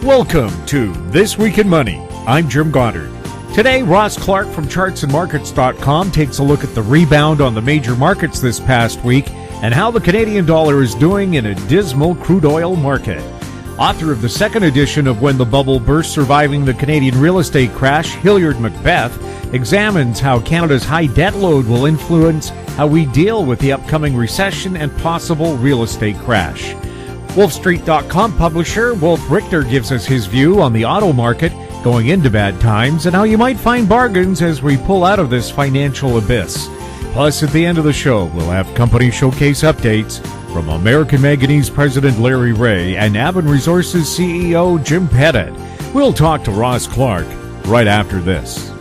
Welcome to This Week in Money. I'm Jim Goddard. Today, Ross Clark from chartsandmarkets.com takes a look at the rebound on the major markets this past week and how the Canadian dollar is doing in a dismal crude oil market. Author of the second edition of When the Bubble Burst, Surviving the Canadian Real Estate Crash, Hilliard MacBeth, examines how Canada's high debt load will influence how we deal with the upcoming recession and possible real estate crash. WolfStreet.com publisher Wolf Richter gives us his view on the auto market going into bad times and how you might find bargains as we pull out of this financial abyss. Plus, at the end of the show, we'll have company showcase updates from American Manganese President Larry Reaugh and Aben Resources CEO Jim Pettit. We'll talk to Ross Clark right after this.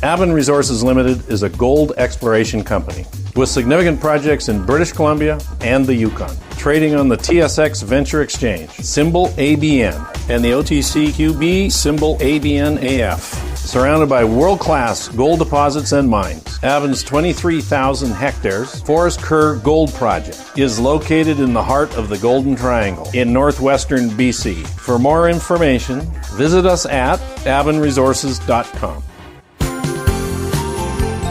Aben Resources Limited is a gold exploration company with significant projects in British Columbia and the Yukon. Trading on the TSX Venture Exchange, symbol ABN, and the OTCQB, symbol ABN.V. Surrounded by world-class gold deposits and mines, Aben's 23,000 hectares Forest Kerr Gold Project is located in the heart of the Golden Triangle in northwestern BC. For more information, visit us at abenresources.com.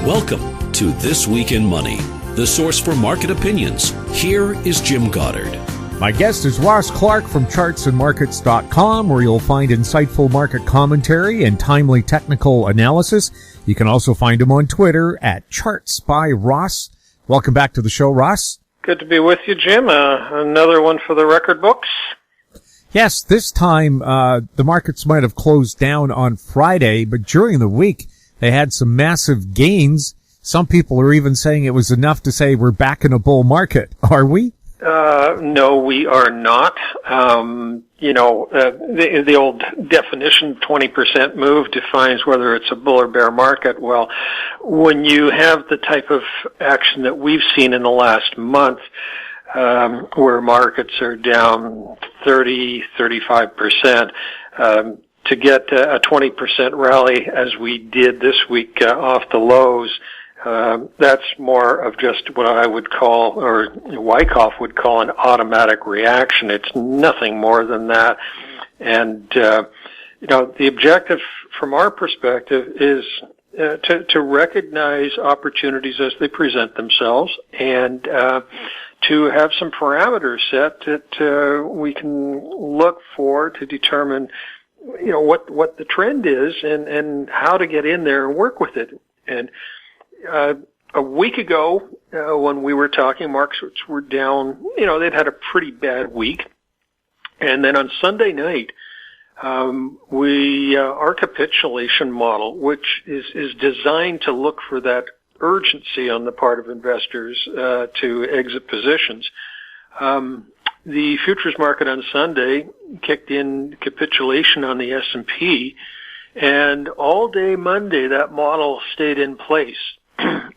Welcome to This Week in Money, the source for market opinions. Here is Jim Goddard. My guest is Ross Clark from chartsandmarkets.com, where you'll find insightful market commentary and timely technical analysis. You can also find him on Twitter at ChartsByRoss. Welcome back to the show, Ross. Good to be with you, Jim. Another one for the record books. Yes, this time the markets might have closed down on Friday, but during the week they had some massive gains. Some people are even saying it was enough to say we're back in a bull market. Are we? No, we are not. The old definition, 20% move, defines whether it's a bull or bear market. Well, when you have the type of action that we've seen in the last month, where markets are down 35%, to get a 20% rally as we did this week off the lows, that's more of just what I would call, or Wyckoff would call, an automatic reaction. It's nothing more than that. And, the objective from our perspective is to recognize opportunities as they present themselves and to have some parameters set that we can look for to determine what the trend is and how to get in there and work with it. And a week ago, when we were talking, markets were down, they'd had a pretty bad week. And then on Sunday night, our capitulation model, which is designed to look for that urgency on the part of investors to exit positions, the futures market on Sunday kicked in capitulation on the S&P, and all day Monday that model stayed in place.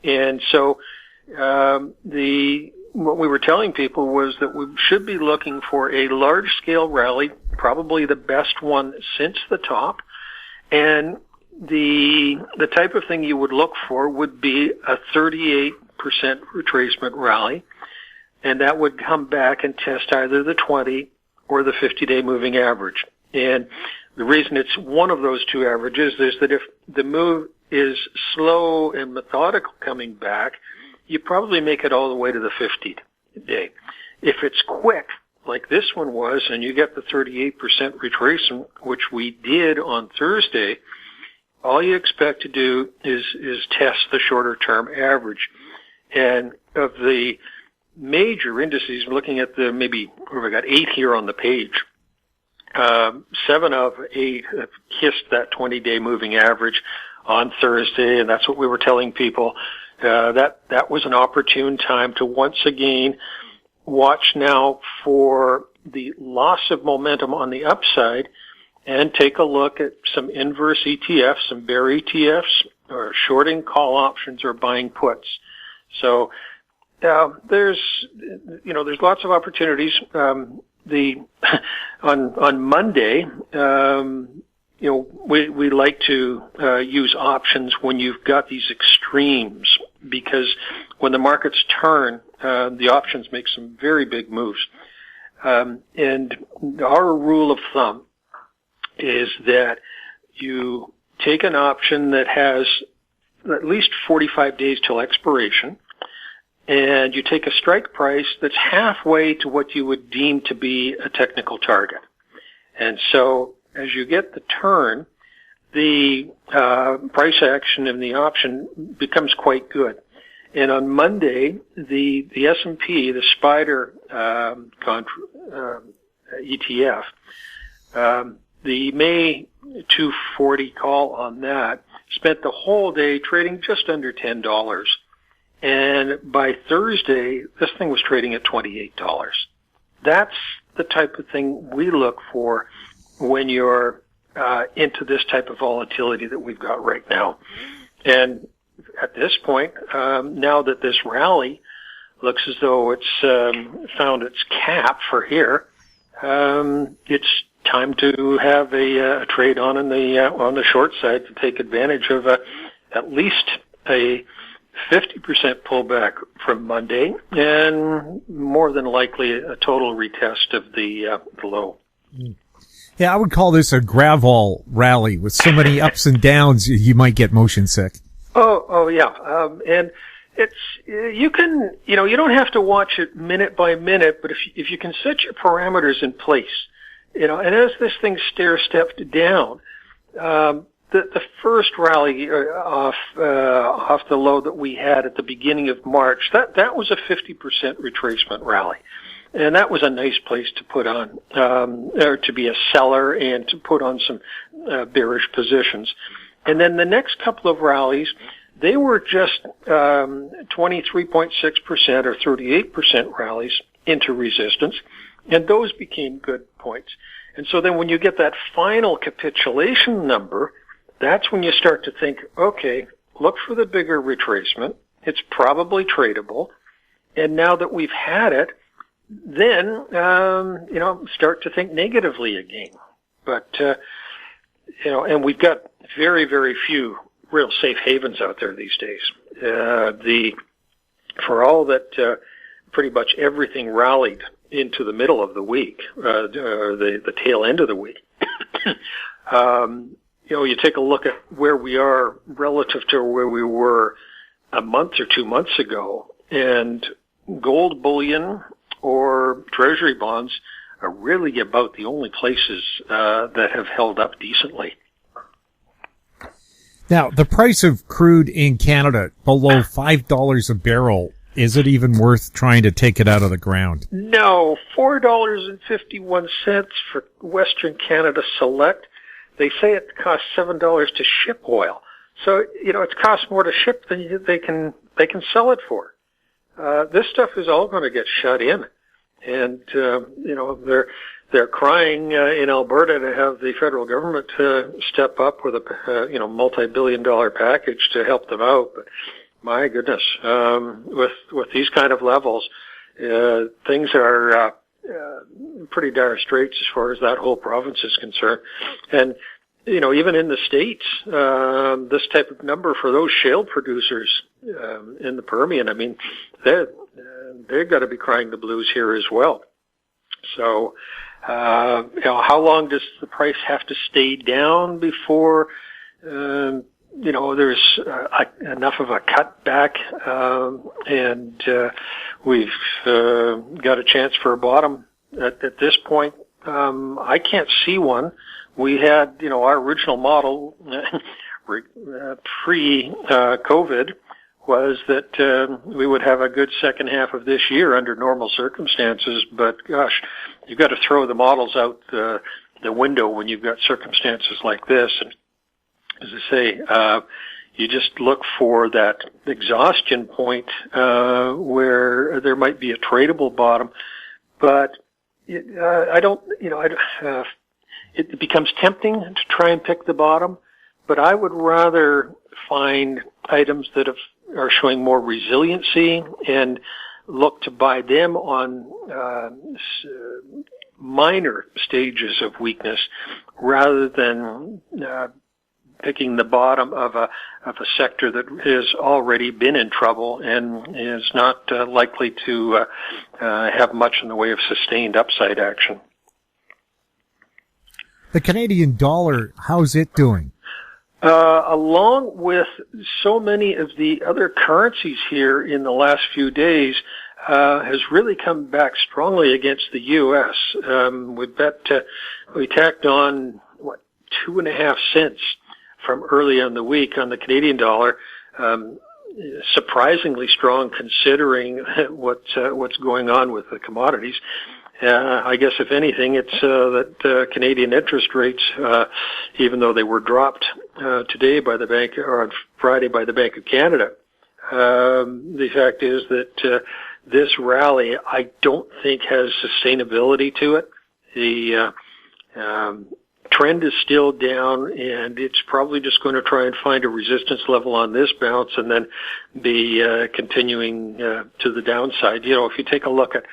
And so what we were telling people was that we should be looking for a large-scale rally, probably the best one since the top, and the type of thing you would look for would be a 38% retracement rally, and that would come back and test either the 20 or the 50-day moving average. And the reason it's one of those two averages is that if the move is slow and methodical coming back, you probably make it all the way to the 50-day. If it's quick, like this one was, and you get the 38% retracement, which we did on Thursday, all you expect to do is test the shorter-term average. And of the major indices, looking at we got 8 here on the page. 7 of 8 have kissed that 20-day moving average on Thursday, and that's what we were telling people. That was an opportune time to once again watch now for the loss of momentum on the upside and take a look at some inverse ETFs, some bear ETFs, or shorting call options or buying puts. So there's lots of opportunities. On Monday, we like to use options when you've got these extremes, because when the markets turn, the options make some very big moves. And our rule of thumb is that you take an option that has at least 45 days till expiration, and you take a strike price that's halfway to what you would deem to be a technical target. And so as you get the turn, the price action in the option becomes quite good. And on Monday, the S&P, the Spider ETF, the May 240 call on that spent the whole day trading just under $10. And by Thursday, this thing was trading at $28. That's the type of thing we look for when you're into this type of volatility that we've got right now. And at this point, now that this rally looks as though it's found its cap for here, it's time to have a trade on the short side to take advantage of at least a 50% pullback from Monday, and more than likely a total retest of the low. Yeah, I would call this a gravel rally with so many ups and downs. You might get motion sick. Oh yeah, and it's you don't have to watch it minute by minute, but if you can set your parameters in place, and as this thing stair-stepped down, the first rally off the low that we had at the beginning of March, that was a 50% retracement rally. And that was a nice place to put on, or to be a seller and to put on some bearish positions. And then the next couple of rallies, they were just 23.6% or 38% rallies into resistance, and those became good points. And so then when you get that final capitulation number, that's when you start to think, okay, look for the bigger retracement. It's probably tradable. And now that we've had it, then, start to think negatively again. But, and we've got very, very few real safe havens out there these days. For all that, pretty much everything rallied into the middle of the week, or the tail end of the week. You take a look at where we are relative to where we were a month or 2 months ago, and gold bullion or treasury bonds are really about the only places that have held up decently. Now, the price of crude in Canada below $5 a barrel, is it even worth trying to take it out of the ground? No, $4.51 for Western Canada Select. They say it costs $7 to ship oil. So, it costs more to ship than they can sell it for. This stuff is all going to get shut in. And, they're crying, in Alberta to have the federal government, step up with a, multi-billion-dollar package to help them out. But my goodness, with these kind of levels, things are, pretty dire straits as far as that whole province is concerned. And, even in the States, this type of number for those shale producers, in the Permian, I mean, they've got to be crying the blues here as well. So, how long does the price have to stay down before, there's enough of a cutback, and we've got a chance for a bottom at this point? I can't see one. We had, our original model pre-COVID was that we would have a good second half of this year under normal circumstances, but gosh, you've got to throw the models out the window when you've got circumstances like this. And as I say, you just look for that exhaustion point where there might be a tradable bottom, but it becomes tempting to try and pick the bottom, but I would rather find items that are showing more resiliency and look to buy them on minor stages of weakness rather than picking the bottom of a sector that has already been in trouble and is not likely to have much in the way of sustained upside action. The Canadian dollar, how's it doing? Along with so many of the other currencies here in the last few days, has really come back strongly against the U.S. We tacked on, 2.5 cents from early in the week on the Canadian dollar. Surprisingly strong considering what's going on with the commodities. I guess if anything, it's that Canadian interest rates, even though they were dropped today by the bank, or on Friday by the Bank of Canada, the fact is that this rally, I don't think, has sustainability to it. The trend is still down, and it's probably just going to try and find a resistance level on this bounce and then be continuing to the downside. If you take a look at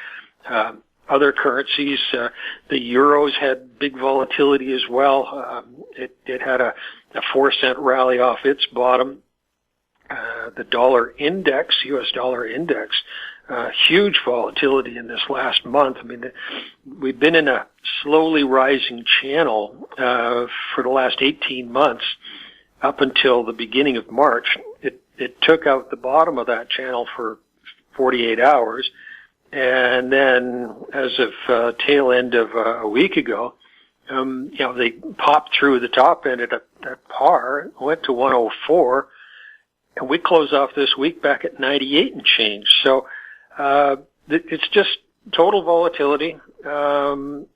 other currencies, the euros had big volatility as well. It had a 4-cent rally off its bottom. The dollar index, U.S. dollar index, huge volatility in this last month. I mean, we've been in a slowly rising channel for the last 18 months up until the beginning of March. It took out the bottom of that channel for 48 hours. And then as of tail end of a week ago, they popped through the top end at par, went to 104, and we close off this week back at 98 and change. So it's just total volatility. I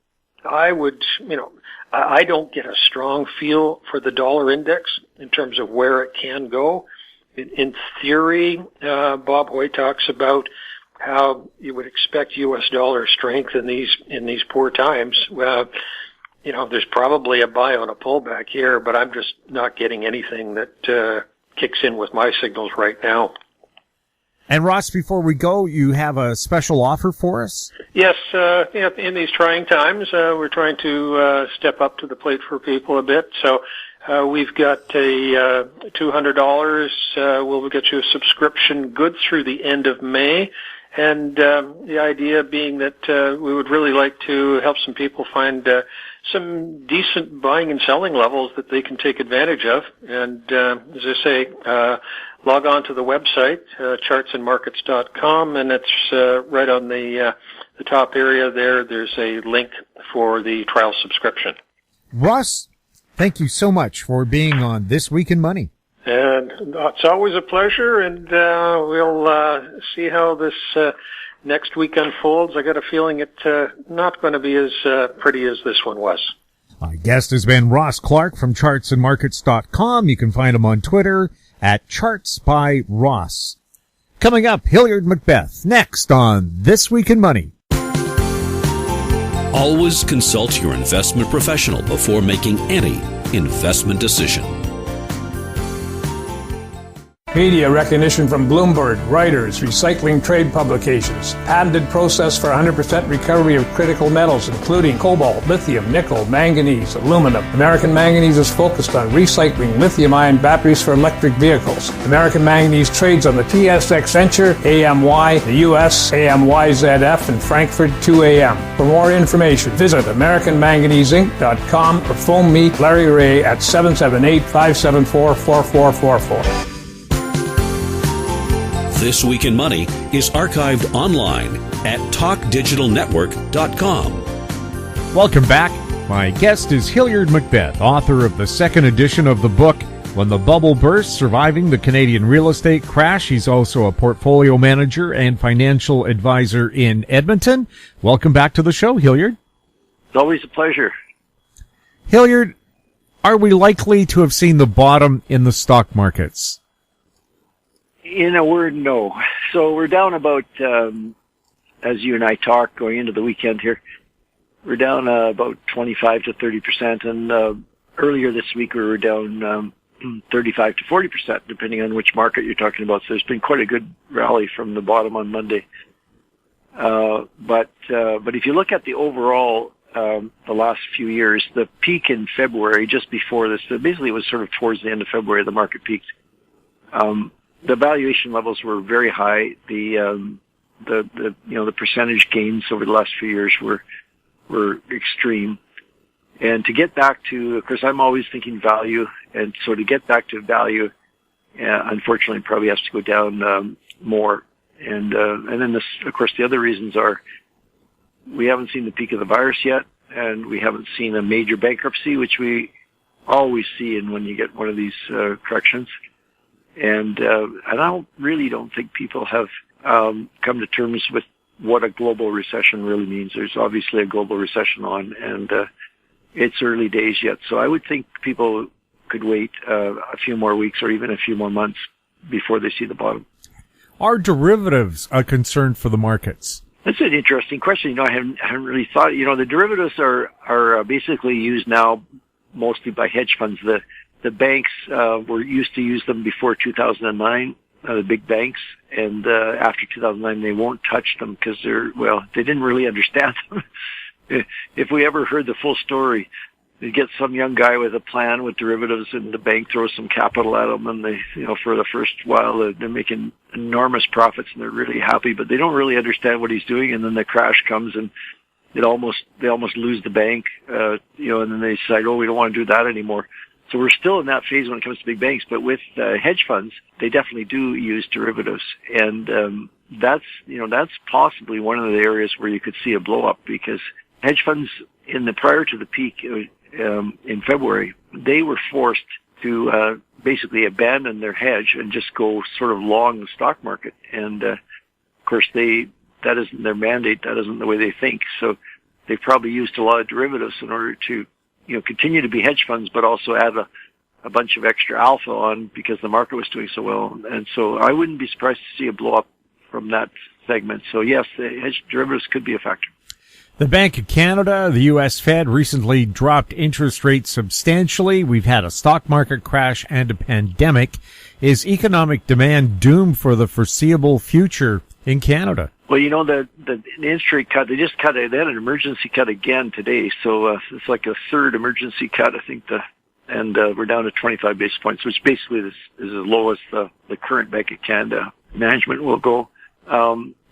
don't get a strong feel for the dollar index in terms of where it can go. In theory, Bob Hoy talks about how you would expect U.S. dollar strength in these poor times. There's probably a buy on a pullback here, but I'm just not getting anything that kicks in with my signals right now. And Ross, before we go, you have a special offer for us? Yes, in these trying times, we're trying to step up to the plate for people a bit. So we've got a $200. We'll get you a subscription good through the end of May. And the idea being that we would really like to help some people find some decent buying and selling levels that they can take advantage of. And as I say, log on to the website, chartsandmarkets.com, and it's right on the top area there. There's a link for the trial subscription. Russ, thank you so much for being on This Week in Money. And it's always a pleasure, and we'll see how this next week unfolds. I got a feeling it's not going to be as pretty as this one was. My guest has been Ross Clark from chartsandmarkets.com. You can find him on Twitter at chartsbyross. Coming up, Hilliard MacBeth, next on This Week in Money. Always consult your investment professional before making any investment decision. Media recognition from Bloomberg, Reuters, recycling trade publications, patented process for 100% recovery of critical metals, including cobalt, lithium, nickel, manganese, aluminum. American Manganese is focused on recycling lithium-ion batteries for electric vehicles. American Manganese trades on the TSX Venture, AMY, the US, AMY.ZF, and Frankfurt 2AM. For more information, visit AmericanManganeseInc.com or phone me, Larry Ray, at 778-574-4444. This Week in Money is archived online at talkdigitalnetwork.com. Welcome back. My guest is Hilliard MacBeth, author of the second edition of the book, When the Bubble Burst, Surviving the Canadian Real Estate Crash. He's also a portfolio manager and financial advisor in Edmonton. Welcome back to the show, Hilliard. It's always a pleasure. Hilliard, are we likely to have seen the bottom in the stock markets? In a word, no. So we're down about, as you and I talked going into the weekend here, we're down about 25 to 30%, and earlier this week we were down 35 to 40%, depending on which market you're talking about. So there's been quite a good rally from the bottom on Monday. But if you look at the overall the last few years. The peak in February, just before this, basically it was sort of towards the end of February, the market peaked. The valuation levels were very high. The percentage gains over the last few years were extreme. And to get back to, of course, I'm always thinking value, and so to get back to value, unfortunately, probably has to go down more. And then this, of course, the other reasons are we haven't seen the peak of the virus yet, and we haven't seen a major bankruptcy, which we always see when you get one of these corrections. And I don't think people have come to terms with what a global recession really means. There's obviously a global recession on, and it's early days yet. So I would think people could wait a few more weeks or even a few more months before they see the bottom. Are derivatives a concern for the markets? That's an interesting question. I haven't really thought. The derivatives are basically used now mostly by hedge funds. The banks were used to use them before 2009, the big banks, and after 2009 they won't touch them because they didn't really understand them. If we ever heard the full story, they get some young guy with a plan with derivatives, and the bank throws some capital at them, and they, for the first while they're making enormous profits and they're really happy, but they don't really understand what he's doing, and then the crash comes and they almost lose the bank, and then they decide, we don't want to do that anymore. So we're still in that phase when it comes to big banks, but with hedge funds, they definitely do use derivatives, and that's possibly one of the areas where you could see a blow up, because hedge funds prior to the peak in February, they were forced to basically abandon their hedge and just go sort of long the stock market, and of course that isn't their mandate, that isn't the way they think. So they probably used a lot of derivatives in order to continue to be hedge funds, but also add a bunch of extra alpha on because the market was doing so well. And so I wouldn't be surprised to see a blow up from that segment. So yes, the hedge derivatives could be a factor. The Bank of Canada, the U.S. Fed, recently dropped interest rates substantially. We've had a stock market crash and a pandemic. Is economic demand doomed for the foreseeable future in Canada? Well, the interest rate cut, they just cut it. They had an emergency cut again today. So it's like a third emergency cut, I think, and we're down to 25 basis points, which basically is as low as the current Bank of Canada management will go.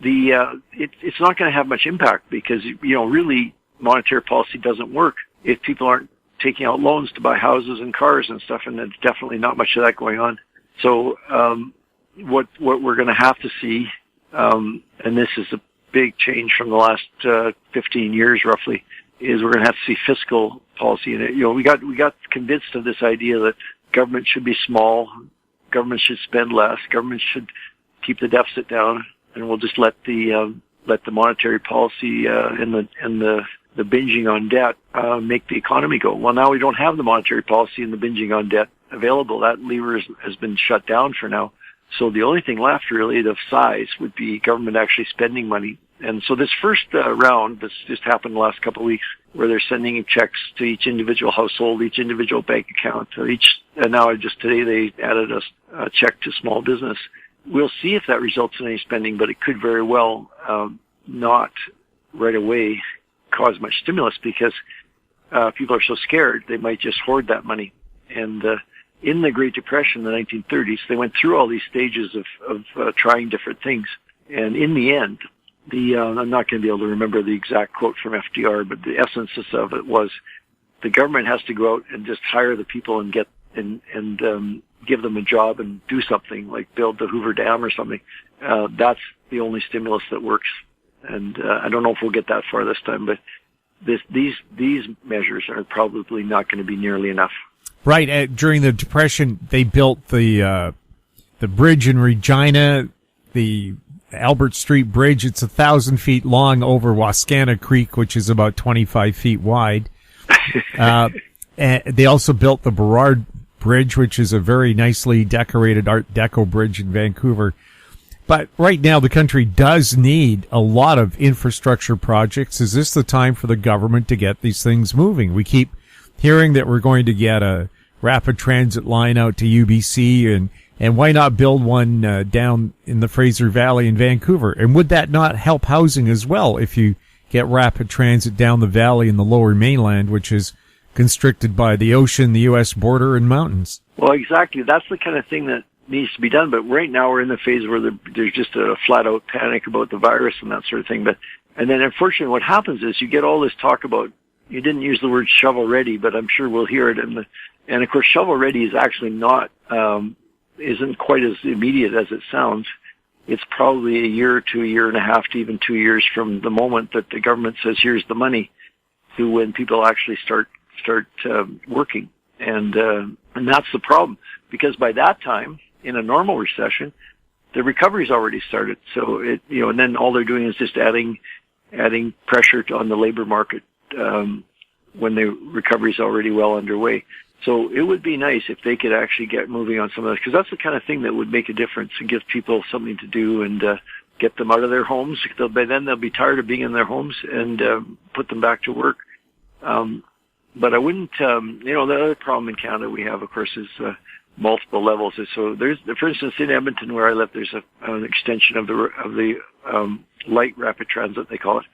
It's not going to have much impact because, really monetary policy doesn't work if people aren't taking out loans to buy houses and cars and stuff, and there's definitely not much of that going on. So, what we're going to have to see, and this is a big change from the last 15 years roughly, is we're going to have to see fiscal policy. And we got convinced of this idea that government should be small, government should spend less, government should keep the deficit down, and we'll just let the monetary policy and the binging on debt make the economy go. Well, now we don't have the monetary policy and the binging on debt available. That lever has been shut down for now. So the only thing left really of size would be government actually spending money. And so this first round that's just happened the last couple of weeks, where they're sending checks to each individual household, each individual bank account, and now just today they added a check to small business. We'll see if that results in any spending, but it could very well not right away cause much stimulus because people are so scared they might just hoard that money. And in the Great Depression in the 1930s, they went through all these stages of trying different things. And in the end, I'm not going to be able to remember the exact quote from FDR, but the essence of it was the government has to go out and just hire the people and give them a job and do something like build the Hoover Dam or something. That's the only stimulus that works. And I don't know if we'll get that far this time, but these measures are probably not going to be nearly enough. Right. During the Depression, they built the bridge in Regina, the Albert Street Bridge. It's 1,000 feet long over Wascana Creek, which is about 25 feet wide. And they also built the Burrard Bridge, which is a very nicely decorated Art Deco bridge in Vancouver. But right now, the country does need a lot of infrastructure projects. Is this the time for the government to get these things moving? We keep hearing that we're going to get a rapid transit line out to UBC, and why not build one down in the Fraser Valley in Vancouver? And would that not help housing as well if you get rapid transit down the valley in the lower mainland, which is constricted by the ocean, the U.S. border, and mountains. Well, exactly. That's the kind of thing that needs to be done. But right now we're in the phase where there's just a flat-out panic about the virus and that sort of thing. And then unfortunately what happens is you get all this talk about, you didn't use the word shovel-ready, but I'm sure we'll hear it. And of course, shovel-ready is actually not, isn't quite as immediate as it sounds. It's probably a year to a year and a half to even 2 years from the moment that the government says, here's the money, to when people actually start working. And that's the problem, because by that time, in a normal recession, the recovery's already started. So and then all they're doing is just adding pressure on the labor market, when the recovery's already well underway. So it would be nice if they could actually get moving on some of this, because that's the kind of thing that would make a difference and give people something to do and get them out of their homes. By then they'll be tired of being in their homes and put them back to work. But I wouldn't, the other problem in Canada we have, of course, is multiple levels. So for instance, in Edmonton, where I live, there's an extension of the light rapid transit, they call it.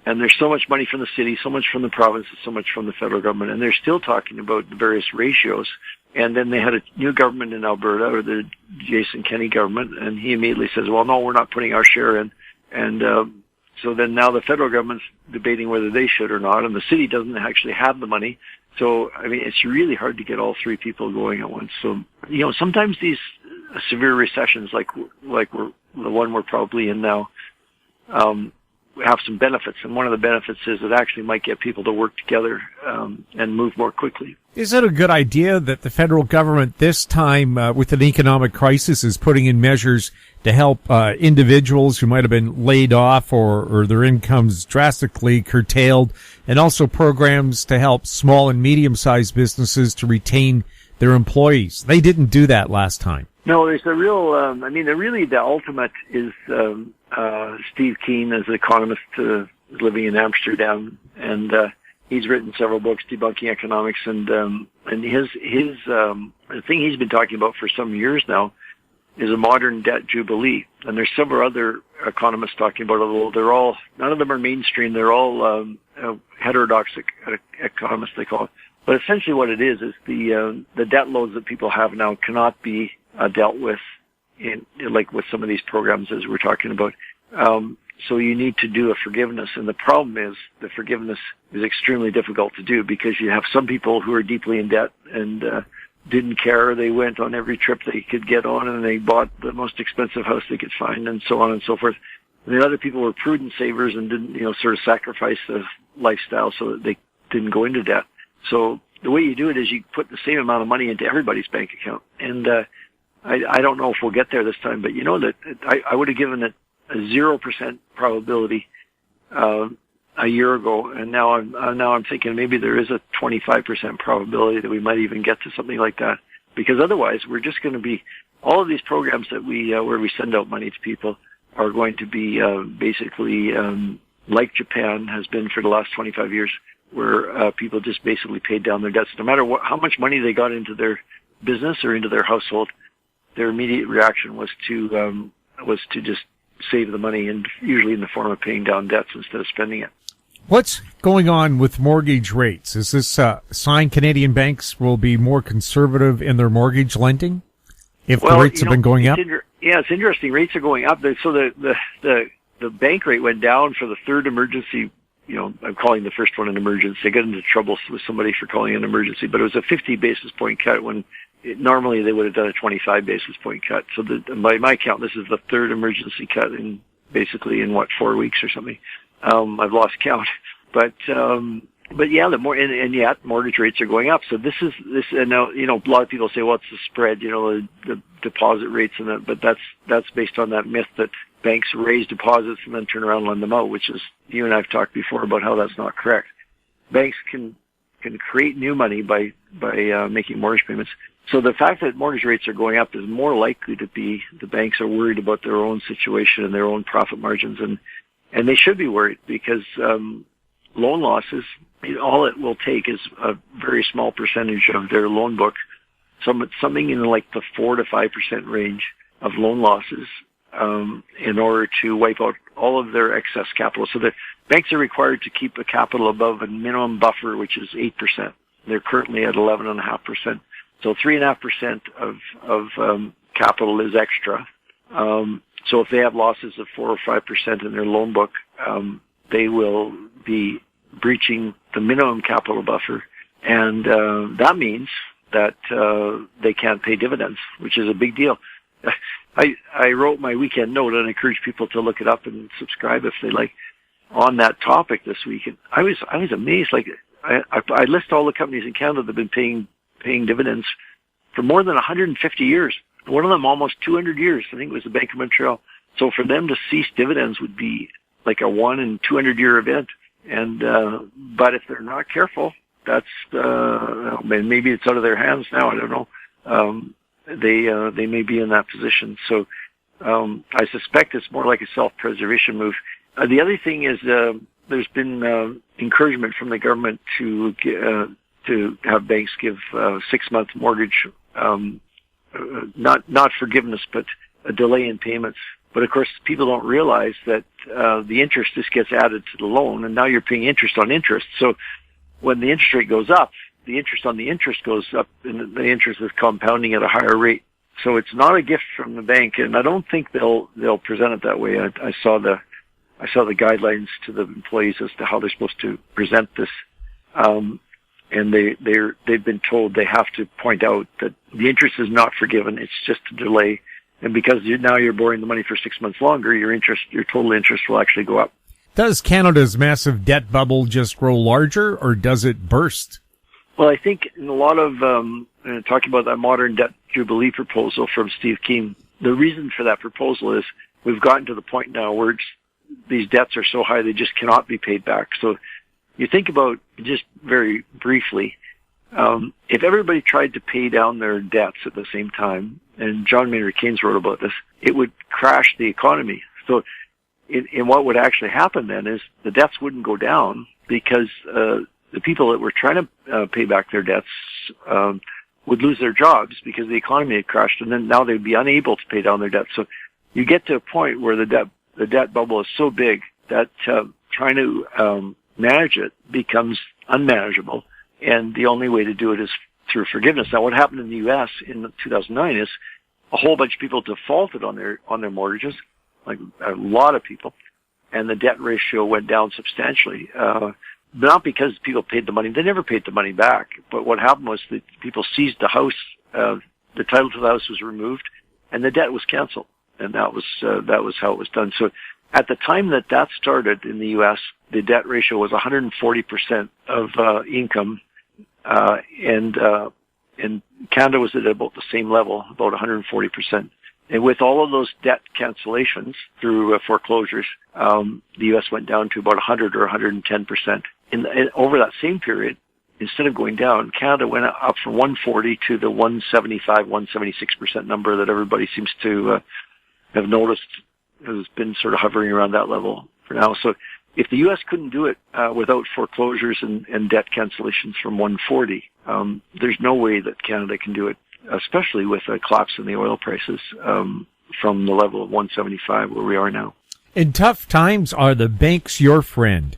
And there's so much money from the city, so much from the province, and so much from the federal government. And they're still talking about the various ratios. And then they had a new government in Alberta, or the Jason Kenney government, and he immediately says, well, no, we're not putting our share in. And so then now the federal government's debating whether they should or not, and the city doesn't actually have the money. So, I mean, it's really hard to get all three people going at once. So, sometimes these severe recessions, like the one we're probably in now, have some benefits, and one of the benefits is it actually might get people to work together and move more quickly. Is it a good idea that the federal government this time, with an economic crisis, is putting in measures to help individuals who might have been laid off or their incomes drastically curtailed, and also programs to help small and medium-sized businesses to retain their employees? They didn't do that last time. No, there's a real, the ultimate is Steve Keen, as an economist, is living in Amsterdam, and he's written several books debunking economics, and his the thing he's been talking about for some years now is a modern debt jubilee. And there's several other economists talking about it, although none of them are mainstream. They're all heterodox economists, they call it. But essentially what it is the debt loads that people have now cannot be dealt with with some of these programs as we're talking about. So you need to do a forgiveness, and the problem is the forgiveness is extremely difficult to do, because you have some people who are deeply in debt and didn't care. They went on every trip they could get on, and they bought the most expensive house they could find, and so on and so forth. And the other people were prudent savers and didn't, sort of sacrifice the lifestyle so that they didn't go into debt. So the way you do it is you put the same amount of money into everybody's bank account. And I don't know if we'll get there this time, but that I would have given it a 0% probability a year ago, and now I'm thinking maybe there is a 25% probability that we might even get to something like that, because otherwise we're just going to be, all of these programs that where we send out money to people are going to be basically like Japan has been for the last 25 years, where people just basically paid down their debts. No matter how much money they got into their business or into their household, their immediate reaction was to just save the money, and usually in the form of paying down debts instead of spending it. What's going on with mortgage rates? Is this a sign Canadian banks will be more conservative in their mortgage lending if the rates have been going up? It's interesting. Rates are going up. So the bank rate went down for the third emergency. I'm calling the first one an emergency. I got into trouble with somebody for calling it an emergency, but it was a 50 basis point cut when normally they would have done a 25 basis point cut. So by my count, this is the third emergency cut in 4 weeks or something. I've lost count, but yeah, yet mortgage rates are going up. So this, and now, a lot of people say, well, it's the spread, the deposit rates and that, but that's based on that myth that banks raise deposits and then turn around and lend them out, which is, you and I've talked before about how that's not correct. Banks can create new money by making mortgage payments. So the fact that mortgage rates are going up is more likely to be the banks are worried about their own situation and their own profit margins, and they should be worried, because loan losses, all it will take is a very small percentage of their loan book, something in like the 4 to 5% range of loan losses, in order to wipe out all of their excess capital. So banks are required to keep a capital above a minimum buffer, which is 8%. They're currently at 11.5%. So 3.5% of capital is extra. So if they have losses of 4 or 5% in their loan book, they will be breaching the minimum capital buffer, and that means that they can't pay dividends, which is a big deal. I wrote my weekend note, and I encourage people to look it up and subscribe if they like, on that topic this week. And I was amazed. Like I list all the companies in Canada that have been paying dividends for more than 150 years. One of them almost 200 years. I think it was the Bank of Montreal. So for them to cease dividends would be like a 1 in 200 year event. And but if they're not careful, that's maybe it's out of their hands now. I don't know. They may be in that position. So I suspect it's more like a self-preservation move. The other thing is there's been encouragement from the government to have banks give 6-month mortgage, not forgiveness, but a delay in payments. But of course, people don't realize that the interest just gets added to the loan, and now you're paying interest on interest. So when the interest rate goes up, the interest on the interest goes up, and the interest is compounding at a higher rate. So it's not a gift from the bank, and I don't think they'll present it that way. I saw the guidelines to the employees as to how they're supposed to present this, and they've been told they have to point out that the interest is not forgiven; it's just a delay. And because now you're borrowing the money for 6 months longer, your total interest will actually go up. Does Canada's massive debt bubble just grow larger, or does it burst? Well, I think in a lot of talking about that modern debt jubilee proposal from Steve Keen, the reason for that proposal is we've gotten to the point now where these debts are so high they just cannot be paid back. So you think about, just very briefly, if everybody tried to pay down their debts at the same time, and John Maynard Keynes wrote about this, it would crash the economy. So in what would actually happen then is the debts wouldn't go down because the people that were trying to pay back their debts would lose their jobs because the economy had crashed, and then now they'd be unable to pay down their debts. So you get to a point where the debt bubble is so big that trying to manage it becomes unmanageable, and the only way to do it is through forgiveness. Now, what happened in the U.S. in 2009 is a whole bunch of people defaulted on their mortgages, like a lot of people, and the debt ratio went down substantially. Not because people paid the money; they never paid the money back. But what happened was that people seized the house, the title to the house was removed, and the debt was canceled, and that was how it was done. So, at the time that started in the U.S., the debt ratio was 140% of income. And Canada was at about the same level, about 140%. And with all of those debt cancellations through foreclosures, the U.S. went down to about 100 or 110%. Over that same period, instead of going down, Canada went up from 140 to the 175, 176% number that everybody seems to have noticed has been sort of hovering around that level for now. So if the U.S. couldn't do it without foreclosures and debt cancellations from 140, there's no way that Canada can do it, especially with a collapse in the oil prices from the level of 175 where we are now. In tough times, are the banks your friend?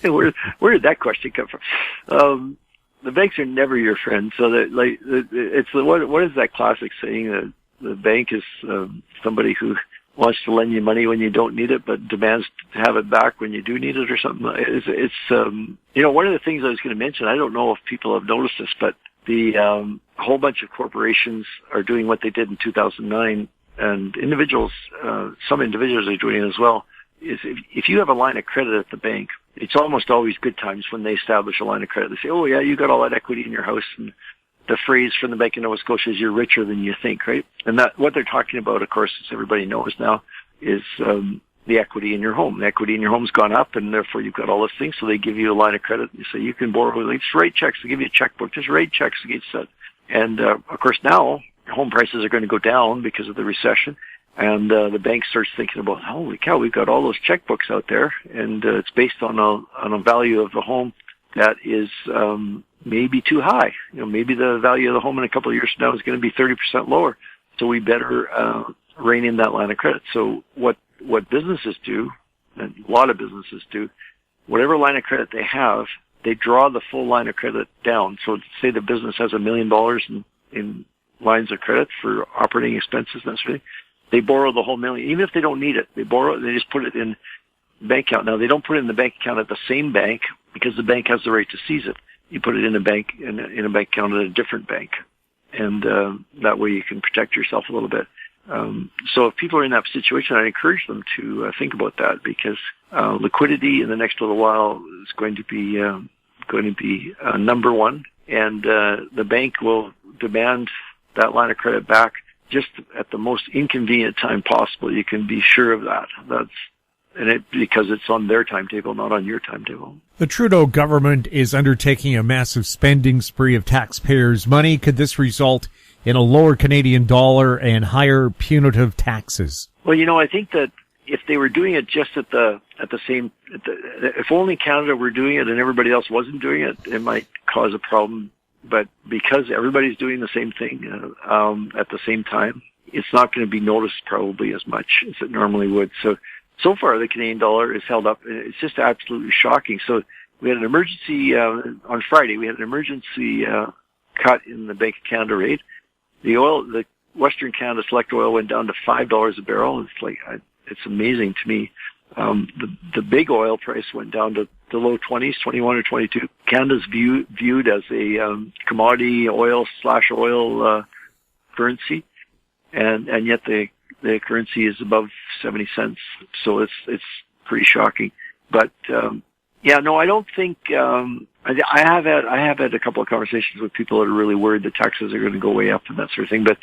Where did that question come from? The banks are never your friend. So that what is that classic saying that the bank is somebody who wants to lend you money when you don't need it, but demands to have it back when you do need it or something. It's one of the things I was going to mention, I don't know if people have noticed this, but the whole bunch of corporations are doing what they did in 2009, and individuals, some individuals are doing it as well, is if you have a line of credit at the bank, it's almost always good times when they establish a line of credit. They say, oh yeah, you got all that equity in your house, and the phrase from the Bank of Nova Scotia is, you're richer than you think, right? And that, what they're talking about, of course, as everybody knows now, is the equity in your home. The equity in your home's gone up, and therefore you've got all these things, so they give you a line of credit. You say you can borrow, just write checks. They give you a checkbook. Just write checks against that. And, of course, now home prices are going to go down because of the recession, and the bank starts thinking about, holy cow, we've got all those checkbooks out there, and it's based on a value of the home that is maybe too high. Maybe the value of the home in a couple of years from now is going to be 30% lower. So we better rein in that line of credit. So what businesses do, and a lot of businesses do, whatever line of credit they have, they draw the full line of credit down. So say the business has $1 million in lines of credit for operating expenses and that sort of thing. They borrow the whole million, even if they don't need it. They borrow it, they just put it in the bank account. Now, they don't put it in the bank account at the same bank because the bank has the right to seize it. You put it in a bank account at a different bank, and that way you can protect yourself a little bit. So if people are in that situation, I encourage them to think about that, because liquidity in the next little while is going to be number one, and the bank will demand that line of credit back just at the most inconvenient time possible. You can be sure of that. Because it's on their timetable, not on your timetable. The Trudeau government is undertaking a massive spending spree of taxpayers' money. Could this result in a lower Canadian dollar and higher punitive taxes? Well, I think that if they were doing it just if only Canada were doing it and everybody else wasn't doing it, it might cause a problem. But because everybody's doing the same thing at the same time, it's not going to be noticed probably as much as it normally would. So far, the Canadian dollar is held up. It's just absolutely shocking. So we had an emergency on Friday. We had an emergency cut in the Bank of Canada rate. The Western Canada Select oil went down to $5 a barrel. It's amazing to me. The big oil price went down to the low 20s, 21 or 22. Canada's viewed as a commodity oil currency, and yet the currency is above 70 cents. So it's pretty shocking. But I don't think I have had a couple of conversations with people that are really worried that taxes are going to go way up and that sort of thing. But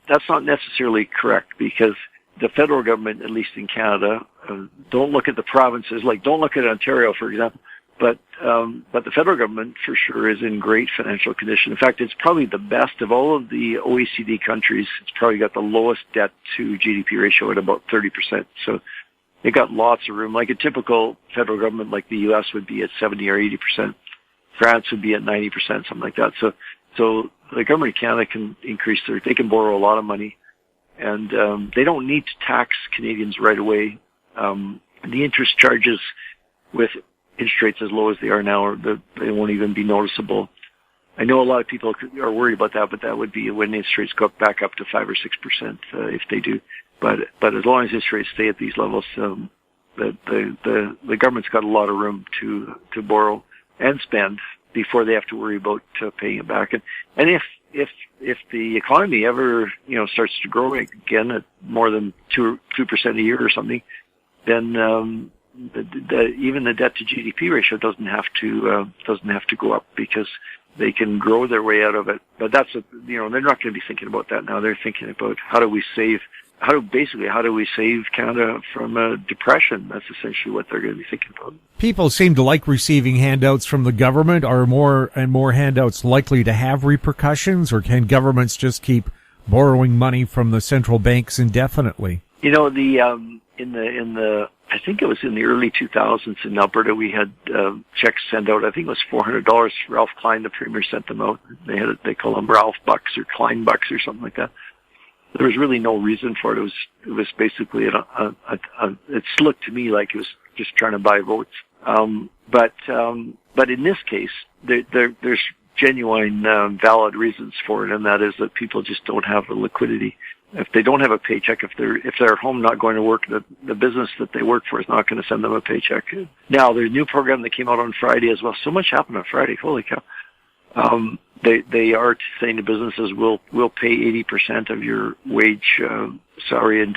that's not necessarily correct, because the federal government, at least in Canada, don't look at the provinces. Like, don't look at Ontario, for example. But the federal government, for sure, is in great financial condition. In fact, it's probably the best of all of the OECD countries. It's probably got the lowest debt to GDP ratio at about 30%. So they got lots of room. Like a typical federal government like the U.S. would be at 70 or 80%. France would be at 90%, something like that. So the government of Canada can they can borrow a lot of money, and they don't need to tax Canadians right away. The interest charges with interest rates as low as they are now, they won't even be noticeable. I know a lot of people are worried about that, but that would be when interest rates go back up to 5 or 6% if they do. But as long as interest rates stay at these levels, the government's got a lot of room to borrow and spend before they have to worry about paying it back. And if the economy ever starts to grow again at more than 2% a year or something, then even the debt to GDP ratio doesn't have to go up, because they can grow their way out of it. But they're not going to be thinking about that now. They're thinking about how do we save Canada from a depression. That's essentially what they're going to be thinking about. People seem to like receiving handouts from the government. Are more and more handouts likely to have repercussions, or can governments just keep borrowing money from the central banks indefinitely? I think it was in the early 2000s in Alberta, we had checks sent out. I think it was $400. Ralph Klein, the premier, sent them out. They call them Ralph Bucks or Klein Bucks or something like that. There was really no reason for it. It was basically it looked to me like it was just trying to buy votes. But in this case, there's genuine valid reasons for it, and that is that people just don't have the liquidity. If they don't have a paycheck, if they're at home not going to work, the business that they work for is not going to send them a paycheck. Now, there's a new program that came out on Friday as well. So much happened on Friday. Holy cow. They are saying to businesses, we'll pay 80% of your wage salary and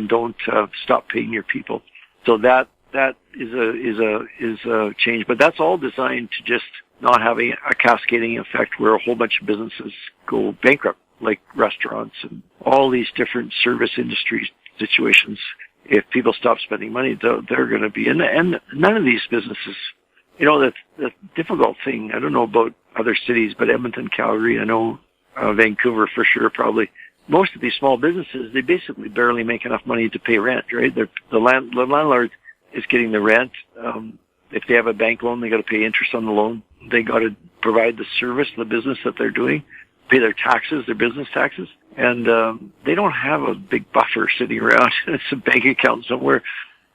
don't stop paying your people. So that is a change, but that's all designed to just not having a cascading effect where a whole bunch of businesses go bankrupt, like restaurants and all these different service industry situations. If people stop spending money, they're going to be in, and none of these businesses, the difficult thing, I don't know about other cities, but Edmonton, Calgary, I know Vancouver for sure, probably. Most of these small businesses, they basically barely make enough money to pay rent, right? The landlord is getting the rent. If they have a bank loan, they got to pay interest on the loan. They got to provide the service, the business that they're doing, pay their taxes, their business taxes, and they don't have a big buffer sitting around. It's a bank account somewhere.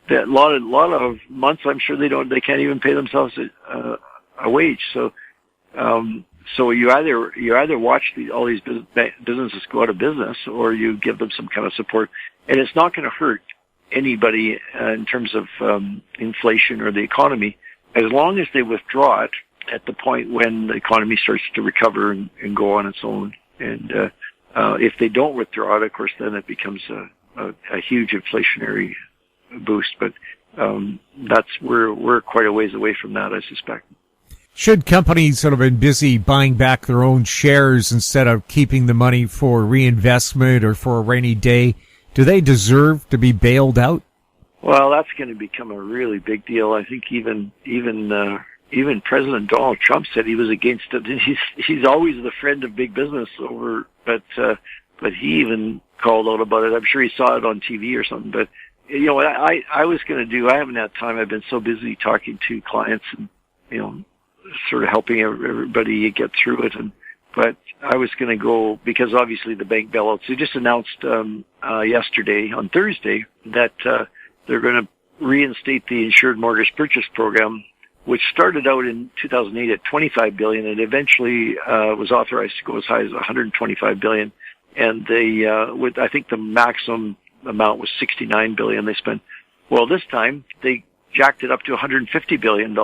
that lot of months, I'm sure they can't even pay themselves a wage. So you either watch all these businesses go out of business, or you give them some kind of support, and it's not going to hurt anybody in terms of inflation or the economy, as long as they withdraw it at the point when the economy starts to recover and go on its own. And if they don't withdraw it, of course, then it becomes a huge inflationary boost. But we're quite a ways away from that, I suspect. Should companies that have been busy buying back their own shares instead of keeping the money for reinvestment or for a rainy day, do they deserve to be bailed out? Well, that's going to become a really big deal. I think even President Donald Trump said he was against it. He's always the friend of big business but he even called out about it. I'm sure he saw it on TV or something. But what I was going to do, I haven't had time. I've been so busy talking to clients and sort of helping everybody get through it. But I was going to go, because obviously the bank bailouts, they just announced yesterday, on Thursday, that they're going to reinstate the insured mortgage purchase program, which started out in 2008 at $25 billion and eventually was authorized to go as high as $125 billion. And I think the maximum amount was $69 billion they spent. Well, this time they jacked it up to $150 billion.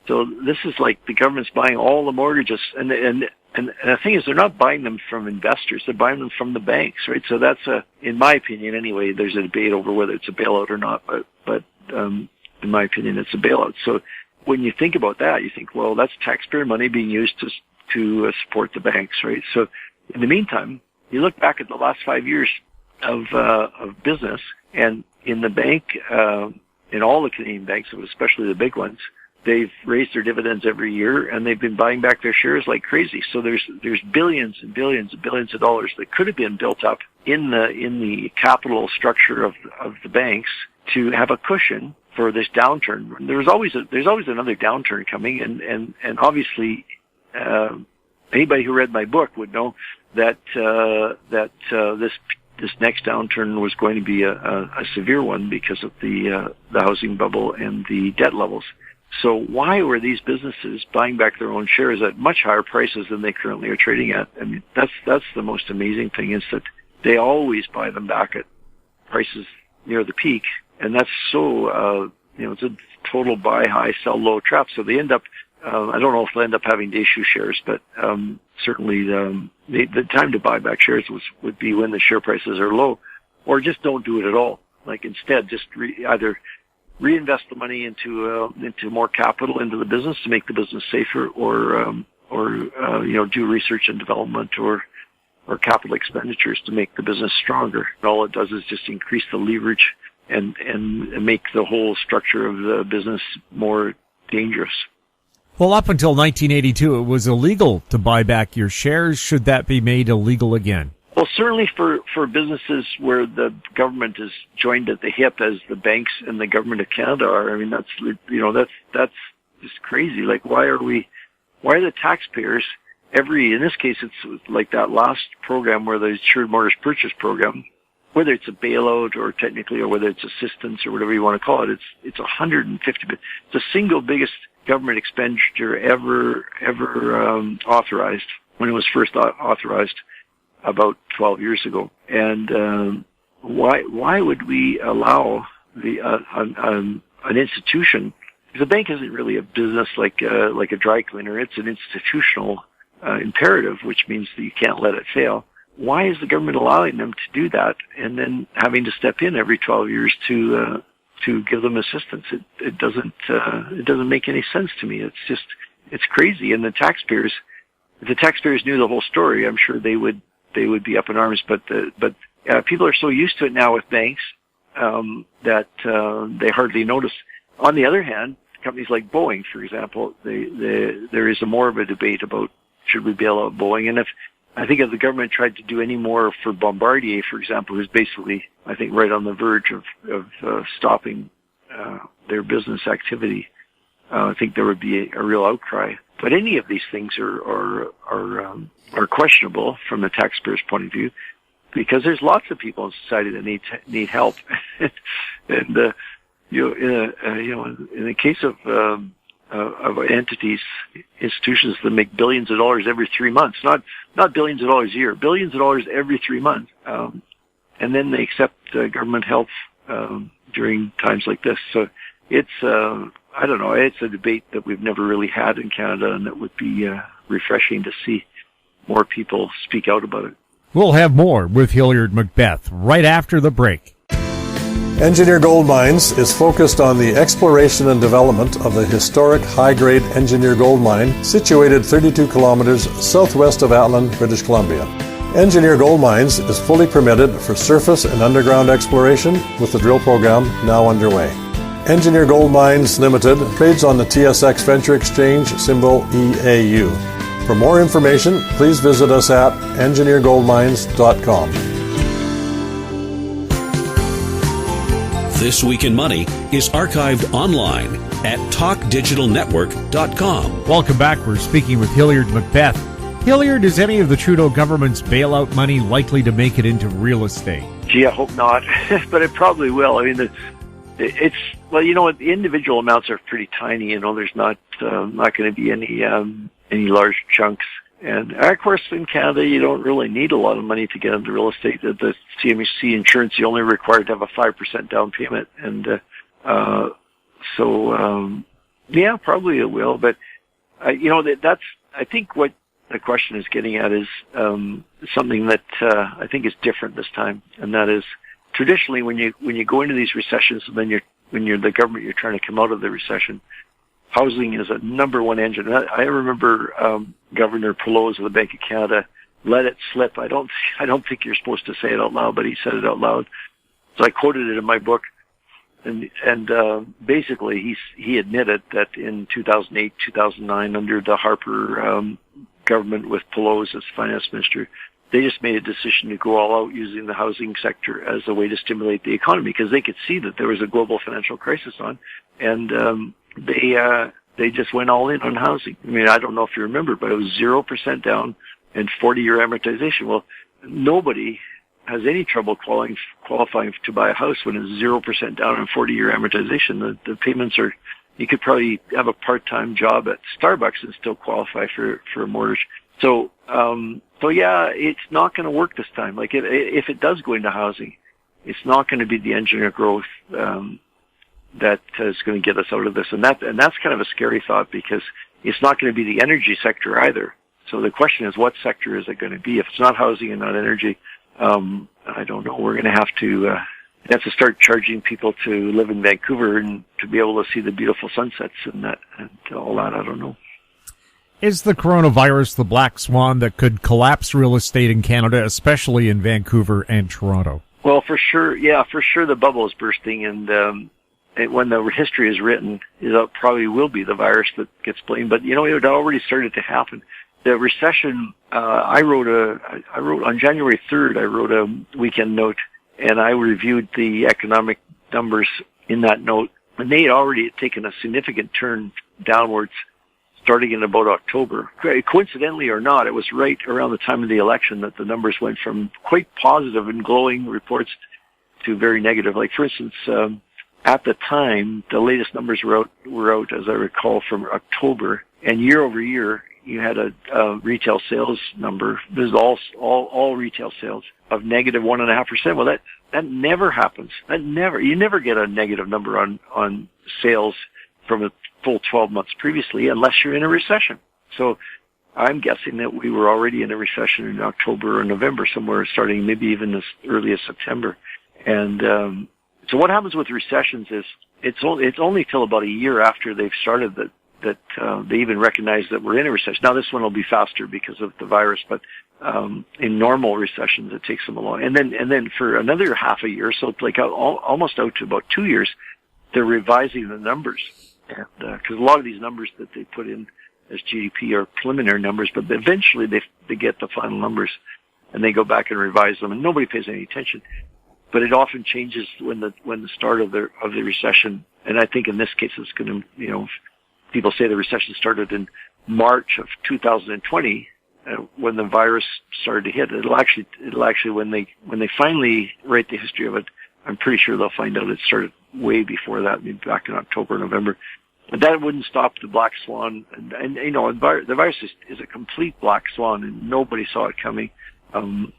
So this is like the government's buying all the mortgages, and the thing is, they're not buying them from investors; they're buying them from the banks, right? So that's in my opinion, anyway. There's a debate over whether it's a bailout or not, but in my opinion, it's a bailout. So when you think about that, you think, well, that's taxpayer money being used to support the banks, right? So in the meantime, you look back at the last 5 years of business, and in the bank, in all the Canadian banks, especially the big ones, they've raised their dividends every year, and they've been buying back their shares like crazy. So there's billions and billions and billions of dollars that could have been built up in the capital structure of the banks to have a cushion for this downturn. There's always another downturn coming, and obviously anybody who read my book would know that this next downturn was going to be a severe one because of the housing bubble and the debt levels. So why were these businesses buying back their own shares at much higher prices than they currently are trading at? I mean, that's the most amazing thing, is that they always buy them back at prices near the peak, and that's so it's a total buy high, sell low trap. So they end up, I don't know if they'll end up having to issue shares, but certainly the time to buy back shares would be when the share prices are low, or just don't do it at all. Like instead, just either reinvest the money into more capital into the business to make the business safer, or do research and development or capital expenditures to make the business stronger. And all it does is just increase the leverage and make the whole structure of the business more dangerous. Well, up until 1982, it was illegal to buy back your shares. Should that be made illegal again? Well, certainly for businesses where the government is joined at the hip, as the banks and the government of Canada are. I mean, that's just crazy. Like, why are the taxpayers in this case, it's like that last program where the insured mortgage purchase program, whether it's a bailout or technically, or whether it's assistance or whatever you want to call it, it's 150. It's the single biggest government expenditure ever authorized when it was first authorized about 12 years ago. And why would we allow an institution? Because a bank isn't really a business like a dry cleaner. It's an institutional imperative, which means that you can't let it fail. Why is the government allowing them to do that, and then having to step in every 12 years to give them assistance? It doesn't make any sense to me. It's crazy. And if the taxpayers knew the whole story, I'm sure they would be up in arms. But people are so used to it now with banks that they hardly notice. On the other hand, companies like Boeing, for example, there is more of a debate about should we bail out Boeing. And if the government tried to do any more for Bombardier, for example, who's basically, I think, right on the verge of stopping their business activity, I think there would be a real outcry. But any of these things are questionable from the taxpayer's point of view, because there's lots of people in society that need help, and in the case of entities, institutions that make billions of dollars every 3 months, not billions of dollars a year, billions of dollars every 3 months, and then they accept government help during times like this. So it's I don't know, it's a debate that we've never really had in Canada, and it would be refreshing to see more people speak out about it. We'll have more with Hilliard MacBeth right after the break. Engineer Gold Mines is focused on the exploration and development of the historic high-grade Engineer Gold Mine situated 32 kilometers southwest of Atlin, British Columbia. Engineer Gold Mines is fully permitted for surface and underground exploration with the drill program now underway. Engineer Gold Mines Limited trades on the TSX Venture Exchange, symbol EAU. For more information, please visit us at engineergoldmines.com. This Week in Money is archived online at talkdigitalnetwork.com. Welcome back. We're speaking with Hilliard MacBeth. Hilliard, is any of the Trudeau government's bailout money likely to make it into real estate? Gee, I hope not, but it probably will. I mean, the individual amounts are pretty tiny. There's not going to be any large chunks. And of course, in Canada, you don't really need a lot of money to get into real estate. The CMHC insurance, you only required to have a 5% down payment, and yeah, probably it will. But that's I think what the question is getting at is something that I think is different this time, and that is traditionally when you go into these recessions, and then when you're the government, you're trying to come out of the recession. Housing is a number one engine. I remember Governor Pelosi of the Bank of Canada let it slip. I don't think you're supposed to say it out loud, but he said it out loud. So I quoted it in my book, and basically he admitted that in 2008, 2009, under the Harper government with Pelosi as finance minister, they just made a decision to go all out using the housing sector as a way to stimulate the economy because they could see that there was a global financial crisis on, and they just went all in on housing. I mean, I don't know if you remember, but it was 0% down and 40-year amortization. Well, nobody has any trouble qualifying to buy a house when it's 0% down and 40-year amortization. The payments are, you could probably have a part-time job at Starbucks and still qualify for a mortgage. So yeah, it's not going to work this time. Like if it does go into housing, it's not going to be the engine of growth that is going to get us out of this, and that's kind of a scary thought because it's not going to be the energy sector either. So the question is, what sector is it going to be? If it's not housing and not energy, I don't know. We're going to have to start charging people to live in Vancouver and to be able to see the beautiful sunsets and all that. I don't know. Is the coronavirus the black swan that could collapse real estate in Canada, especially in Vancouver and Toronto? Well, for sure, the bubble is bursting, and when the history is written, it probably will be the virus that gets blamed. But it already started to happen. The recession. I wrote on January 3rd. I wrote a weekend note, and I reviewed the economic numbers in that note, and they had already taken a significant turn downwards, starting in about October. Coincidentally or not, it was right around the time of the election that the numbers went from quite positive and glowing reports to very negative. Like, for instance, at the time, the latest numbers were out, as I recall, from October, and year over year, you had a retail sales number. This is all retail sales of negative 1.5%. Well, that never happens. You never get a negative number on sales from a full 12 months previously, unless you're in a recession. So I'm guessing that we were already in a recession in October or November, somewhere starting maybe even as early as September. And so what happens with recessions is it's only till about a year after they've started that they even recognize that we're in a recession. Now this one will be faster because of the virus, but in normal recessions it takes them a long. And then for another half a year, so it's like almost out to about 2 years, they're revising the numbers. And because a lot of these numbers that they put in as GDP are preliminary numbers, but eventually they get the final numbers and they go back and revise them, and nobody pays any attention. But it often changes when the start of the recession. And I think in this case it's going to, people say the recession started in March of 2020 when the virus started to hit. It'll actually when they finally write the history of it, I'm pretty sure they'll find out it started way before that, maybe back in October, November. But that wouldn't stop the black swan. And you know, the virus is a complete black swan, and nobody saw it coming. And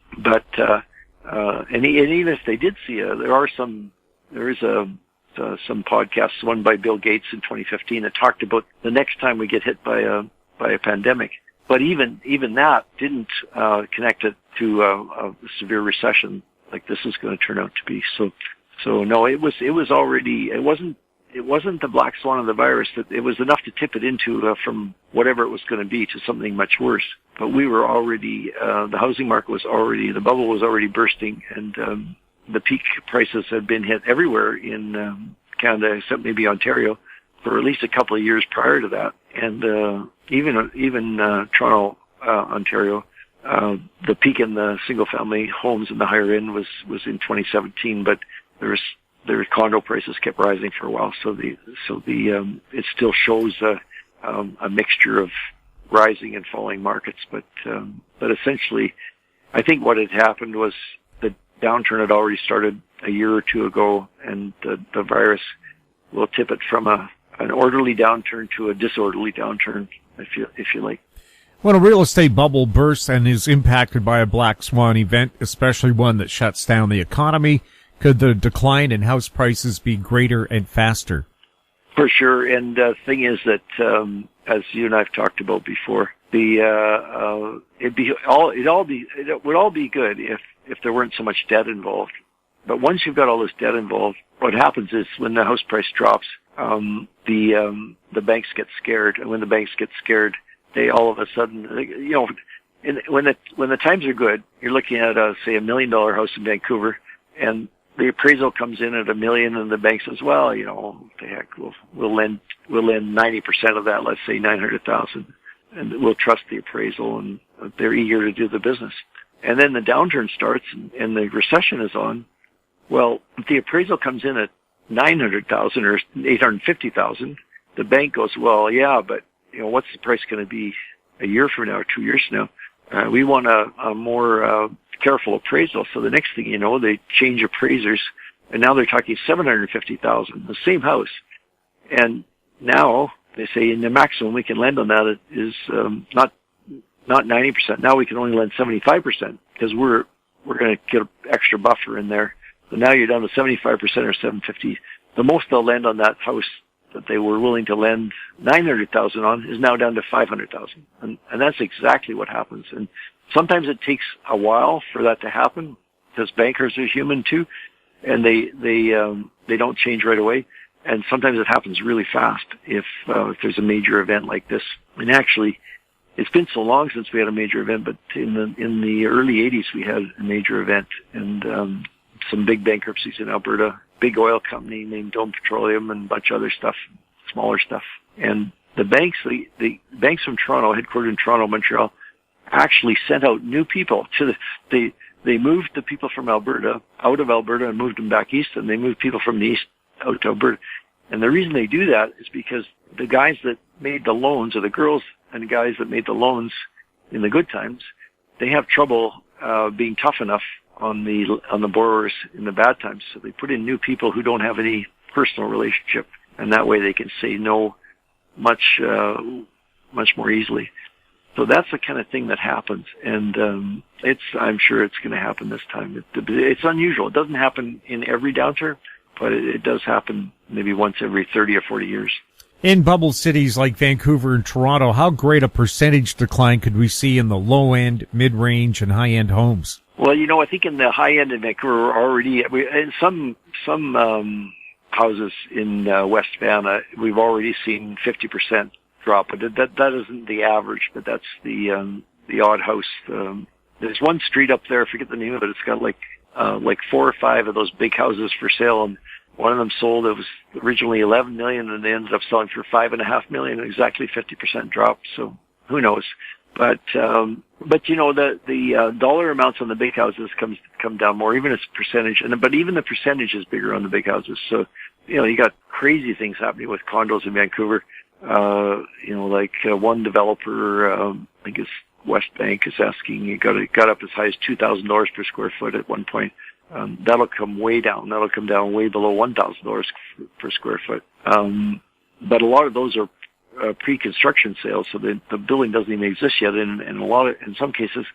even if they did see it, there is some podcasts, one by Bill Gates in 2015, that talked about the next time we get hit by a pandemic. But even that didn't connect it to a severe recession like this is going to turn out to be. So no, it was already, it wasn't the black swan of the virus. That it was enough to tip it into from whatever it was going to be to something much worse. But we were already, the housing market was already, the bubble was already bursting, and the peak prices had been hit everywhere in Canada, except maybe Ontario, for at least a couple of years prior to that. And even Toronto, Ontario, the peak in the single-family homes in the higher end was in 2017, but their condo prices kept rising for a while. So it still shows a mixture of rising and falling markets, but essentially, I think what had happened was the downturn had already started a year or two ago, and the virus will tip it from an orderly downturn to a disorderly downturn, if you like. When a real estate bubble bursts and is impacted by a black swan event, especially one that shuts down the economy, could the decline in house prices be greater and faster? For sure. And the thing is that, as you and I've talked about before, it would all be good if there weren't so much debt involved. But once you've got all this debt involved, what happens is when the house price drops, the banks get scared, and when the banks get scared, they all of a sudden, you know, when the times are good, you're looking at say $1 million house in Vancouver, and the appraisal comes in at $1 million, and the bank says, well, you know, what the heck, we'll lend 90% of that, let's say $900,000, and we'll trust the appraisal, and they're eager to do the business. And then the downturn starts, and the recession is on. Well, if the appraisal comes in at $900,000 or $850,000, the bank goes, well, yeah, but you know, what's the price going to be a year from now or 2 years from now? We want a more careful appraisal. So the next thing you know, they change appraisers, and now they're talking $750,000, the same house. And now they say in the maximum we can lend on that is not 90%. Now we can only lend 75% because we're going to get an extra buffer in there. So now you're down to 75% or $750,000. The most they'll lend on that house that they were willing to lend $900,000 on is now down to $500,000. And that's exactly what happens. And sometimes it takes a while for that to happen because bankers are human too, and they don't change right away. And sometimes it happens really fast if there's a major event like this. And actually, it's been so long since we had a major event, but in the early 80s we had a major event, and some big bankruptcies in Alberta. Big oil company named Dome Petroleum and a bunch of other stuff, smaller stuff. And the banks, the banks from Toronto, headquartered in Toronto, Montreal, actually sent out new people to they moved the people from Alberta out of Alberta and moved them back east, and they moved people from the east out to Alberta. And the reason they do that is because the guys that made the loans, or the girls and guys that made the loans in the good times, they have trouble being tough enough on the borrowers in the bad times. So they put in new people who don't have any personal relationship, and that way they can say no much more easily. So that's the kind of thing that happens, and I'm sure it's going to happen this time. It's unusual. It doesn't happen in every downturn, but it does happen maybe once every 30 or 40 years. In bubble cities like Vancouver and Toronto, how great a percentage decline could we see in the low-end, mid-range, and high-end homes? Well, you know, I think in the high end in Vancouver, we're already, in some houses in West Van, we've already seen 50% drop. But that isn't the average, but that's the odd house. There's one street up there, I forget the name of it. It's got like 4 or 5 of those big houses for sale, and one of them sold. It was originally $11 million, and they ended up selling for $5.5 million. Exactly 50% drop. So who knows? But you know, the dollar amounts on the big houses come down more, even as a percentage, but even the percentage is bigger on the big houses. So, you know, you got crazy things happening with condos in Vancouver. You know, like one developer, I think it's West Bank, is asking, it got up as high as $2,000 per square foot at one point. that'll come way down. That'll come down way below $1,000 per square foot. But a lot of those are pre-construction sales, so the building doesn't even exist yet. And in some cases,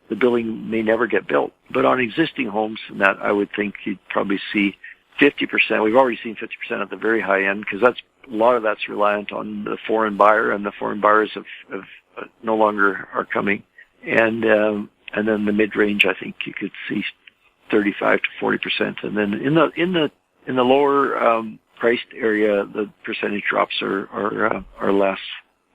the building may never get built. But on existing homes, that I would think you'd probably see 50%. We've already seen 50% at the very high end, because a lot of that's reliant on the foreign buyer, and the foreign buyers have no longer are coming. And then the mid-range, I think you could see 35 to 40%. And then in the lower priced area, the percentage drops are less,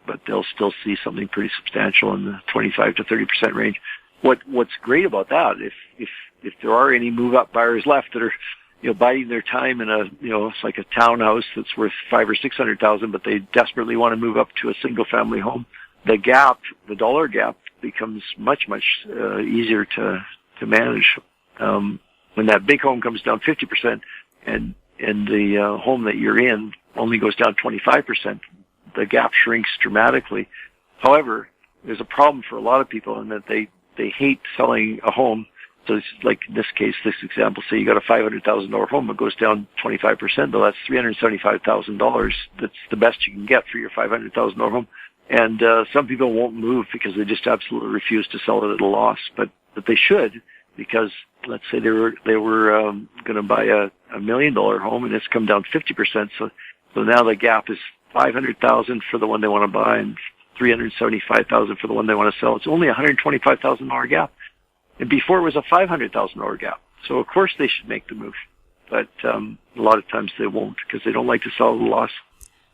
but they'll still see something pretty substantial in the 25 to 30% range. What's great about that, if there are any move-up buyers left that are, biding their time in it's like a townhouse that's worth $500,000 or $600,000, but they desperately want to move up to a single-family home, the dollar gap becomes much easier to manage. When that big home comes down 50% and the home that you're in only goes down 25%, the gap shrinks dramatically. However, there's a problem for a lot of people in that they hate selling a home. So it's like in this case, this example, say you got a $500,000 home, it goes down 25%, though that's $375,000. That's the best you can get for your $500,000 home. And some people won't move because they just absolutely refuse to sell it at a loss, but they should, because let's say they were going to buy a $1 million home and it's come down 50%. So now the gap is $500,000 for the one they want to buy and $375,000 for the one they want to sell. It's only a $125,000 gap. And before it was a $500,000 gap. So of course they should make the move. But a lot of times they won't because they don't like to sell at a loss.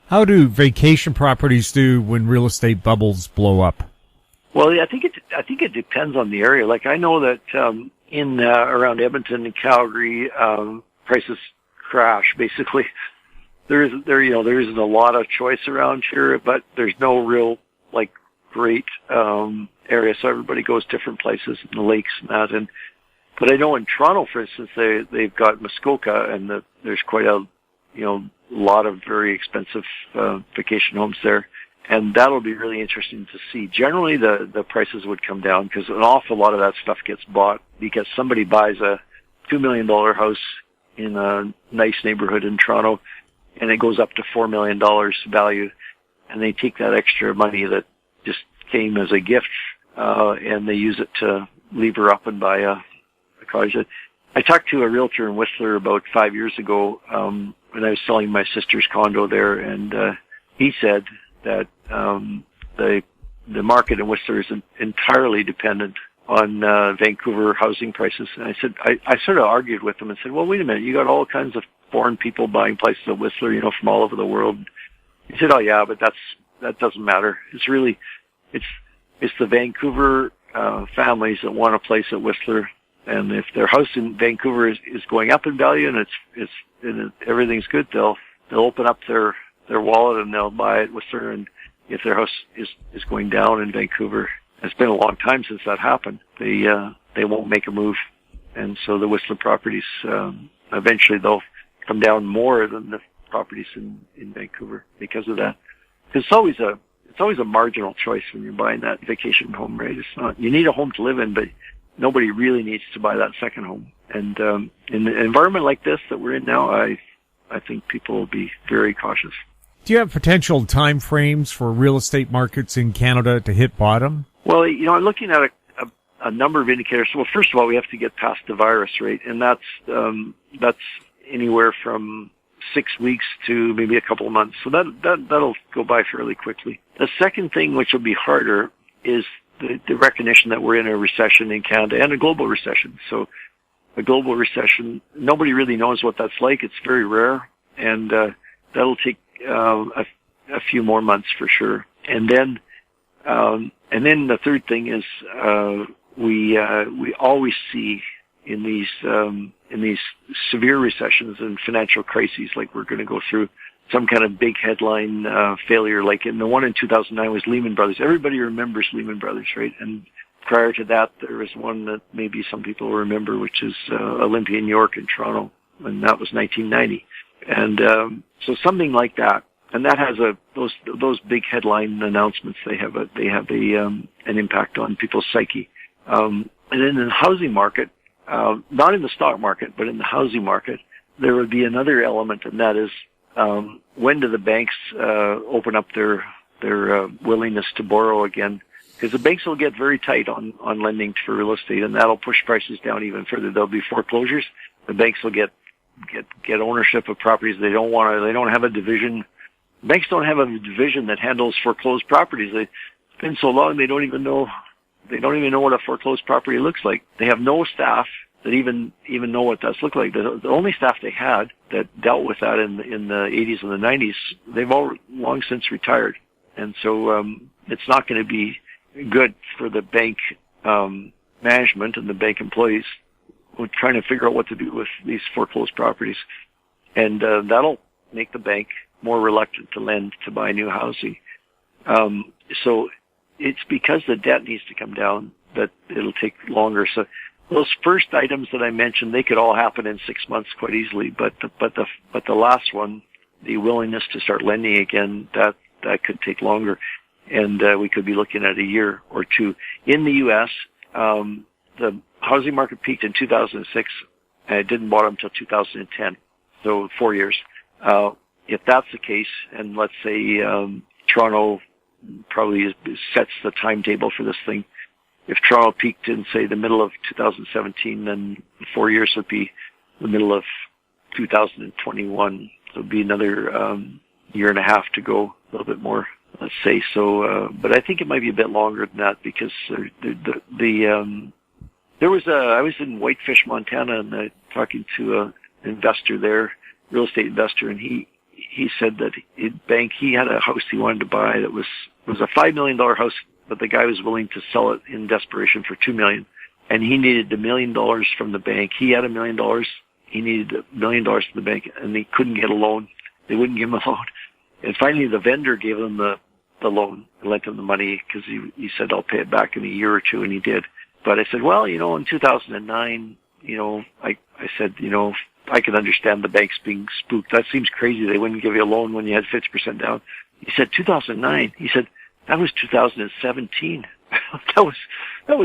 How do vacation properties do when real estate bubbles blow up? Well, I think it depends on the area. Like I know that in around Edmonton and Calgary, prices crash. Basically, there isn't a lot of choice around here, but there's no real great area. So everybody goes different places, in the lakes and that. But I know in Toronto, for instance, they've got Muskoka, and there's quite a lot of very expensive vacation homes there. And that'll be really interesting to see. Generally, the prices would come down because an awful lot of that stuff gets bought because somebody buys a $2 million house in a nice neighborhood in Toronto, and it goes up to $4 million value, and they take that extra money that just came as a gift, and they use it to lever up and buy a cottage. I talked to a realtor in Whistler about 5 years ago when I was selling my sister's condo there, and he said that the market in Whistler is entirely dependent on Vancouver housing prices. And I said, I sort of argued with him and said, well, wait a minute, you got all kinds of foreign people buying places at Whistler, from all over the world. He said, oh yeah, but that doesn't matter. It's the Vancouver families that want a place at Whistler, and if their house in Vancouver is going up in value and everything's good, they'll open up their wallet and they'll buy it Whistler. And if their house is going down in Vancouver, it's been a long time since that happened, they won't make a move. And so the Whistler properties eventually they'll come down more than the properties in Vancouver because of that. It's always a marginal choice when you're buying that vacation home, right? It's not, you need a home to live in, but nobody really needs to buy that second home. And in an environment like this that we're in now, I think people will be very cautious. Do you have potential time frames for real estate markets in Canada to hit bottom? Well, I'm looking at a number of indicators. Well, first of all, we have to get past the virus, right? And that's anywhere from 6 weeks to maybe a couple of months. So that'll go by fairly quickly. The second thing, which will be harder, is the recognition that we're in a recession in Canada and a global recession. So a global recession, nobody really knows what that's like. It's very rare, and that'll take a few more months for sure. And then the third thing is we always see in these severe recessions and financial crises like we're going to go through, some kind of big headline failure. Like in the one in 2009 was Lehman Brothers. Everybody remembers Lehman Brothers, right? And prior to that, there was one that maybe some people remember, which is Olympia in York in Toronto, and that was 1990. And so something like that, and that has those big headline announcements. They have an impact on people's psyche. And then in the housing market, not in the stock market, but in the housing market, there would be another element, and that is, when do the banks open up their willingness to borrow again? Because the banks will get very tight on lending for real estate, and that'll push prices down even further. There'll be foreclosures. The banks will get ownership of properties. They don't have a division. Banks don't have a division that handles foreclosed properties. It's been so long they don't even know what a foreclosed property looks like. They have no staff that even know what that's looked like. The only staff they had that dealt with that in the 80s and the 90s, they've all long since retired. And so it's not going to be good for the bank management and the bank employees who are trying to figure out what to do with these foreclosed properties. And that'll make the bank more reluctant to lend to buy new housing. So it's because the debt needs to come down that it'll take longer. So those first items that I mentioned, they could all happen in 6 months quite easily. But the last one, the willingness to start lending again, that could take longer. And we could be looking at a year or two. In the U.S., the housing market peaked in 2006, and it didn't bottom until 2010, so 4 years. If that's the case, and let's say Toronto probably sets the timetable for this thing, if Toronto peaked in, say, the middle of 2017, then 4 years would be the middle of 2021. So it would be another year and a half to go, a little bit more, let's say. So, but I think it might be a bit longer than that because I was in Whitefish, Montana, and talking to an investor there, real estate investor, and he said that he had a house he wanted to buy that was a $5 million house, but the guy was willing to sell it in desperation for $2 million, and he needed $1 million from the bank. He had $1 million. He needed $1 million from the bank, and they couldn't get a loan. They wouldn't give him a loan. And finally, the vendor gave him the loan and lent him the money because he said, I'll pay it back in a year or two, and he did. But I said, well, in 2009, I said, I can understand the banks being spooked. That seems crazy. They wouldn't give you a loan when you had 50% down. He said 2009. He said that was 2017. that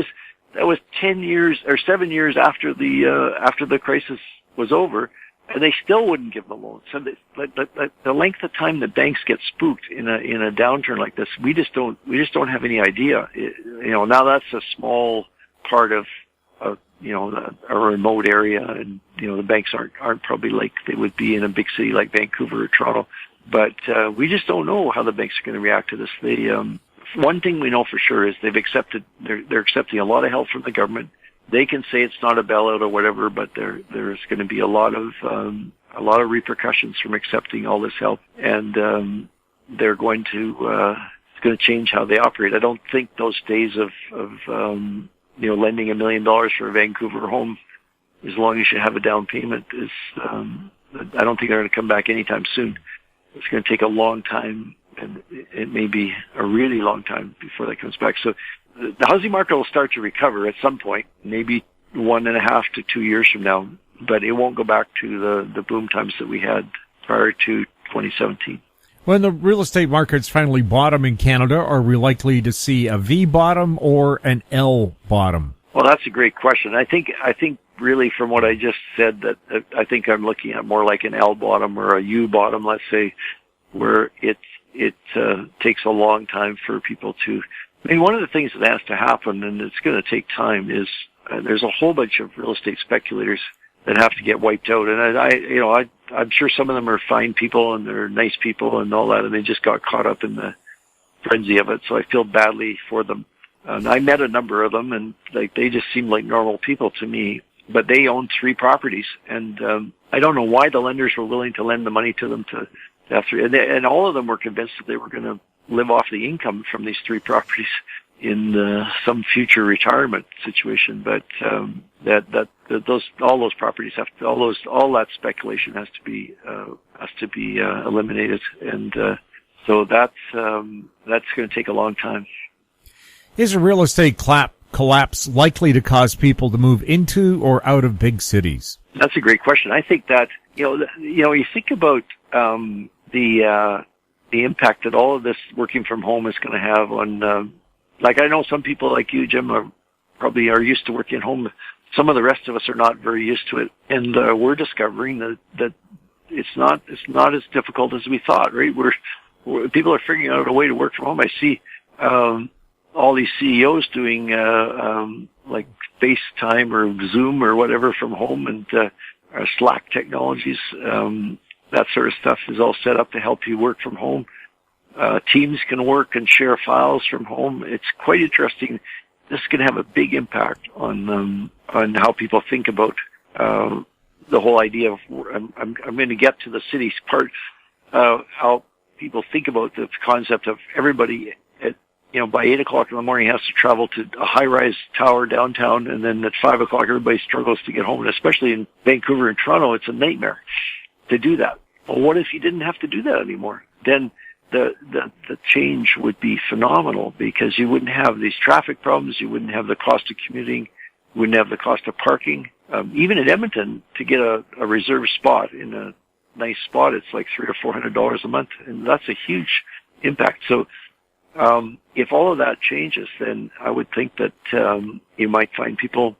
was 10 years or 7 years after the crisis was over, and they still wouldn't give the loan. So the length of time that banks get spooked in a downturn like this, we just don't have any idea. Now that's a small part of a remote area, and the banks aren't probably like they would be in a big city like Vancouver or Toronto. But we just don't know how the banks are going to react to this. One thing we know for sure is they're accepting a lot of help from the government. They can say it's not a bailout or whatever, but there's going to be a lot of repercussions from accepting all this help, and they're going to it's going to change how they operate. I don't think those days of lending $1 million for a Vancouver home, as long as you have a down payment, I don't think they're going to come back anytime soon. It's going to take a long time, and it may be a really long time before that comes back. So the housing market will start to recover at some point, maybe 1.5 to 2 years from now, but it won't go back to the boom times that we had prior to 2017. When the real estate markets finally bottom in Canada, are we likely to see a V bottom or an L bottom? Well, that's a great question. I think really from what I just said that I think I'm looking at more like an L bottom or a U bottom, let's say, where it takes a long time for people to. I mean, one of the things that has to happen, and it's going to take time, is there's a whole bunch of real estate speculators that have to get wiped out. And I'm sure some of them are fine people and they're nice people and all that, and they just got caught up in the frenzy of it. So I feel badly for them. And I met a number of them, and they just seemed like normal people to me. But they owned 3 properties, and I don't know why the lenders were willing to lend the money to them to have 3. And all of them were convinced that they were going to live off the income from these 3 properties in some future retirement situation. But all those properties have to, all that speculation has to be eliminated, and so that's going to take a long time. Is a real estate collapse likely to cause people to move into or out of big cities? That's a great question. I think that you think about the impact that all of this working from home is going to have on. Like I know some people like you, Jim, are used to working at home some of the rest of us are not very used to it, and we're discovering that it's not as difficult as we thought. Right? People are figuring out a way to work from home. I see all these CEOs doing like FaceTime or Zoom or whatever from home, and Slack technologies. That sort of stuff is all set up to help you work from home. Teams can work and share files from home. It's quite interesting. This can have a big impact on how people think about the whole idea of. I'm going to get to the city's part. How people think about the concept of everybody at, by 8 o'clock in the morning has to travel to a high-rise tower downtown, and then at 5 o'clock everybody struggles to get home. And especially in Vancouver and Toronto, it's a nightmare to do that. Well, what if you didn't have to do that anymore? Then the change would be phenomenal, because you wouldn't have these traffic problems, you wouldn't have the cost of commuting, you wouldn't have the cost of parking. Even in Edmonton, to get a reserved spot in a nice spot, it's like $300 or $400 a month, and that's a huge impact. So if all of that changes, then I would think that you might find people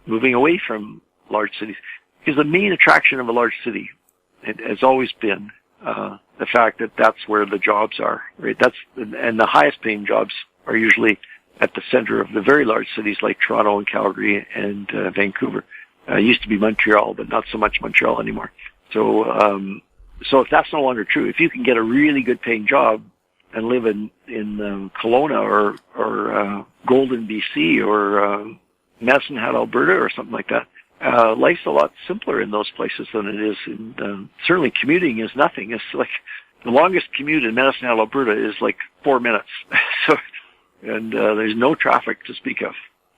moving away from large cities, because the main attraction of a large city, it has always been the fact that that's where the jobs are, right? And the highest paying jobs are usually at the center of the very large cities like Toronto and Calgary and Vancouver. Used to be Montreal, but not so much Montreal anymore. So if that's no longer true, if you can get a really good paying job and live in Kelowna or Golden, BC, or Medicine Hat, Alberta, or something like that, life's a lot simpler in those places than it is in, certainly commuting is nothing. It's like the longest commute in Medicine Hat, Alberta is like 4 minutes. And there's no traffic to speak of.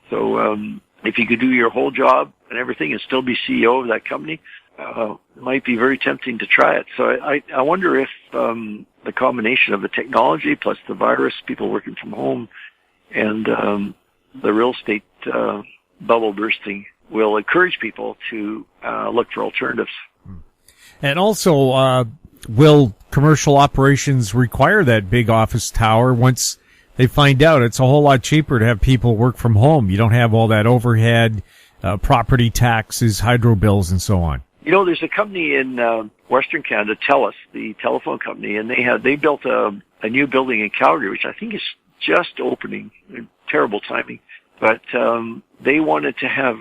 So, if you could do your whole job and everything and still be CEO of that company, it might be very tempting to try it. So I wonder if, the combination of the technology plus the virus, people working from home, and, the real estate, bubble bursting will encourage people to look for alternatives. And also, will commercial operations require that big office tower once they find out it's a whole lot cheaper to have people work from home? You don't have all that overhead, property taxes, hydro bills, and so on. There's a company in Western Canada, TELUS, the telephone company, and they built a new building in Calgary, which I think is just opening. Terrible timing. But they wanted to have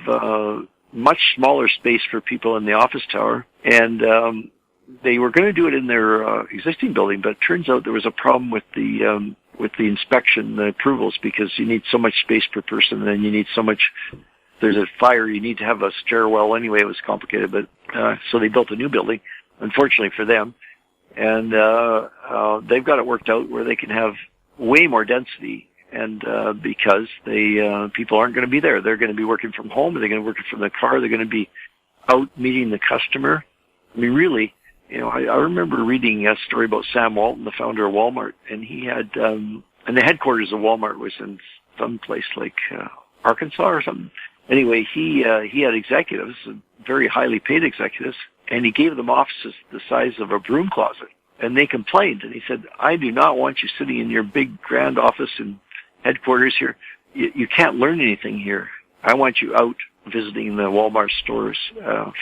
much smaller space for people in the office tower, and they were going to do it in their existing building, but it turns out there was a problem with the inspection, the approvals, because you need so much space per person, and then you need so much. There's a fire, you need to have a stairwell anyway. It was complicated, but so they built a new building, unfortunately for them, and they've got it worked out where they can have way more density. And because people aren't going to be there, they're going to be working from home, they're going to be working from the car, they're going to be out meeting the customer. I mean, really, I remember reading a story about Sam Walton, the founder of Walmart, and he had, and the headquarters of Walmart was in some place like Arkansas or something. Anyway, he had executives, very highly paid executives, and he gave them offices the size of a broom closet. And they complained, and he said, I do not want you sitting in your big grand office and headquarters here. You can't learn anything here. I want you out visiting the Walmart stores,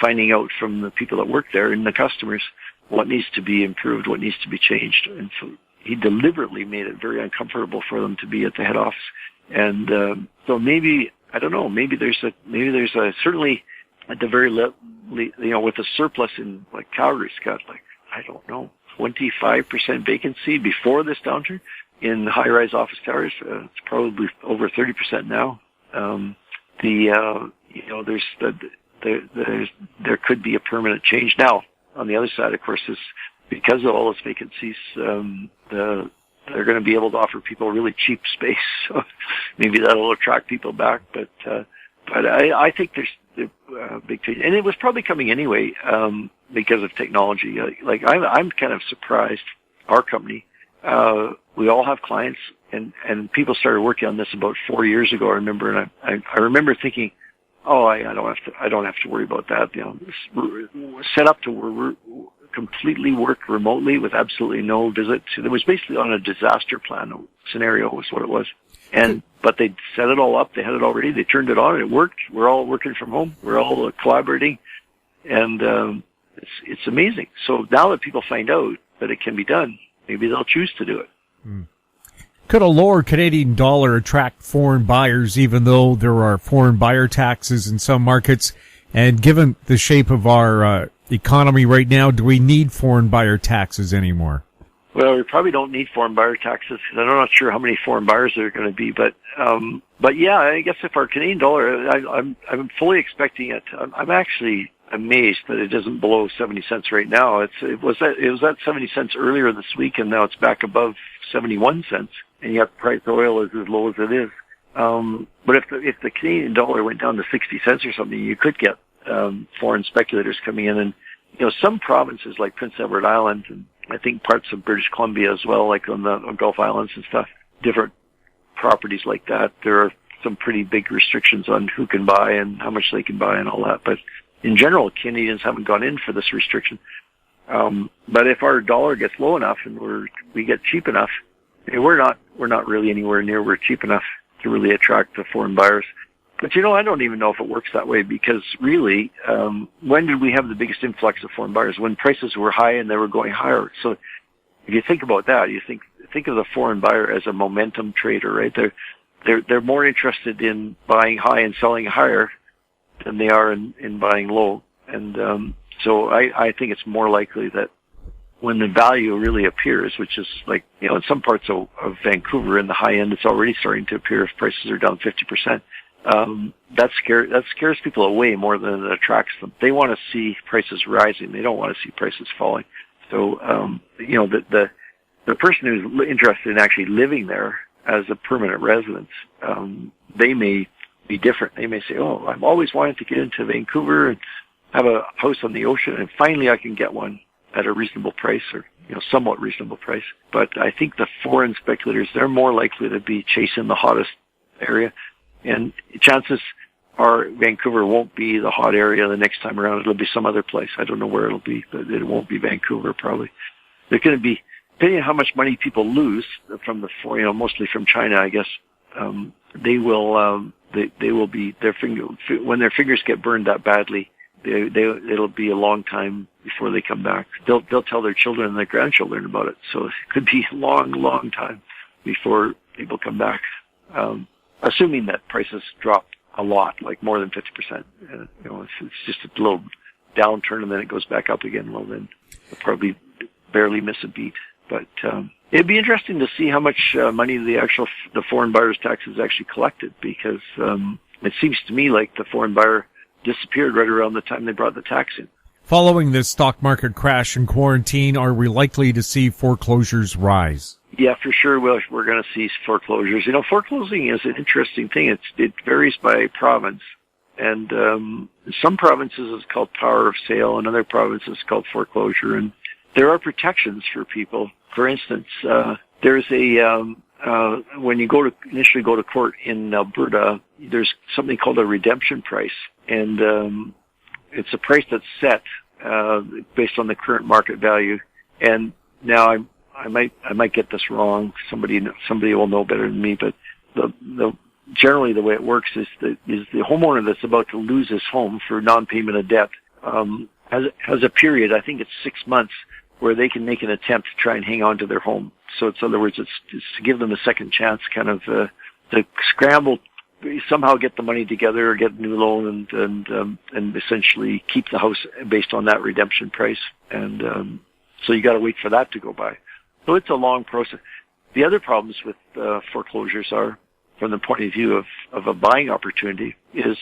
finding out from the people that work there and the customers what needs to be improved, what needs to be changed. And so he deliberately made it very uncomfortable for them to be at the head office. And so maybe, I don't know, maybe there's a certainly at the very with a surplus in like Calgary's got like, I don't know, 25% vacancy before this downturn in high-rise office towers. It's probably over 30% now. There could be a permanent change. Now, on the other side, of course, is because of all those vacancies, they're going to be able to offer people really cheap space. So maybe that'll attract people back. But I think there's a big change, and it was probably coming anyway because of technology. I'm kind of surprised. Our company, we all have clients, and people started working on this about 4 years ago. I remember, and I remember thinking, I don't have to worry about that. Set up to where completely worked remotely with absolutely no visit. It was basically on a disaster plan scenario was what it was. But they set it all up. They had it all ready. They turned it on and it worked. We're all working from home. We're all collaborating. And it's amazing. So now that people find out that it can be done, maybe they'll choose to do it. Could a lower Canadian dollar attract foreign buyers, even though there are foreign buyer taxes in some markets? And given the shape of our economy right now, do we need foreign buyer taxes anymore? Well, we probably don't need foreign buyer taxes. I'm not sure how many foreign buyers there are going to be, but yeah, I guess if our Canadian dollar, I'm fully expecting it. I'm actually amazed that it isn't below 70 cents right now. It was at 70 cents earlier this week, and now it's back above 71 cents, and yet the price of oil is as low as it is. But if the Canadian dollar went down to 60 cents or something, you could get foreign speculators coming in, and some provinces like Prince Edward Island and I think parts of British Columbia as well, like on the Gulf Islands and stuff, different properties like that. There are some pretty big restrictions on who can buy and how much they can buy and all that. But in general, Canadians haven't gone in for this restriction. But if our dollar gets low enough and we get cheap enough, we're not really anywhere near we're cheap enough to really attract the foreign buyers. But I don't even know if it works that way, because really, when did we have the biggest influx of foreign buyers? When prices were high and they were going higher. So if you think about that, you think of the foreign buyer as a momentum trader, right? They're more interested in buying high and selling higher than they are in buying low. And so I think it's more likely that when the value really appears, which is like, in some parts of Vancouver in the high end, it's already starting to appear if prices are down 50%. That scares people away more than it attracts them. They want to see prices rising. They don't want to see prices falling. So, the person who's interested in actually living there as a permanent resident, they may be different. They may say, "Oh, I've always wanted to get into Vancouver and have a house on the ocean, and finally I can get one at a reasonable price, or somewhat reasonable price." But I think the foreign speculators, they're more likely to be chasing the hottest area. And chances are Vancouver won't be the hot area the next time around. It'll be some other place. I don't know where it'll be, but it won't be Vancouver probably. They're going to be, depending on how much money people lose from the, mostly from China, I guess, they will be, when their fingers get burned that badly, it'll be a long time before they come back. They'll tell their children and their grandchildren about it. So it could be a long, long time before people come back. Assuming that prices drop a lot, like more than 50%. It's just a little downturn and then it goes back up again. Well, then they'll probably barely miss a beat. But it'd be interesting to see how much money the foreign buyer's tax is actually collected, because it seems to me like the foreign buyer disappeared right around the time they brought the tax in. Following this stock market crash and quarantine, are we likely to see foreclosures rise? Yeah, for sure. We're going to see foreclosures. Foreclosing is an interesting thing. It varies by province. And some provinces it's called power of sale, and other provinces it's called foreclosure. And there are protections for people. For instance, there's when you initially go to court in Alberta, there's something called a redemption price. And it's a price that's set based on the current market value. And now I might get this wrong. Somebody will know better than me, but generally the way it works is the homeowner that's about to lose his home for non-payment of debt has a period, I think it's 6 months, where they can make an attempt to try and hang on to their home. So in other words, it's to give them a second chance, kind of to scramble, somehow get the money together or get a new loan and essentially keep the house based on that redemption price. And so you got to wait for that to go by. So it's a long process. The other problems with foreclosures are, from the point of view of a buying opportunity, is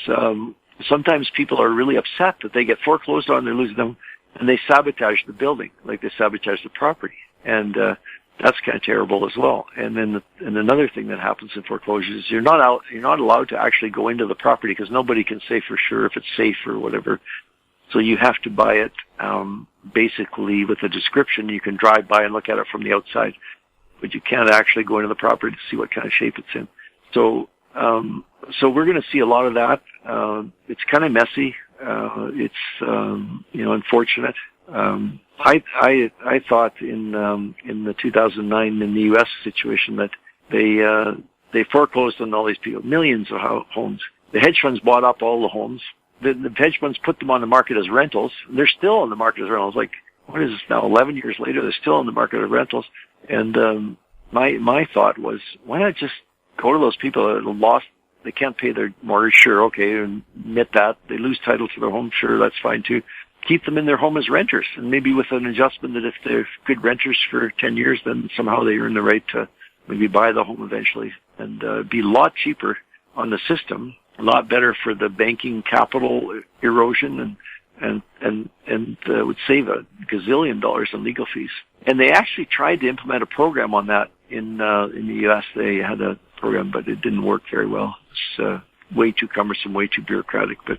sometimes people are really upset that they get foreclosed on, they're losing them, and they sabotage the building, like they sabotage the property. And that's kind of terrible as well. And then another thing that happens in foreclosures is you're not allowed to actually go into the property, because nobody can say for sure if it's safe or whatever. So you have to buy it basically with a description. You can drive by and look at it from the outside, but you can't actually go into the property to see what kind of shape it's in. So we're going to see a lot of that. It's kind of messy. It's unfortunate. I thought in the 2009 in the U.S. situation that they foreclosed on all these people, millions of homes. The hedge funds bought up all the homes. The hedge funds put them on the market as rentals. They're still on the market as rentals. Like, what is this now? 11 years later, they're still on the market as rentals. And my thought was, why not just go to those people that have lost? They can't pay their mortgage, sure, okay, and admit that. They lose title to their home, sure, that's fine too. Keep them in their home as renters, and maybe with an adjustment that if they're good renters for 10 years, then somehow they earn the right to maybe buy the home eventually, and be a lot cheaper on the system, a lot better for the banking capital erosion, and would save a gazillion dollars in legal fees. And they actually tried to implement a program on that in the U.S. They had a program, but it didn't work very well. It's way too cumbersome, way too bureaucratic. But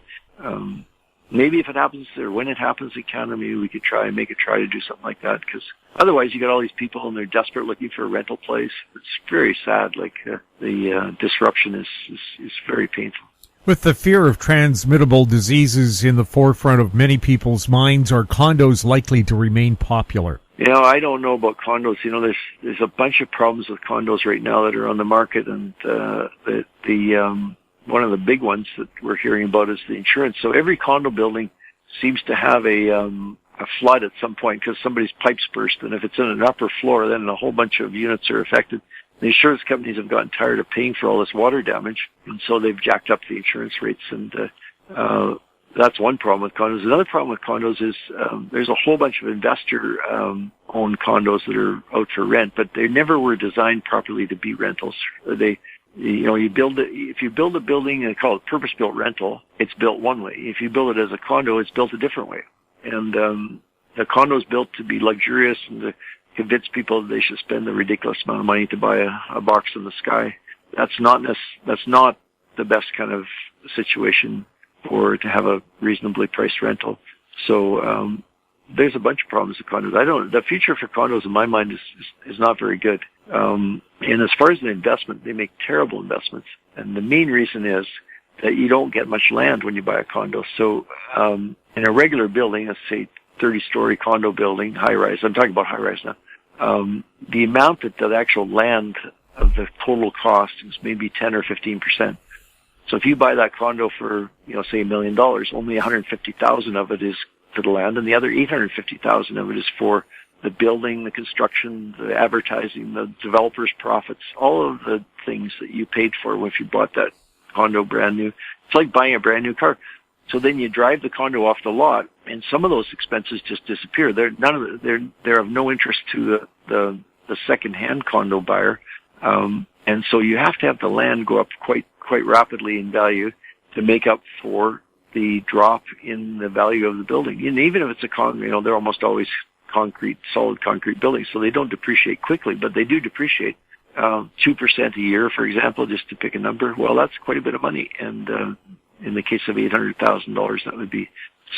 maybe if it happens, or when it happens in Canada, maybe we could try to do something like that. Because otherwise, you got all these people and they're desperate looking for a rental place. It's very sad. Like the disruption is very painful. With the fear of transmittable diseases in the forefront of many people's minds, are condos likely to remain popular? I don't know about condos. There's a bunch of problems with condos right now that are on the market, and one of the big ones that we're hearing about is the insurance. So every condo building seems to have a flood at some point because somebody's pipes burst, and if it's in an upper floor, then a whole bunch of units are affected. The insurance companies have gotten tired of paying for all this water damage, and so they've jacked up the insurance rates, and that's one problem with condos. Another problem with condos is there's a whole bunch of investor-owned condos that are out for rent, but they never were designed properly to be rentals. If you build a building and call it purpose-built rental, it's built one way. If you build it as a condo, it's built a different way. And the condo is built to be luxurious and to convince people that they should spend a ridiculous amount of money to buy a box in the sky. That's not the best kind of situation to have a reasonably priced rental. So there's a bunch of problems with condos. The future for condos in my mind is not very good. And as far as the investment, they make terrible investments. And the main reason is that you don't get much land when you buy a condo. So in a regular building, let's say 30-story condo building, high-rise, I'm talking about high-rise now, the amount that the actual land of the total cost is maybe 10 or 15%. So if you buy that condo for, say $1 million, only $150,000 of it is for the land, and the other $850,000 of it is for the building, the construction, the advertising, the developer's profits, all of the things that you paid for if you bought that condo brand new. It's like buying a brand new car. So then you drive the condo off the lot, and some of those expenses just disappear. They're of no interest to the second-hand condo buyer, and so you have to have the land go up quite rapidly in value to make up for the drop in the value of the building. And even if it's a condo, they're almost always solid concrete buildings, so they don't depreciate quickly, but they do depreciate 2% a year, for example, just to pick a number. Well, that's quite a bit of money, and in the case of $800,000, that would be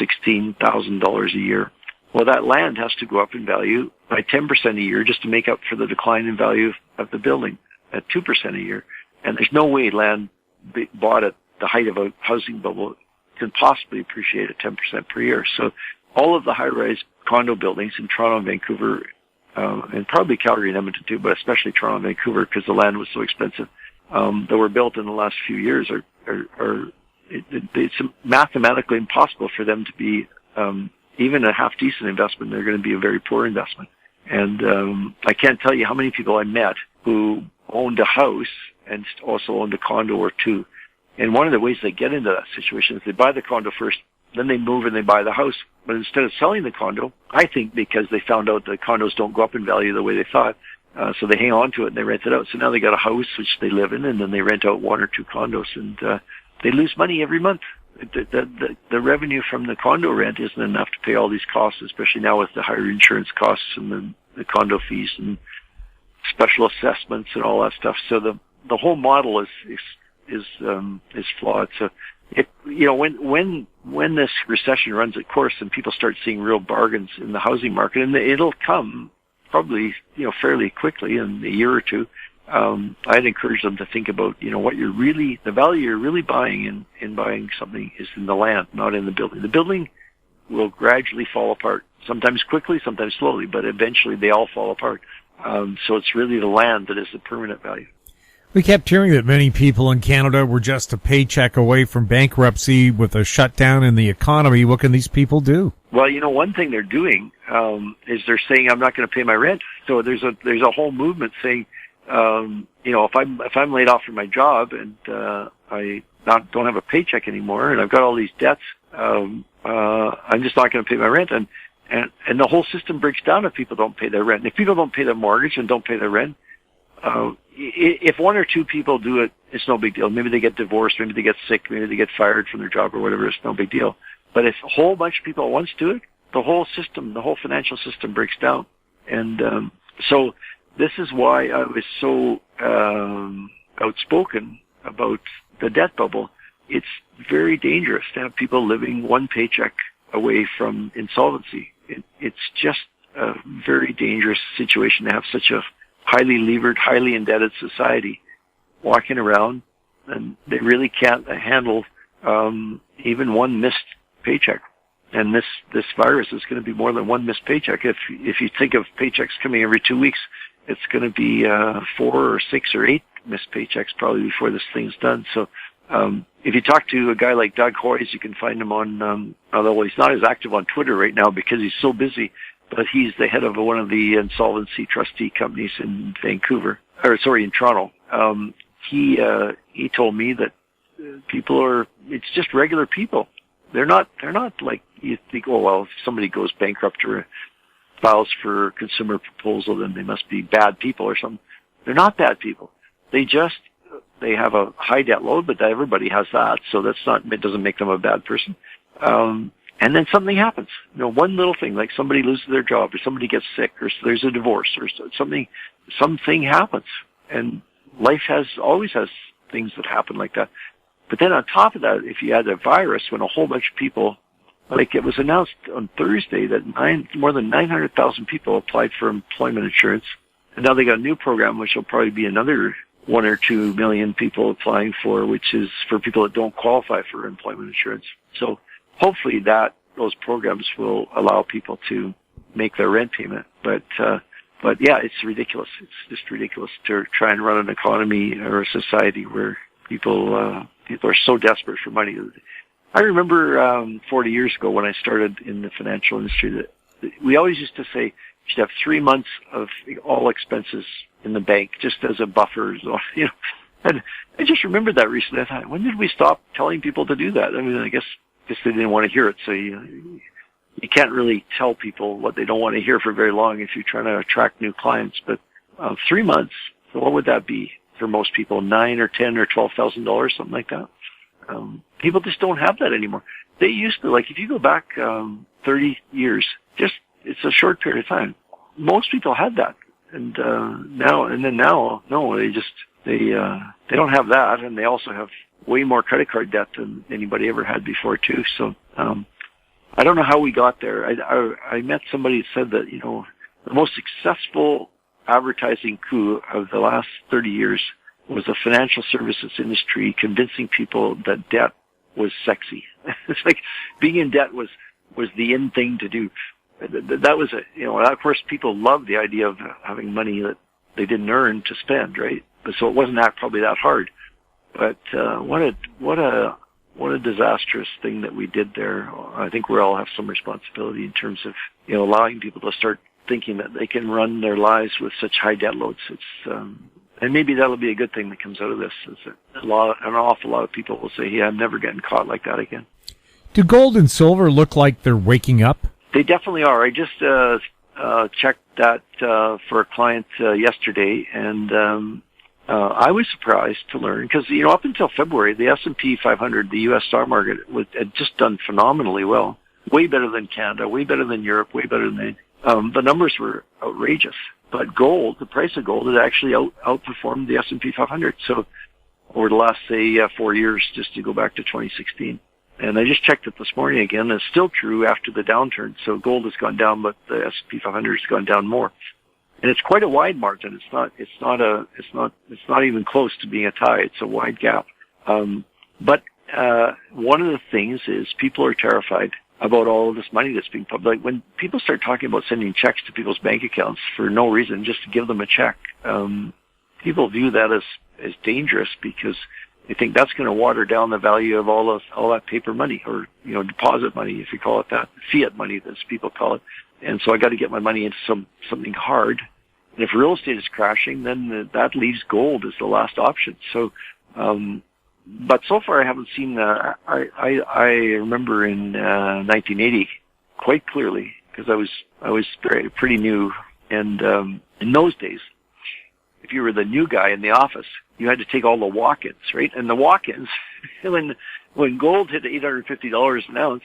$16,000 a year. Well, that land has to go up in value by 10% a year just to make up for the decline in value of the building at 2% a year. And there's no way land bought at the height of a housing bubble can possibly appreciate at 10% per year. So all of the high-rise condo buildings in Toronto and Vancouver, and probably Calgary and Edmonton too, but especially Toronto and Vancouver because the land was so expensive, that were built in the last few years it's mathematically impossible for them to be even a half-decent investment. They're going to be a very poor investment. And I can't tell you how many people I met who owned a house and also owned a condo or two. And one of the ways they get into that situation is they buy the condo first, then they move and they buy the house. But instead of selling the condo, I think because they found out that condos don't go up in value the way they thought, so they hang on to it and they rent it out. So now they got a house which they live in, and then they rent out one or two condos, and they lose money every month. The revenue from the condo rent isn't enough to pay all these costs, especially now with the higher insurance costs and the condo fees and special assessments and all that stuff. So the whole model is flawed. So when this recession runs its course and people start seeing real bargains in the housing market, and it'll come probably fairly quickly in a year or two, I'd encourage them to think about, the value you're really buying in buying something is in the land, not in the building. The building will gradually fall apart. Sometimes quickly, sometimes slowly, but eventually they all fall apart. So it's really the land that is the permanent value. We kept hearing that many people in Canada were just a paycheck away from bankruptcy with a shutdown in the economy. What can these people do? Well, one thing they're doing is they're saying, I'm not going to pay my rent. So there's a whole movement saying, if I'm laid off from my job and I don't have a paycheck anymore and I've got all these debts, I'm just not going to pay my rent. And the whole system breaks down if people don't pay their rent. And if people don't pay their mortgage and don't pay their rent, if one or two people do it, it's no big deal. Maybe they get divorced, maybe they get sick, maybe they get fired from their job or whatever, it's no big deal. But if a whole bunch of people at once do it, the whole system, the whole financial system breaks down. And so this is why I was so outspoken about the debt bubble. It's very dangerous to have people living one paycheck away from insolvency. It's just a very dangerous situation to have such a highly levered, highly indebted society walking around, and they really can't handle even one missed paycheck. And this virus is going to be more than one missed paycheck. If you think of paychecks coming every 2 weeks, it's going to be 4 or 6 or 8 missed paychecks probably before this thing's done. So if you talk to a guy like Doug Hoyes, you can find him on, although he's not as active on Twitter right now because he's so busy, but he's the head of one of the insolvency trustee companies in in Toronto. He told me that it's just regular people. They're not like you think, oh, well, if somebody goes bankrupt or files for consumer proposal, then they must be bad people or something. They're not bad people. They have a high debt load, but everybody has that, so it doesn't make them a bad person. And then something happens. One little thing, like somebody loses their job, or somebody gets sick, or there's a divorce, or something happens. And life always has things that happen like that. But then on top of that, if you add a virus, when a whole bunch of people, like it was announced on Thursday that more than 900,000 people applied for employment insurance, and now they got a new program, which will probably be another 1 or 2 million people applying for, which is for people that don't qualify for employment insurance. So hopefully those programs will allow people to make their rent payment. But yeah, it's ridiculous. It's just ridiculous to try and run an economy or a society where people are so desperate for money. I remember 40 years ago when I started in the financial industry that we always used to say you should have 3 months of all expenses in the bank just as a buffer. And I just remembered that recently. I thought, when did we stop telling people to do that? I mean, I guess they didn't want to hear it. So you can't really tell people what they don't want to hear for very long if you're trying to attract new clients. But 3 months, so what would that be for most people? $9,000 or $10,000 or $12,000, something like that. People just don't have that anymore. They used to, like if you go back 30 years, it's a short period of time. Most people had that, and now, no, they don't have that, and they also have way more credit card debt than anybody ever had before too. So I don't know how we got there. I met somebody who said that the most successful advertising coup of the last 30 years was the financial services industry convincing people that debt was sexy. It's like being in debt was the in thing to do. That was of course people loved the idea of having money that they didn't earn to spend, right? So it wasn't probably that hard. But what a disastrous thing that we did there. I think we all have some responsibility in terms of allowing people to start thinking that they can run their lives with such high debt loads. And maybe that'll be a good thing that comes out of this. Is that an awful lot of people will say, "Yeah, I'm never getting caught like that again." Do gold and silver look like they're waking up? They definitely are. I just checked that for a client yesterday, and I was surprised to learn because up until February, the S&P 500, the U.S. stock market, had just done phenomenally well, way better than Canada, way better than Europe, way better than the numbers were outrageous. But gold, the price of gold, had actually outperformed the S&P 500. So over the last, say, 4 years, just to go back to 2016. And I just checked it this morning again. It's still true after the downturn. So gold has gone down, but the S&P 500 has gone down more. And it's quite a wide margin. It's not even close to being a tie. It's a wide gap. But one of the things is people are terrified about all of this money that's being pumped. Like when people start talking about sending checks to people's bank accounts for no reason, just to give them a check, people view that as dangerous because they think that's going to water down the value of all that paper money, or deposit money, if you call it that, fiat money, as people call it. And so I got to get my money into something hard. And if real estate is crashing, then that leaves gold as the last option. So, but so far I haven't seen. I remember in 1980 quite clearly, because I was pretty new, and in those days, if you were the new guy in the office, you had to take all the walk-ins, right? And the walk-ins, when gold hit $850 an ounce,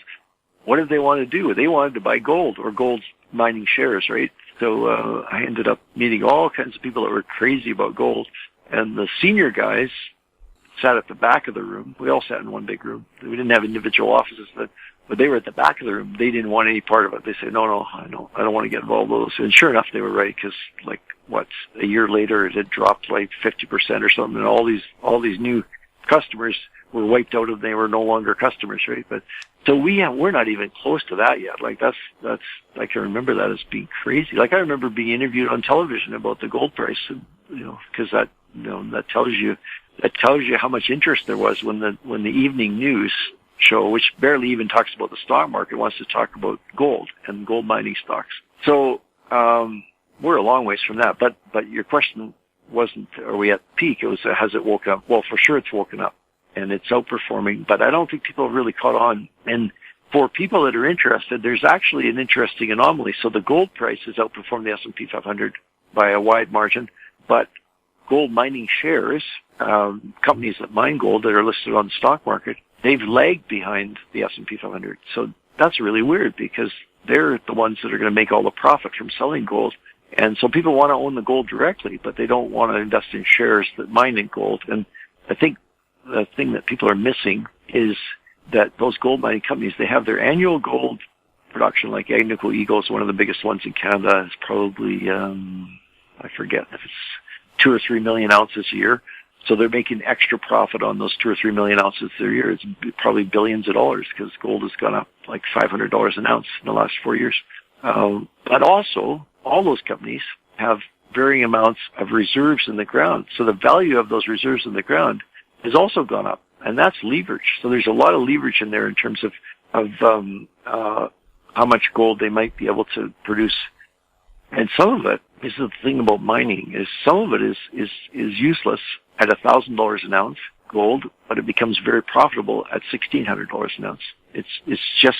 what did they want to do? They wanted to buy gold or gold mining shares, right? So I ended up meeting all kinds of people that were crazy about gold, and the senior guys sat at the back of the room. We all sat in one big room. We didn't have individual offices, but they were at the back of the room. They didn't want any part of it. They said, no, I don't want to get involved with those. And sure enough, they were right, because a year later it had dropped like 50% or something, and all these new customers were wiped out, and they were no longer customers, right? But so we're not even close to that yet. Like that's I can remember that as being crazy. Like I remember being interviewed on television about the gold price, and because that tells you how much interest there was when the evening news show, which barely even talks about the stock market, wants to talk about gold and gold mining stocks. So we're a long ways from that. But your question wasn't, are we at peak? It was, has it woken up? Well, for sure it's woken up, and it's outperforming, but I don't think people have really caught on. And for people that are interested, there's actually an interesting anomaly. So the gold price has outperformed the S&P 500 by a wide margin, but gold mining shares, companies that mine gold that are listed on the stock market, they've lagged behind the S&P 500. So that's really weird, because they're the ones that are going to make all the profit from selling gold. And so people want to own the gold directly, but they don't want to invest in shares that mine in gold. And I think the thing that people are missing is that those gold mining companies, they have their annual gold production, like Agnico Eagle is one of the biggest ones in Canada. It's probably, I forget if it's 2 or 3 million ounces a year. So they're making extra profit on those 2 or 3 million ounces a year. It's probably billions of dollars, because gold has gone up like $500 an ounce in the last 4 years. But also, all those companies have varying amounts of reserves in the ground. So the value of those reserves in the ground has also gone up, and that's leverage. So there's a lot of leverage in there in terms of how much gold they might be able to produce. And some of it is the thing about mining, is some of it is useless at $1,000 an ounce gold, but it becomes very profitable at $1,600 an ounce. It's just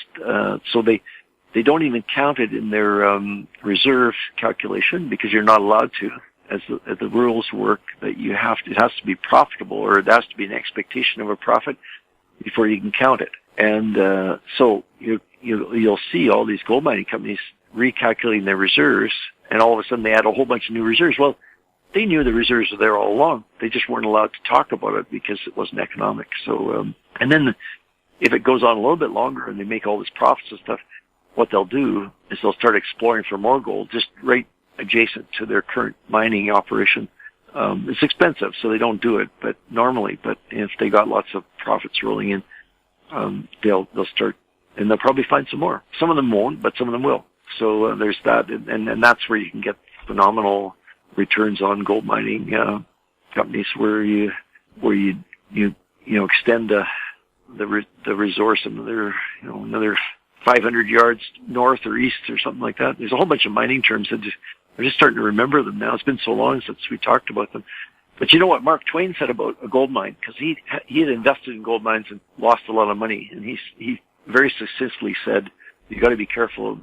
so they don't even count it in their reserve calculation, because you're not allowed to, as the rules work, that it has to be profitable, or it has to be an expectation of a profit before you can count it. And so you'll see all these gold mining companies recalculating their reserves, and all of a sudden they add a whole bunch of new reserves. Well, they knew the reserves were there all along. They just weren't allowed to talk about it because it wasn't economic. So, and then if it goes on a little bit longer and they make all these profits and stuff, what they'll do is they'll start exploring for more gold just right adjacent to their current mining operation. It's expensive, so they don't do it, but if they got lots of profits rolling in, they'll start, and they'll probably find some more. Some of them won't, but some of them will. So there's that, and that's where you can get phenomenal returns on gold mining companies, where you extend the resource another 500 yards north or east or something like that. There's a whole bunch of mining terms that I'm just starting to remember them now. It's been so long since we talked about them. But you know what Mark Twain said about a gold mine? Because he had invested in gold mines and lost a lot of money, and he very succinctly said, you got to be careful.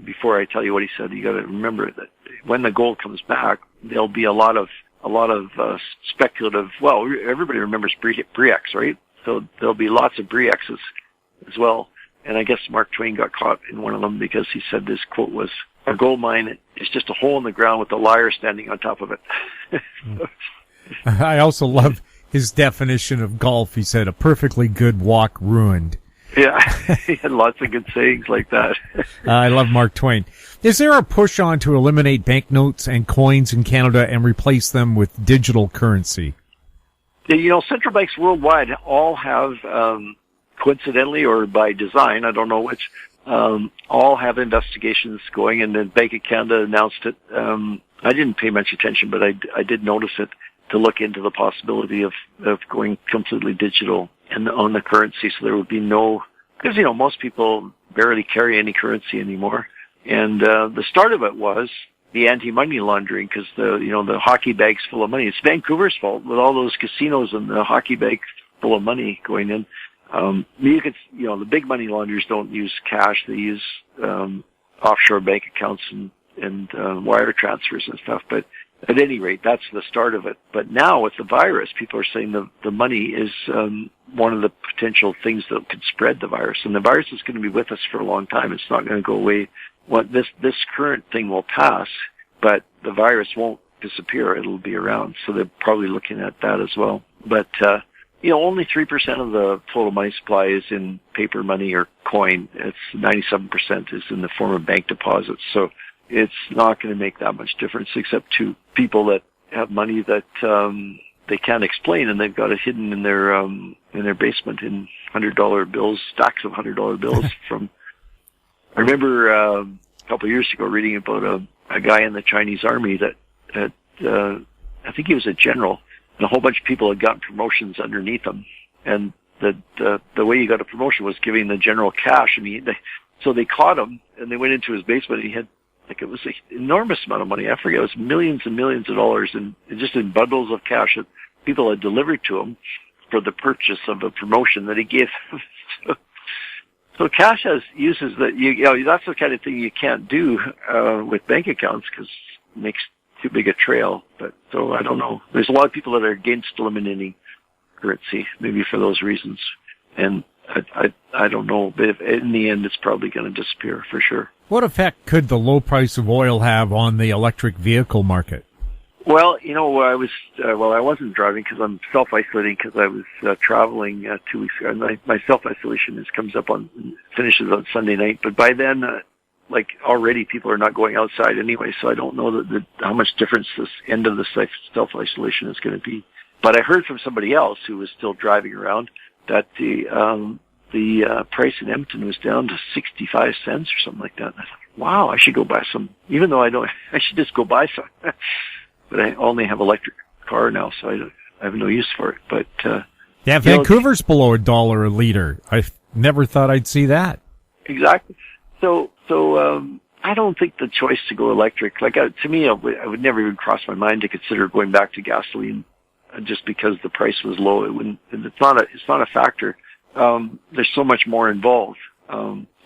Before I tell you what he said, you got to remember that when the gold comes back, there'll be a lot of speculative. Well, everybody remembers Bre-X, right? So there'll be lots of Bre-X's as well. And I guess Mark Twain got caught in one of them, because he said this quote was, "A gold mine is just a hole in the ground with a liar standing on top of it." I also love his definition of golf. He said, "A perfectly good walk ruined." Yeah, he had lots of good sayings like that. I love Mark Twain. Is there a push on to eliminate banknotes and coins in Canada and replace them with digital currency? Central banks worldwide all have coincidentally or by design, I don't know which, all have investigations going, and then Bank of Canada announced it. I didn't pay much attention, but I did notice it, to look into the possibility of going completely digital and on the currency, so there would be no, because, most people barely carry any currency anymore. And the start of it was the anti-money laundering, because the hockey bags full of money. It's Vancouver's fault with all those casinos and the hockey bag full of money going in. The big money launderers don't use cash; they use offshore bank accounts and wire transfers and stuff. But at any rate, that's the start of it. But now with the virus, people are saying the money is one of the potential things that could spread the virus, and the virus is going to be with us for a long time. It's not going to go away. This current thing will pass, but the virus won't disappear. It'll be around. So they're probably looking at that as well. But only 3% of the total money supply is in paper money or coin. It's 97% is in the form of bank deposits. So it's not going to make that much difference, except to people that have money that they can't explain, and they've got it hidden in their basement in $100 bills, stacks of $100 bills. I remember a couple of years ago reading about a guy in the Chinese army that I think he was a general, and a whole bunch of people had gotten promotions underneath him, and the way he got a promotion was giving the general cash, and so they caught him, and they went into his basement, and he had, it was an enormous amount of money. I forget, it was millions and millions of dollars, and just in bundles of cash that people had delivered to him for the purchase of a promotion that he gave. So cash has uses that that's the kind of thing you can't do with bank accounts, because it makes too big a trail. But so I don't know. There's a lot of people that are against eliminating currency, maybe for those reasons, and I don't know. But in the end, it's probably going to disappear for sure. What effect could the low price of oil have on the electric vehicle market? Well, I wasn't driving because I'm self-isolating, because I was traveling 2 weeks ago. And my self-isolation finishes on Sunday night. But by then, already people are not going outside anyway, so I don't know how much difference this end of the self-isolation is going to be. But I heard from somebody else who was still driving around that the price in Edmonton was down to 65 cents or something like that. And I thought, wow, I should go buy some, even though I should just go buy some. But I only have electric car now, so I have no use for it. But Vancouver's below $1 a liter. I never thought I'd see that. Exactly. So I don't think the choice to go electric, to me, I would never even cross my mind to consider going back to gasoline, just because the price was low. It's not a factor. There's so much more involved.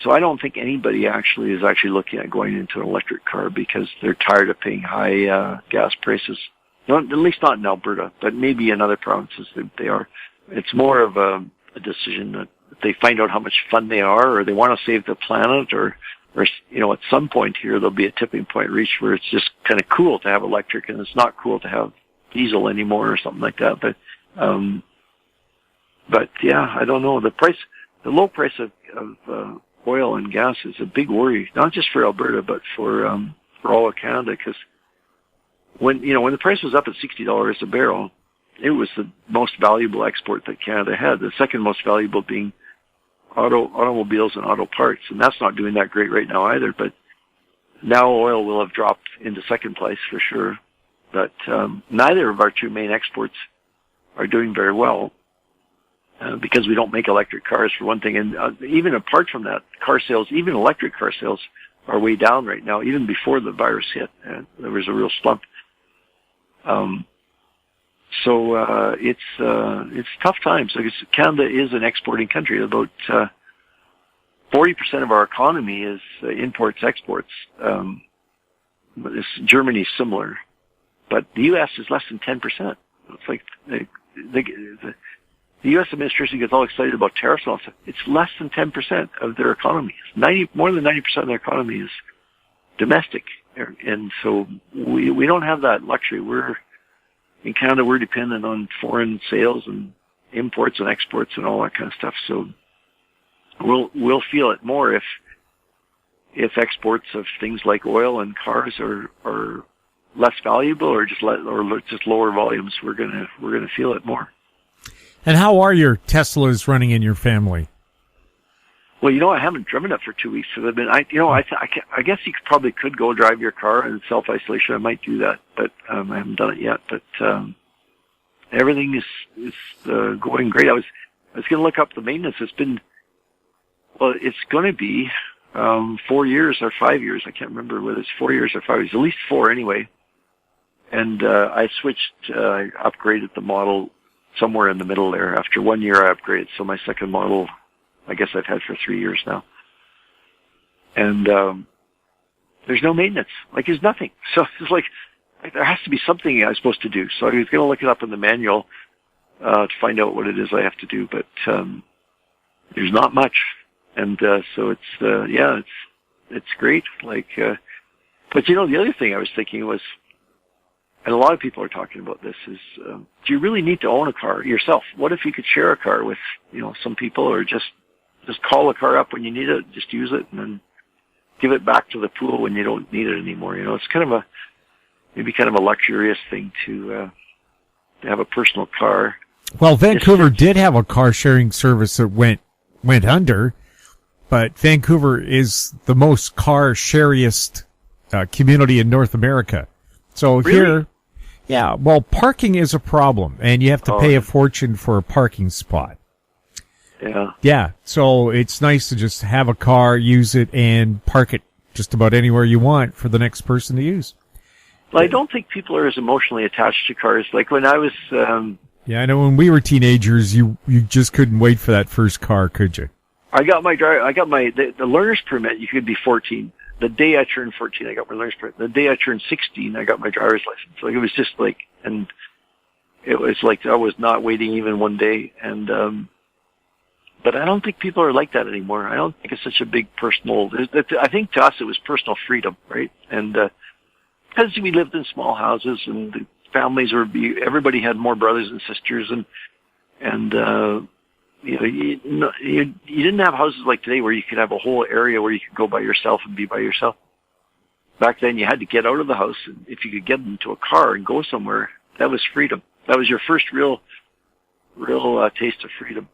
So I don't think anybody is looking at going into an electric car, because they're tired of paying high gas prices. At least not in Alberta, but maybe in other provinces they are. It's more of a decision that they find out how much fun they are, or they want to save the planet, or at some point here there'll be a tipping point reached where it's just kind of cool to have electric, and it's not cool to have diesel anymore, or something like that. But yeah, I don't know. The low price of oil and gas is a big worry, not just for Alberta, but for all of Canada. Because when the price was up at $60 a barrel, it was the most valuable export that Canada had. The second most valuable being automobiles and auto parts, and that's not doing that great right now either. But now oil will have dropped into second place for sure. But neither of our two main exports are doing very well. Because we don't make electric cars, for one thing. And even apart from that, car sales, even electric car sales, are way down right now, even before the virus hit. There was a real slump. So it's tough times. Canada is an exporting country. About 40% of our economy is imports, exports. Germany's similar. But the U.S. is less than 10%. It's like the U.S. administration gets all excited about tariffs and all that. It's less than 10% of their economy. More than 90% of their economy is domestic. And so we don't have that luxury. In Canada, we're dependent on foreign sales and imports and exports and all that kind of stuff. So we'll feel it more if exports of things like oil and cars are less valuable, or just lower volumes. We're gonna feel it more. And how are your Teslas running in your family? Well, I haven't driven it for 2 weeks. So I guess you probably could go drive your car in self-isolation. I might do that, but I haven't done it yet. But everything is going great. I was going to look up the maintenance. It's going to be 4 years or 5 years. I can't remember whether it's 4 years or 5 years. At least 4 anyway. And I upgraded the model somewhere in the middle there. After 1 year, I upgraded. So my second model, I guess I've had for 3 years now. And there's no maintenance. There's nothing. So it's like there has to be something I'm supposed to do. So I was going to look it up in the manual to find out what it is I have to do, but there's not much. And so it's great. But the other thing I was thinking was, and a lot of people are talking about this, is do you really need to own a car yourself? What if you could share a car with some people, or just call a car up when you need it, just use it, and then give it back to the pool when you don't need it anymore? It's kind of maybe kind of a luxurious thing to have a personal car. Well, Vancouver did have a car sharing service that went under, but Vancouver is the most car shariest community in North America. So really? Here, yeah, well, parking is a problem, and you have to pay a fortune for a parking spot. Yeah. Yeah, so it's nice to just have a car, use it, and park it just about anywhere you want for the next person to use. Well, I don't think people are as emotionally attached to cars. Like when I was... yeah, I know when we were teenagers, you just couldn't wait for that first car, could you? I got the learner's permit. You could be 14. The day I turned 14, I got my learner's permit. The day I turned 16, I got my driver's license. It was just and it was like I was not waiting even one day. And but I don't think people are like that anymore. I don't think it's such a big personal. I think to us it was personal freedom, right? And because we lived in small houses and the families everybody had more brothers and sisters, and you didn't have houses like today where you could have a whole area where you could go by yourself and be by yourself. Back then you had to get out of the house, and if you could get into a car and go somewhere, that was freedom. That was your first real taste of freedom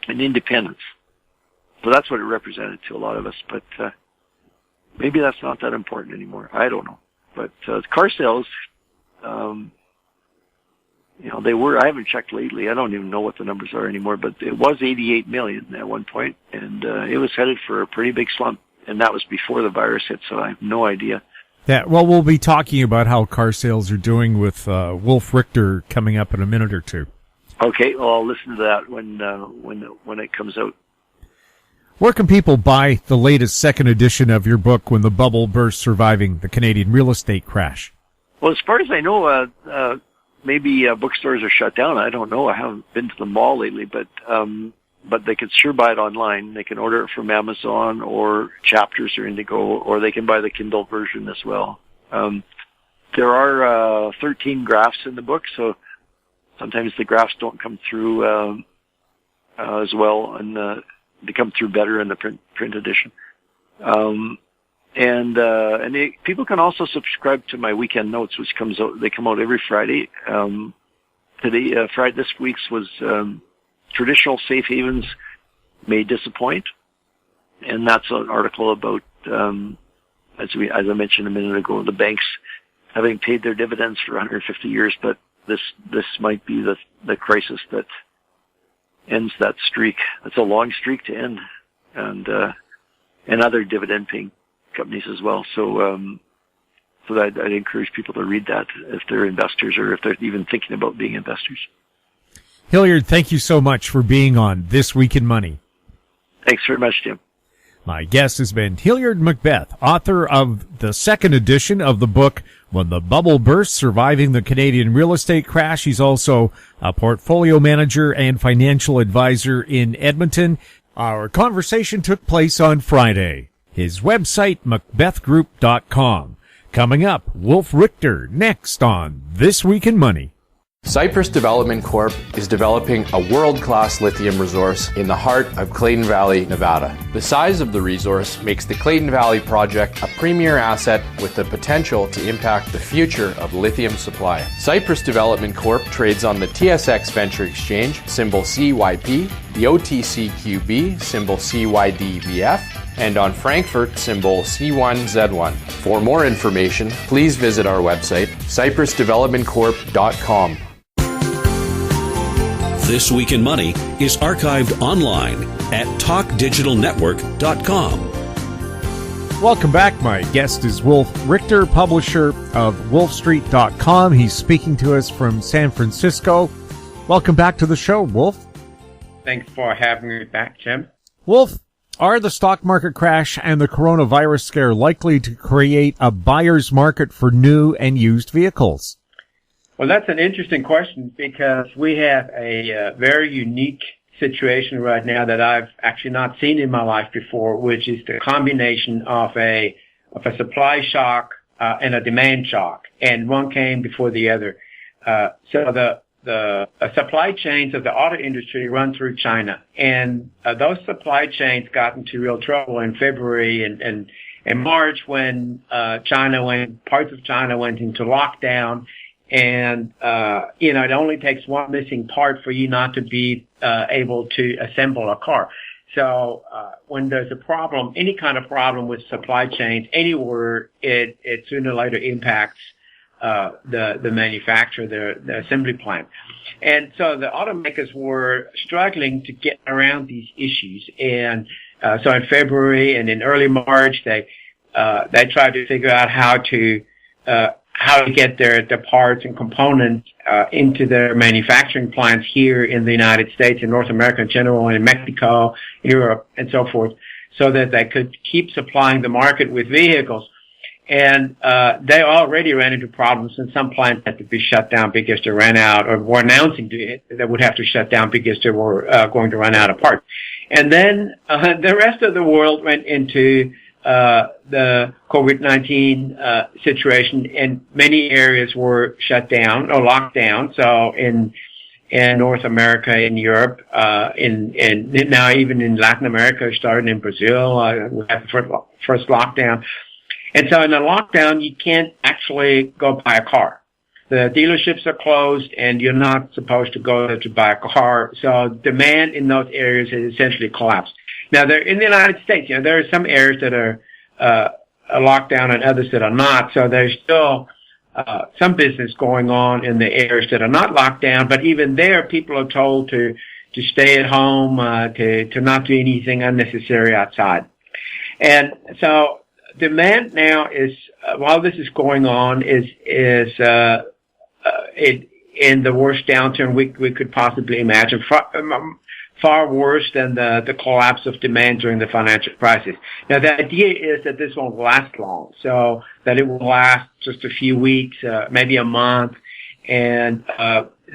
and independence. So that's what it represented to a lot of us, but maybe that's not that important anymore. I don't know. But car sales, they were, I haven't checked lately. I don't even know what the numbers are anymore, but it was 88 million at one point, and it was headed for a pretty big slump, and that was before the virus hit, so I have no idea. Yeah, well, we'll be talking about how car sales are doing with Wolf Richter coming up in a minute or two. Okay, well, I'll listen to that when it comes out. Where can people buy the latest second edition of your book, When the Bubble Burst, Surviving the Canadian Real Estate Crash? Well, as far as I know, maybe bookstores are shut down. I don't know. I haven't been to the mall lately, but they can sure buy it online. They can order it from Amazon or Chapters or Indigo, or they can buy the Kindle version as well. There are 13 graphs in the book, so sometimes the graphs don't come through as well, and they come through better in the print edition. People can also subscribe to my weekend notes, which they come out every Friday. This week's was traditional safe havens may disappoint, and that's an article about as I mentioned a minute ago, the banks having paid their dividends for 150 years, but this might be the crisis that ends that streak. It's a long streak to end, and other dividend paying companies as well. So I'd encourage people to read that if they're investors or if they're even thinking about being investors. Hilliard, thank you so much for being on This Week in Money. Thanks very much, Tim. My guest has been Hilliard MacBeth, author of the second edition of the book, When the Bubble Burst, Surviving the Canadian Real Estate Crash. He's also a portfolio manager and financial advisor in Edmonton. Our conversation took place on Friday. His website, macbethgroup.com. Coming up, Wolf Richter next on This Week in Money. Cypress Development Corp. is developing a world-class lithium resource in the heart of Clayton Valley, Nevada. The size of the resource makes the Clayton Valley project a premier asset with the potential to impact the future of lithium supply. Cypress Development Corp. trades on the TSX Venture Exchange, symbol CYP, the OTCQB, symbol CYDVF, and on Frankfurt, symbol C1Z1. For more information, please visit our website, cypressdevelopmentcorp.com. This Week in Money is archived online at talkdigitalnetwork.com. Welcome back. My guest is Wolf Richter, publisher of wolfstreet.com. He's speaking to us from San Francisco. Welcome back to the show, Wolf. Thanks for having me back, Jim. Wolf, are the stock market crash and the coronavirus scare likely to create a buyer's market for new and used vehicles? Well, that's an interesting question because we have a very unique situation right now that I've actually not seen in my life before, which is the combination of a supply shock and a demand shock, and one came before the other. So the supply chains of the auto industry run through China, and those supply chains got into real trouble in February and March when parts of China went into lockdown. And, it only takes one missing part for you not to be able to assemble a car. So when there's a problem, any kind of problem with supply chains anywhere, it sooner or later impacts the manufacturer, the assembly plant. And so the automakers were struggling to get around these issues. And so in February and in early March, they tried to figure out how to get their parts and components into their manufacturing plants here in the United States, in North America in general, and in Mexico, Europe, and so forth, so that they could keep supplying the market with vehicles. And they already ran into problems, and some plants had to be shut down because they ran out, or were announcing they would have to shut down because they were going to run out of parts. And then the rest of the world went into the COVID-19 situation, and many areas were shut down or locked down. So in North America, in Europe, in now even in Latin America, starting in Brazil, we had the first lockdown. And so in the lockdown, you can't actually go buy a car. The dealerships are closed, and you're not supposed to go there to buy a car. So demand in those areas has essentially collapsed. Now, in the United States, there are some areas that are locked down and others that are not. So there's still some business going on in the areas that are not locked down. But even there, people are told to stay at home, to not do anything unnecessary outside. And so demand now is, while this is going on, is in the worst downturn we could possibly imagine. Far worse than the collapse of demand during the financial crisis. Now, the idea is that this won't last long, so that it will last just a few weeks, maybe a month, and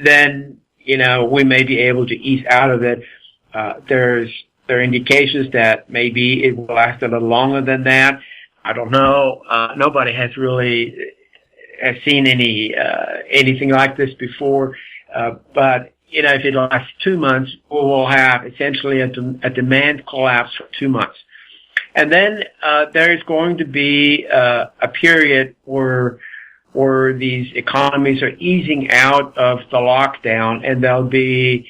then we may be able to ease out of it. There are indications that maybe it will last a little longer than that. I don't know. Nobody has really seen anything like this before, but if it lasts 2 months, we will have essentially a demand collapse for 2 months. And then there is going to be a period where these economies are easing out of the lockdown, and they'll be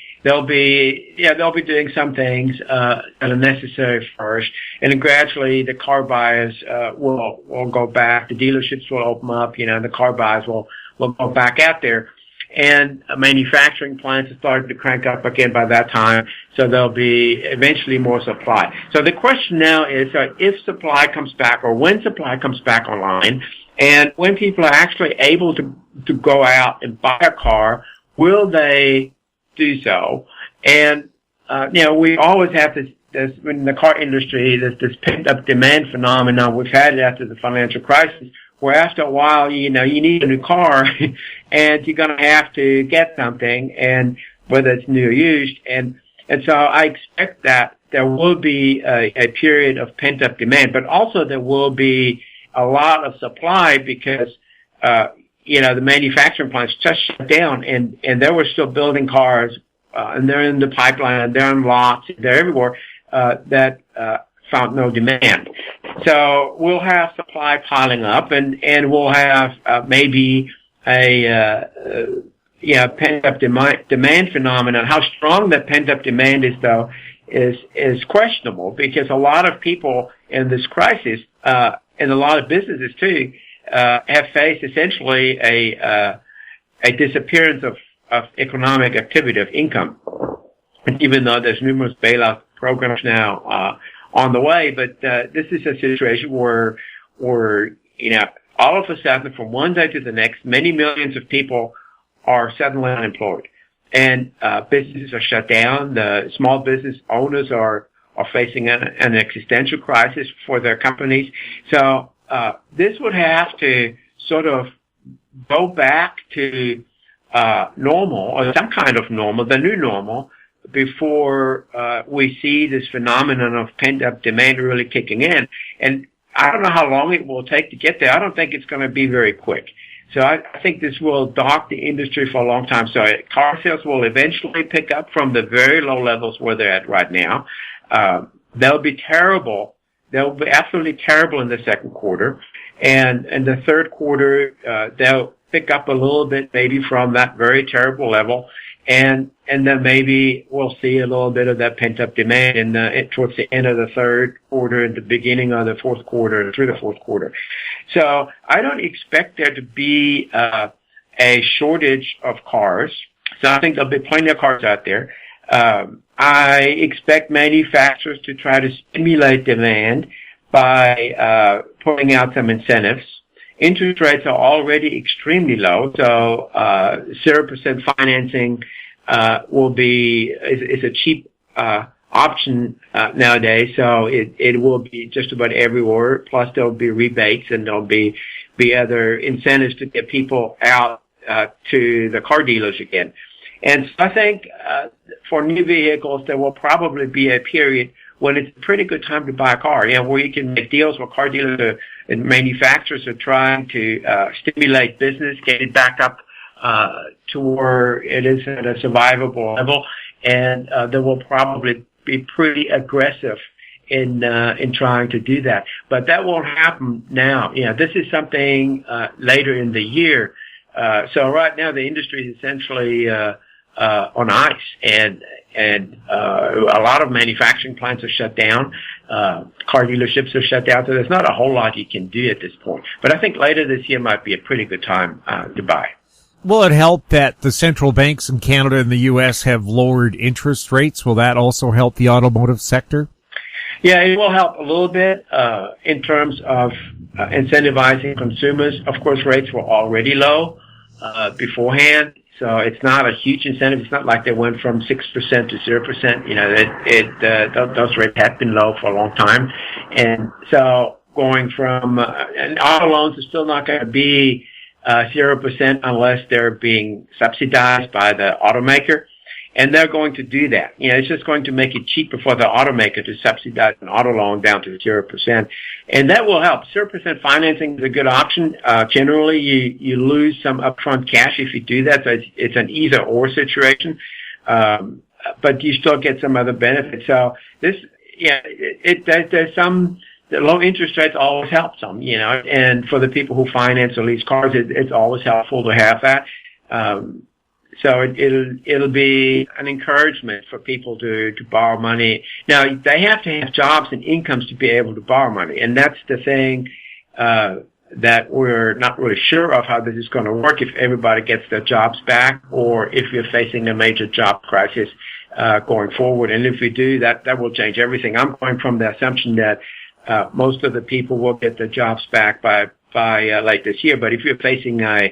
doing some things that are necessary first, and then gradually the car buyers will go back. The dealerships will open up, the car buyers will go back out there. And manufacturing plants are starting to crank up again by that time, so there'll be eventually more supply. So the question now is, if supply comes back, or when supply comes back online, and when people are actually able to go out and buy a car, will they do so? And we always have this in the car industry, this pent-up demand phenomenon. We've had it after the financial crisis, where after a while, you need a new car, and you're going to have to get something, and whether it's new or used. And so I expect that there will be a period of pent-up demand, but also there will be a lot of supply because, the manufacturing plants just shut down, and they were still building cars, and they're in the pipeline, they're in lots, they're everywhere, that found no demand. So we'll have supply piling up, and we'll have maybe a pent-up demand phenomenon. How strong that pent-up demand is, though, is questionable, because a lot of people in this crisis, and a lot of businesses too, have faced essentially a disappearance of economic activity, of income. And even though there's numerous bailout programs now on the way, but this is a situation where all of a sudden, from one day to the next, many millions of people are suddenly unemployed, and businesses are shut down. The small business owners are facing an existential crisis for their companies. So this would have to sort of go back to normal, or some kind of normal, the new normal, before we see this phenomenon of pent-up demand really kicking in. And I don't know how long it will take to get there. I don't think it's going to be very quick. So I think this will dog the industry for a long time. So car sales will eventually pick up from the very low levels where they're at right now. They'll be terrible. They'll be absolutely terrible in the second quarter. And in the third quarter, they'll pick up a little bit maybe from that very terrible level. And then maybe we'll see a little bit of that pent-up demand towards the end of the third quarter and the beginning of the fourth quarter, through the fourth quarter. So I don't expect there to be a shortage of cars. So I think there'll be plenty of cars out there. I expect manufacturers to try to stimulate demand by putting out some incentives. Interest rates are already extremely low, so 0% financing is a cheap option nowadays. So it will be just about everywhere. Plus, there'll be rebates, and there'll be other incentives to get people out to the car dealers again. And so I think for new vehicles, there will probably be a period when it's a pretty good time to buy a car, where you can make deals where car dealers and manufacturers are trying to stimulate business, get it back up to where it is at a survivable level, and they will probably be pretty aggressive in trying to do that. But that won't happen now. This is something later in the year. So right now the industry is essentially on ice, and a lot of manufacturing plants are shut down. Car dealerships are shut down, so there's not a whole lot you can do at this point. But I think later this year might be a pretty good time to buy. Will it help that the central banks in Canada and the U.S. have lowered interest rates? Will that also help the automotive sector? Yeah, it will help a little bit in terms of incentivizing consumers. Of course, rates were already low beforehand, so it's not a huge incentive. It's not like they went from 6% to 0%. Those rates have been low for a long time, and so going from and auto loans are still not going to be 0% unless they're being subsidized by the automaker. And they're going to do that. It's just going to make it cheaper for the automaker to subsidize an auto loan down to 0%. And that will help. 0% financing is a good option. Generally, you lose some upfront cash if you do that. So it's an either-or situation. But you still get some other benefits. So there's some, the low interest rates always help some, and for the people who finance or lease cars, it's always helpful to have that. So it'll be an encouragement for people to borrow money. Now, they have to have jobs and incomes to be able to borrow money. And that's the thing, that we're not really sure of how this is going to work, if everybody gets their jobs back or if we're facing a major job crisis, going forward. And if we do, that will change everything. I'm going from the assumption that, most of the people will get their jobs back by late this year. But if you're facing a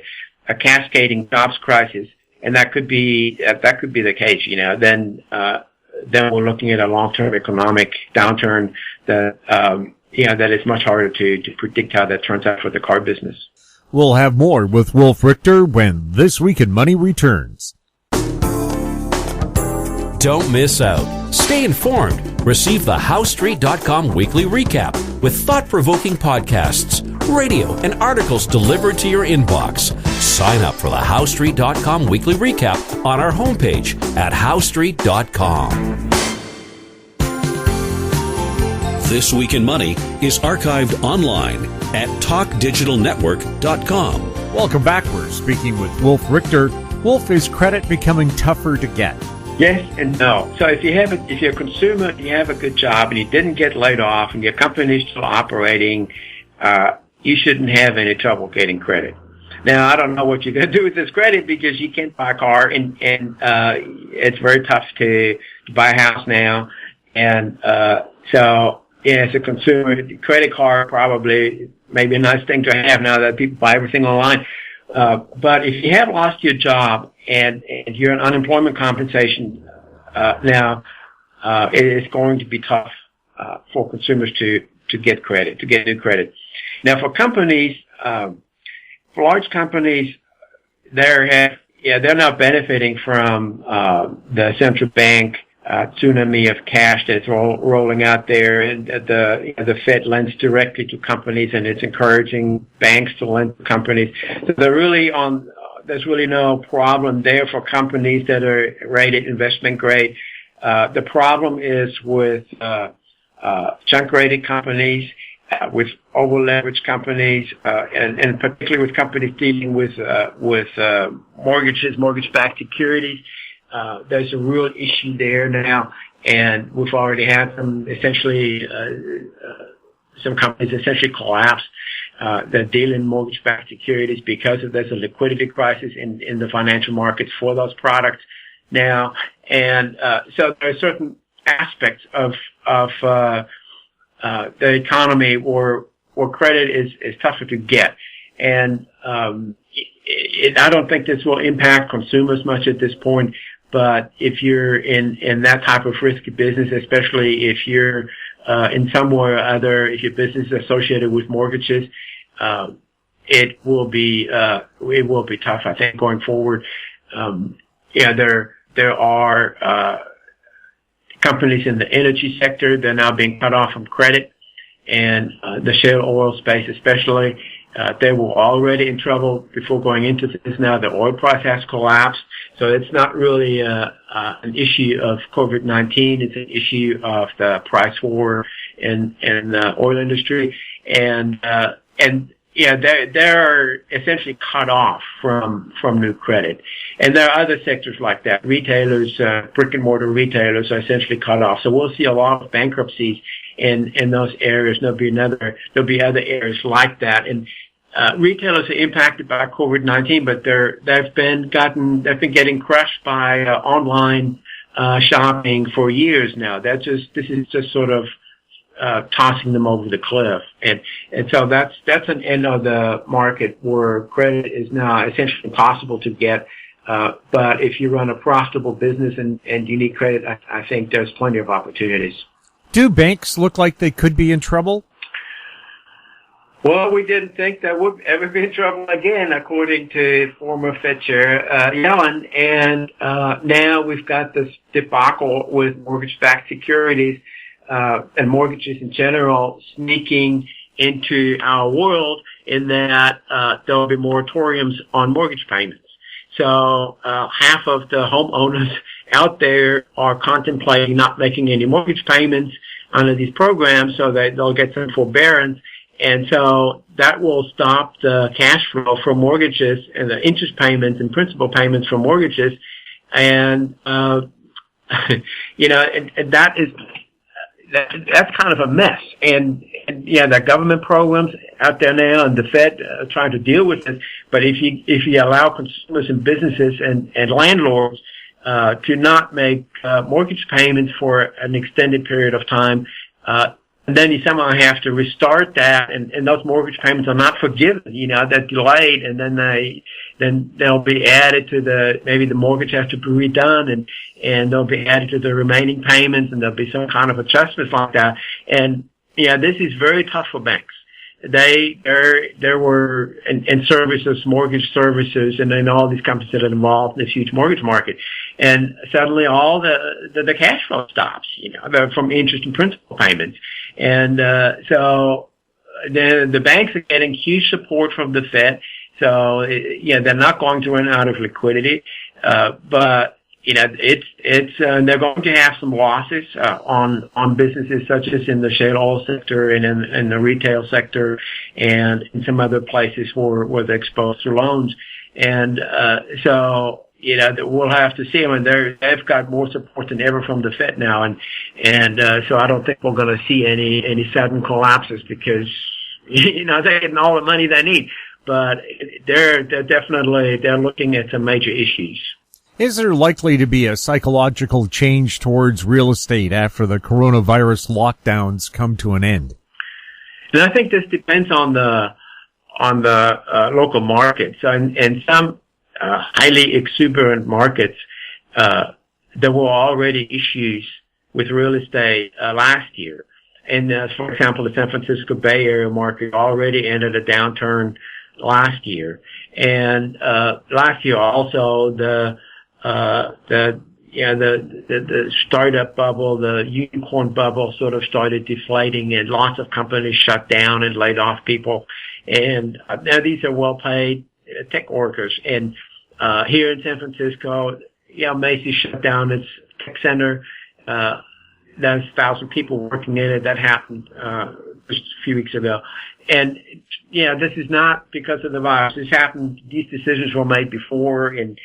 cascading jobs crisis, and that could be the case, then we're looking at a long-term economic downturn that is much harder to predict how that turns out for the car business. We'll have more with Wolf Richter when This Week in Money returns. Don't miss out. Stay informed. Receive the HowStreet.com weekly recap with thought-provoking podcasts, radio, and articles delivered to your inbox. Sign up for the HowStreet.com weekly recap on our homepage at HowStreet.com. This Week in Money is archived online at TalkDigitalNetwork.com. Welcome back. We're speaking with Wolf Richter. Wolf, is credit becoming tougher to get? Yes and no. So if you're a consumer and you have a good job and you didn't get laid off and your company's still operating, you shouldn't have any trouble getting credit. Now, I don't know what you're going to do with this credit because you can't buy a car and it's very tough to buy a house now. And, so, yeah, as a consumer, the credit card probably maybe a nice thing to have now that people buy everything online. But if you have lost your job and you're on unemployment compensation, now, it is going to be tough, for consumers to get credit, to get new credit. Now, for companies, for large companies, they're now benefiting from the central bank tsunami of cash that's rolling out there, and the Fed lends directly to companies, and it's encouraging banks to lend to companies. So there's really no problem there for companies that are rated investment grade. The problem is with junk rated companies, with over-leveraged companies, and particularly with companies dealing with mortgages, mortgage-backed securities. There's a real issue there now, and we've already had some companies essentially collapse that deal in mortgage-backed securities because there's a liquidity crisis in the financial markets for those products now. And so there are certain aspects of the economy where credit is tougher to get. And I don't think this will impact consumers much at this point, but if you're in that type of risky business, especially if you're in some way or other, if your business is associated with mortgages, it will be tough, I think, going forward. There are companies in the energy sector, they're now being cut off from credit, and the shale oil space especially. They were already in trouble before going into this. Now the oil price has collapsed, so it's not really an issue of COVID-19. It's an issue of the price war in the oil industry, and they're essentially cut off from new credit. And there are other sectors like that. Retailers, brick and mortar retailers are essentially cut off. So we'll see a lot of bankruptcies in those areas. There'll be other areas like that. And retailers are impacted by COVID-19, but they've been getting crushed by online shopping for years now. This is just sort of tossing them over the cliff. And so that's an end of the market where credit is now essentially impossible to get. But if you run a profitable business and you need credit, I think there's plenty of opportunities. Do banks look like they could be in trouble? Well, we didn't think that would ever be in trouble again, according to former Fed Chair Yellen. And now we've got this debacle with mortgage-backed securities and mortgages in general sneaking into our world, in that there will be moratoriums on mortgage payments. So half of the homeowners out there are contemplating not making any mortgage payments under these programs, so that they'll get some forbearance. And so that will stop the cash flow from mortgages and the interest payments and principal payments from mortgages. And, and that's kind of a mess. And the government programs out there now and the Fed are trying to deal with it. But if you allow consumers and businesses and landlords, to not make, mortgage payments for an extended period of time, and then you somehow have to restart that, and those mortgage payments are not forgiven. They're delayed, and then they'll be added to maybe the mortgage has to be redone, and they'll be added to the remaining payments, and there'll be some kind of adjustments like that. And this is very tough for banks. There were services, mortgage services, and then all these companies that are involved in this huge mortgage market. And suddenly all the cash flow stops, from interest and principal payments. And, so the banks are getting huge support from the Fed. So, they're not going to run out of liquidity, but they're going to have some losses, on businesses such as in the shale oil sector and in the retail sector and in some other places where they're exposed to loans. And, we'll have to see. I mean, they've got more support than ever from the Fed now. So I don't think we're going to see any sudden collapses because, they're getting all the money they need. But they're definitely looking at some major issues. Is there likely to be a psychological change towards real estate after the coronavirus lockdowns come to an end? And I think this depends on the local markets. And some highly exuberant markets, there were already issues with real estate last year. And for example, the San Francisco Bay Area market already entered a downturn last year. And last year also the startup bubble, the unicorn bubble sort of started deflating and lots of companies shut down and laid off people. And now these are well-paid tech workers. And here in San Francisco, Macy's shut down its tech center. There's 1,000 people working in it. That happened just a few weeks ago. And this is not because of the virus. This happened. These decisions were made before, and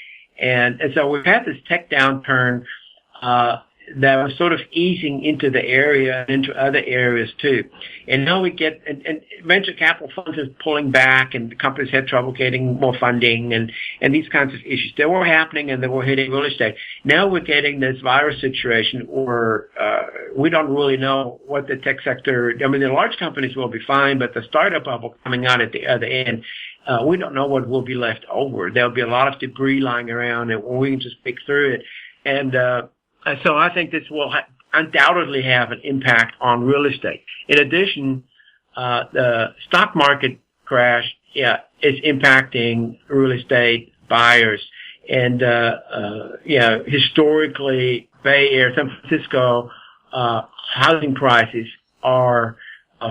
so we've had this tech downturn that was sort of easing into the area and into other areas too. And now we get and venture capital funds is pulling back, and the companies had trouble getting more funding, and these kinds of issues. They were happening, and they were hitting real estate. Now we're getting this virus situation where we don't really know what the tech sector. I mean, the large companies will be fine, but the startup bubble coming out at the other end, we don't know what will be left over. There'll be a lot of debris lying around, and we can just pick through it. And so I think this will undoubtedly have an impact on real estate. In addition, the stock market crash, is impacting real estate buyers. And, historically, Bay Area, San Francisco, housing prices are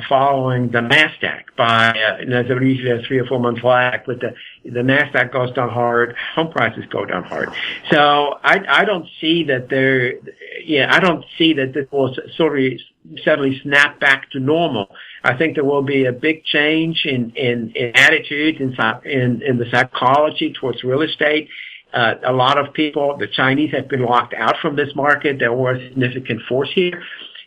following the NASDAQ by, there's usually a 3 or 4 month lag, but the NASDAQ goes down hard, home prices go down hard. So I don't see that this will sort of suddenly snap back to normal. I think there will be a big change in attitude, in the psychology towards real estate. A lot of people, the Chinese have been locked out from this market. There was a significant force here.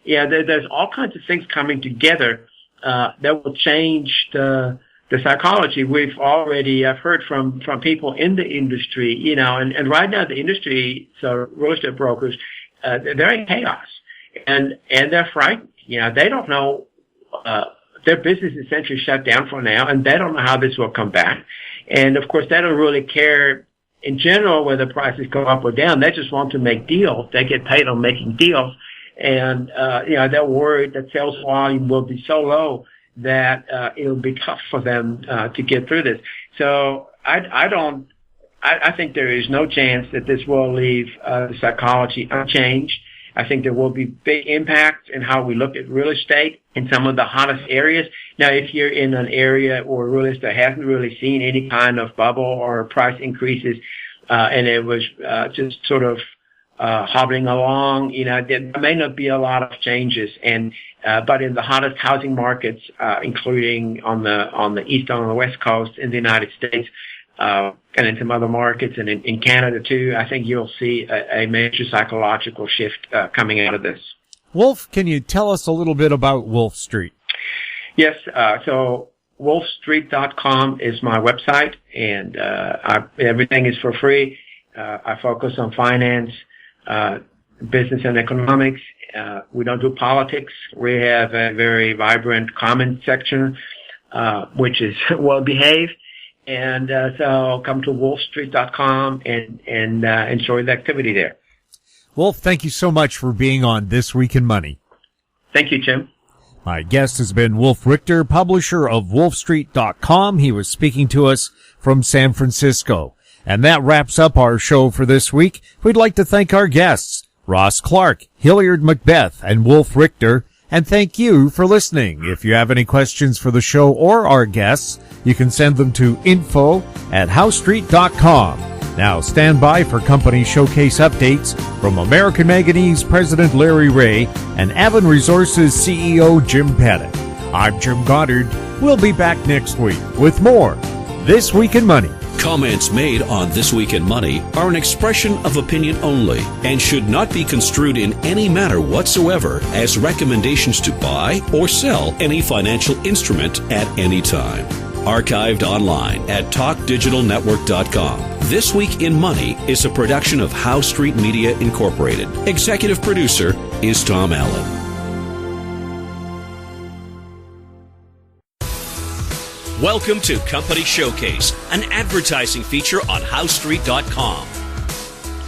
There's all kinds of things coming together that will change the psychology. I've heard from people in the industry, and right now the industry, so real estate brokers, they're in chaos, and they're frightened. They don't know, their business is essentially shut down for now, and they don't know how this will come back. And of course, they don't really care in general whether prices go up or down. They just want to make deals. They get paid on making deals. And, they're worried that sales volume will be so low that, it'll be tough for them, to get through this. So I think there is no chance that this will leave, the psychology unchanged. I think there will be big impact in how we look at real estate in some of the hottest areas. Now, if you're in an area where real estate hasn't really seen any kind of bubble or price increases, and it was, just sort of, hobbling along, there may not be a lot of changes. And, but in the hottest housing markets, including on the east and on the west coast in the United States, and in some other markets and in Canada too, I think you'll see a major psychological shift, coming out of this. Wolf, can you tell us a little bit about Wolf Street? Yes, so wolfstreet.com is my website, and, everything is for free. I focus on finance, business and economics. We don't do politics. We have a very vibrant comment section, which is well behaved. And, so come to wolfstreet.com and enjoy the activity there. Wolf, thank you so much for being on This Week in Money. Thank you, Tim. My guest has been Wolf Richter, publisher of wolfstreet.com. He was speaking to us from San Francisco. And that wraps up our show for this week. We'd like to thank our guests, Ross Clark, Hilliard MacBeth, and Wolf Richter, And thank you for listening. If you have any questions for the show or our guests, you can send them to info@howstreet.com. Now stand by for company showcase updates from American Manganese President Larry Reaugh and Aben Resources CEO Jim Pettit. I'm Jim Goddard. We'll be back next week with more This Week in Money. Comments made on This Week in Money are an expression of opinion only and should not be construed in any manner whatsoever as recommendations to buy or sell any financial instrument at any time. Archived online at talkdigitalnetwork.com. This Week in Money is a production of How Street Media Incorporated. Executive producer is Tom Allen. Welcome to Company Showcase, an advertising feature on HowStreet.com.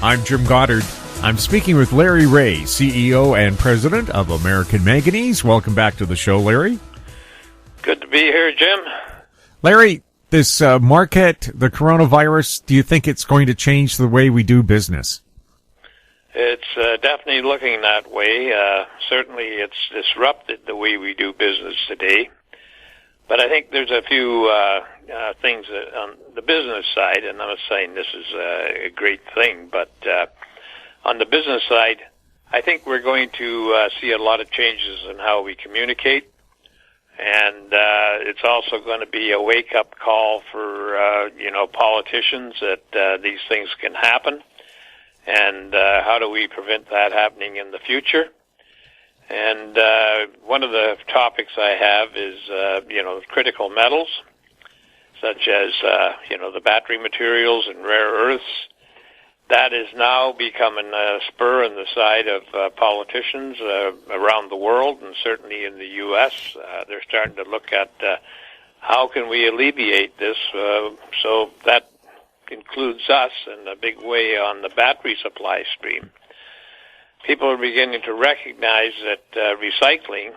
I'm Jim Goddard. I'm speaking with Larry Reaugh, CEO and President of American Manganese. Welcome back to the show, Larry. Good to be here, Jim. Larry, this market, the coronavirus, do you think it's going to change the way we do business? It's definitely looking that way. Certainly it's disrupted the way we do business today. But I think there's a few things on the business side, and I'm not saying this is a great thing, but on the business side, I think we're going to see a lot of changes in how we communicate, and it's also going to be a wake-up call for politicians that these things can happen, and how do we prevent that happening in the future? And one of the topics I have is, critical metals, such as, the battery materials and rare earths. That is now becoming a spur in the side of politicians around the world, and certainly in the U.S. They're starting to look at how can we alleviate this. So that includes us in a big way on the battery supply stream. People are beginning to recognize that recycling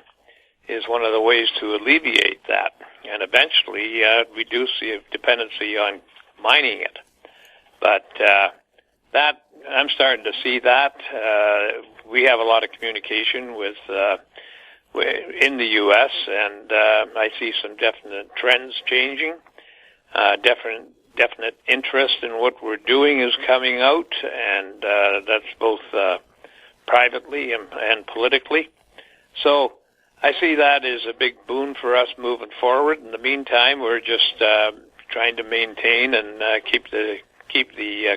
is one of the ways to alleviate that and eventually reduce the dependency on mining it. But that I'm starting to see that. We have a lot of communication with in the U.S., and I see some definite trends changing. Definite interest in what we're doing is coming out, and that's both privately and politically. So I see that as a big boon for us moving forward. In the meantime, we're just trying to maintain and keep the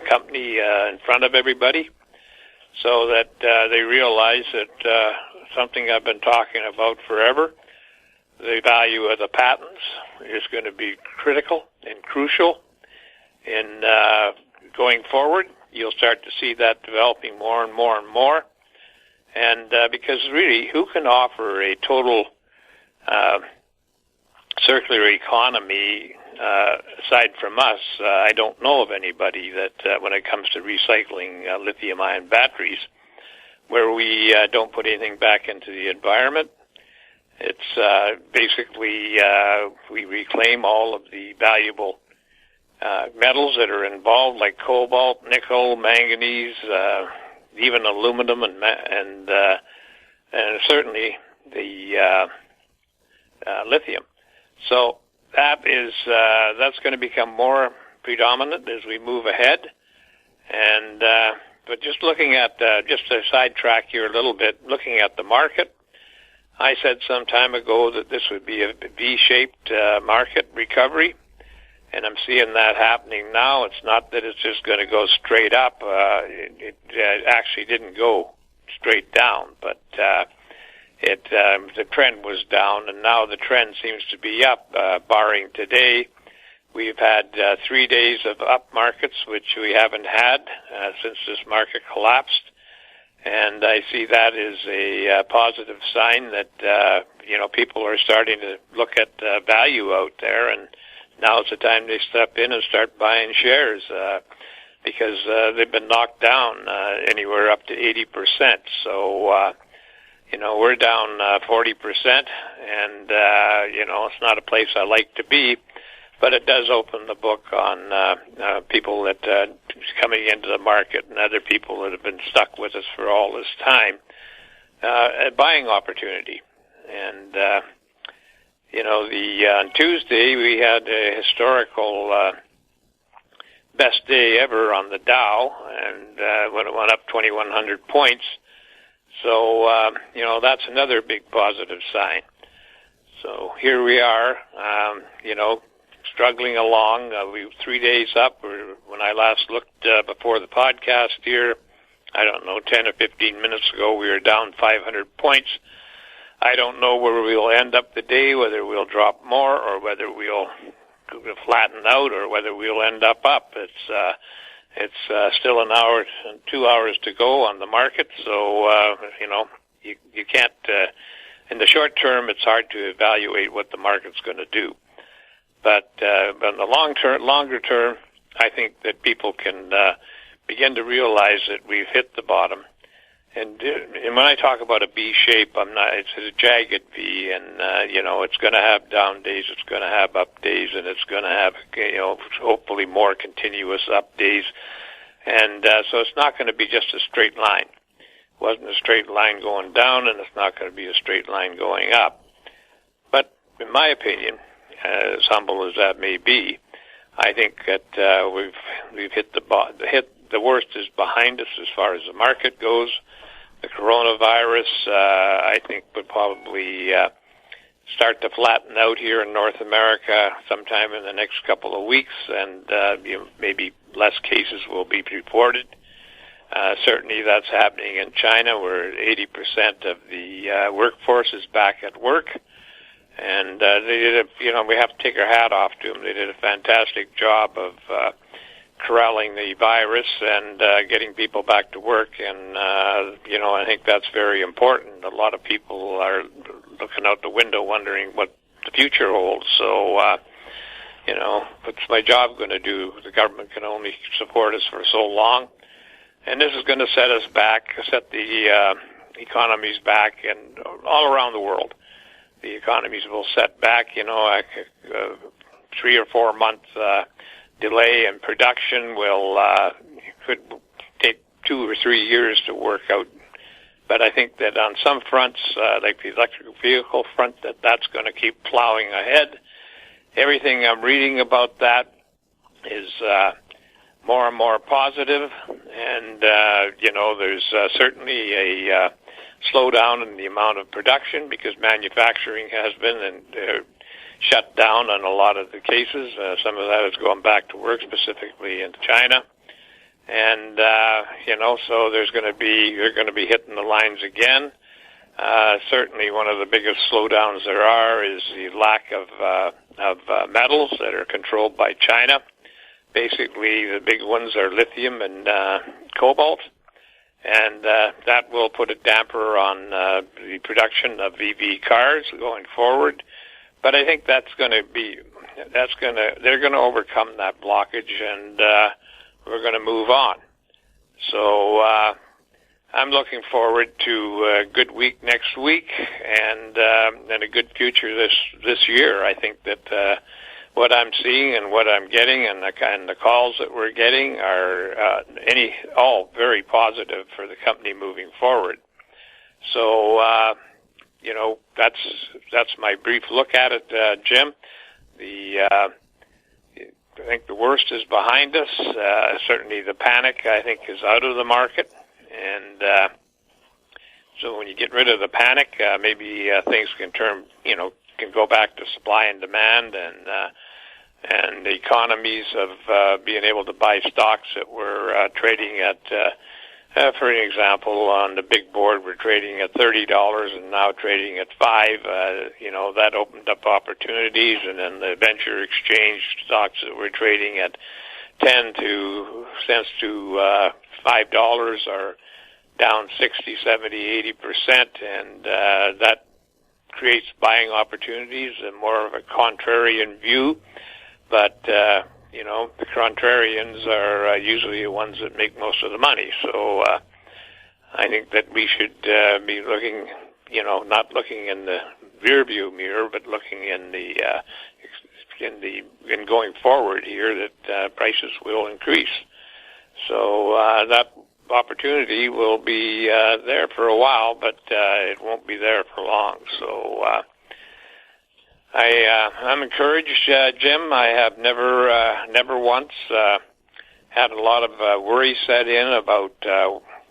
company in front of everybody so that they realize that something I've been talking about forever, the value of the patents is going to be critical and crucial in going forward. You'll start to see that developing more and more and more. And because really, who can offer a total circular economy aside from us? I don't know of anybody that when it comes to recycling lithium-ion batteries, where we don't put anything back into the environment. It's basically we reclaim all of the valuable metals that are involved, like cobalt, nickel, manganese, even aluminum, and certainly the lithium. So that's going to become more predominant as we move ahead. And but just looking at just to sidetrack here a little bit, looking at the market, I said some time ago that this would be a V-shaped market recovery. And I'm seeing that happening now. It's not that it's just going to go straight up. It actually didn't go straight down, but the trend was down, and now the trend seems to be up, barring today. We've had 3 days of up markets, which we haven't had since this market collapsed. And I see that as a positive sign that, people are starting to look at value out there, and now's the time they step in and start buying shares because they've been knocked down anywhere up to 80%. So, we're down 40%, and, it's not a place I like to be, but it does open the book on people that coming into the market and other people that have been stuck with us for all this time. A buying opportunity. And on Tuesday we had a historical best day ever on the Dow, and when it went up 2,100 points. So that's another big positive sign. So here we are, struggling along. We 3 days up. When I last looked before the podcast here, 10 or 15 minutes ago, we were down 500 points. I don't know where we'll end up the day, whether we'll drop more or whether we'll flatten out or whether we'll end up. It's still an hour and 2 hours to go on the market, so you can't. In the short term, it's hard to evaluate what the market's going to do. But in the longer term, I think that people can begin to realize that we've hit the bottom. And when I talk about a B shape, it's a jagged V, and it's going to have down days, it's going to have up days, and it's going to have hopefully more continuous up days. And so it's not going to be just a straight line. It wasn't a straight line going down, and it's not going to be a straight line going up. But in my opinion, as humble as that may be, I think that we've hit the worst is behind us as far as the market goes. The coronavirus, I think, would probably start to flatten out here in North America sometime in the next couple of weeks, and maybe less cases will be reported. Certainly that's happening in China, where 80% of the workforce is back at work. And they did we have to take our hat off to them. They did a fantastic job of corralling the virus and getting people back to work. And, I think that's very important. A lot of people are looking out the window wondering what the future holds. So, what's my job going to do? The government can only support us for so long. And this is going to set us back, set the economies back, and all around the world. The economies will set back, a 3 or 4 month delay in production could take 2 or 3 years to work out. But I think that on some fronts, like the electric vehicle front, that's going to keep plowing ahead. Everything I'm reading about that is more and more positive, and there's certainly a slowdown in the amount of production because manufacturing has been shut down on a lot of the cases. Some of that is going back to work, specifically in China. And, so they're going to be hitting the lines again. Certainly one of the biggest slowdowns there are is the lack of metals that are controlled by China. Basically, the big ones are lithium and cobalt. And that will put a damper on the production of EV cars going forward. But I think they're going to overcome that blockage, and we're going to move on. So I'm looking forward to a good week next week, and a good future this year. I think that what I'm seeing and what I'm getting and the calls that we're getting are all very positive for the company moving forward. So that's my brief look at it, Jim. I think the worst is behind us. Certainly the panic, I think, is out of the market, and so when you get rid of the panic, maybe things can can go back to supply and demand, and the economies of being able to buy stocks that were trading at, for an example, on the big board, we're trading at $30 and now trading at $5. That opened up opportunities, and then the venture exchange stocks that were trading at 10 cents to $5 are down 60, 70, 80%, and that creates buying opportunities and more of a contrarian view. But, the contrarians are usually the ones that make most of the money. So I think that we should be looking, not looking in the rear view mirror, but looking in going forward here that prices will increase. So opportunity will be there for a while, but it won't be there for long. So I'm encouraged, Jim. I have never once had a lot of worry set in about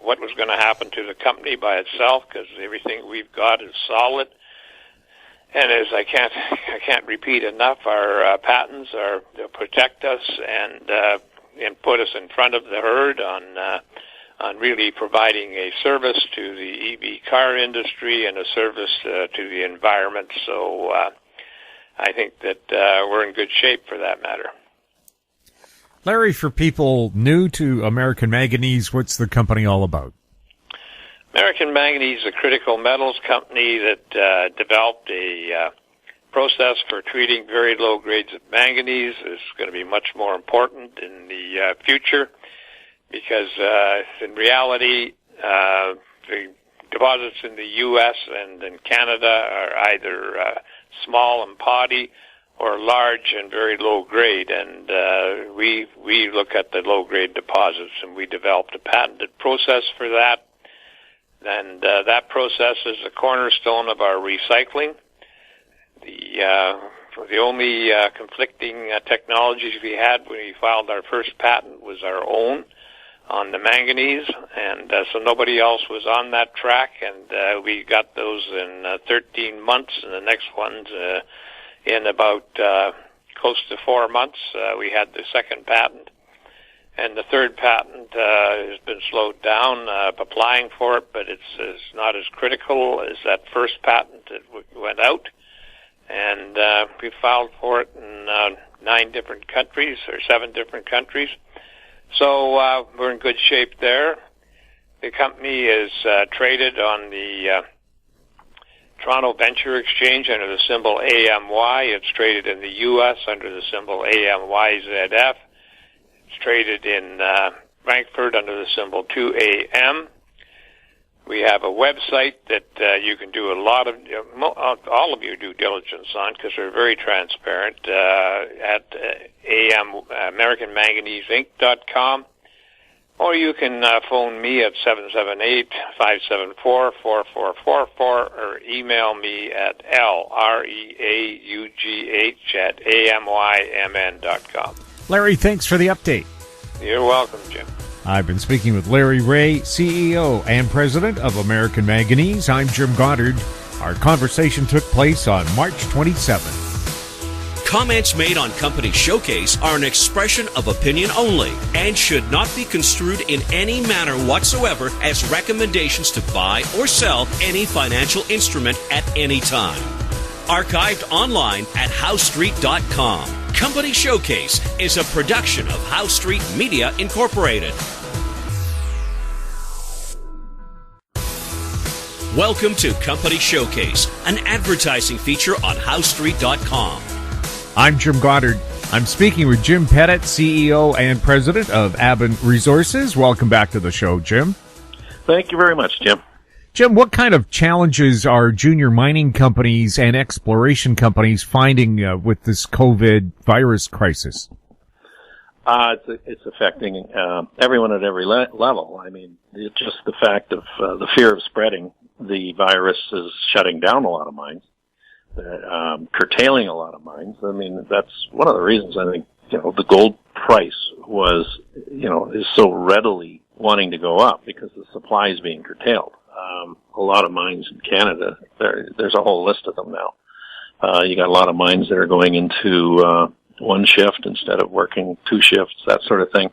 what was going to happen to the company by itself, because everything we've got is solid. And as I can't repeat enough, our patents they'll protect us and put us in front of the herd on really providing a service to the EV car industry and a service to the environment. So I think that we're in good shape for that matter. Larry, for people new to American Manganese, what's the company all about? American Manganese is a critical metals company that developed a process for treating very low grades of manganese. It's going to be much more important in the future because in reality, the deposits in the U.S. and in Canada are either small and poddy or large and very low grade, and we look at the low grade deposits, and we developed a patented process for that. And that process is the cornerstone of our recycling. The only conflicting technologies we had when we filed our first patent was our own on the manganese, and so nobody else was on that track, and we got those in 13 months, and the next one's in about close to 4 months. We had the second patent. And the third patent has been slowed down applying for it, but it's not as critical as that first patent that went out. And we filed for it in 9 different countries or 7 different countries. So we're in good shape there. The company is traded on the Toronto Venture Exchange under the symbol AMY. It's traded in the U.S. under the symbol AMYZF. It's traded in Frankfurt under the symbol 2AM. We have a website that you can do a lot of, all of your due diligence on because we're very transparent at AmericanManganeseInc.com. Or you can phone me at 778-574-4444 or email me at LREAUGH@AMYMN.com. Larry, thanks for the update. You're welcome, Jim. I've been speaking with Larry Reaugh, CEO and President of American Manganese. I'm Jim Goddard. Our conversation took place on March 27th. Comments made on Company Showcase are an expression of opinion only and should not be construed in any manner whatsoever as recommendations to buy or sell any financial instrument at any time. Archived online at HowStreet.com. Company Showcase is a production of How Street Media Incorporated. Welcome to Company Showcase, an advertising feature on HowStreet.com. I'm Jim Goddard. I'm speaking with Jim Pettit, CEO and President of Aben Resources. Welcome back to the show, Jim. Thank you very much, Jim. Jim, what kind of challenges are junior mining companies and exploration companies finding with this COVID virus crisis? It's affecting everyone at every level. I mean, it's just the fact of the fear of spreading the virus is shutting down a lot of mines, curtailing a lot of mines. I mean, that's one of the reasons I think, the gold price is so readily wanting to go up because the supply is being curtailed. A lot of mines in Canada, there's a whole list of them now. You got a lot of mines that are going into one shift instead of working 2 shifts, that sort of thing.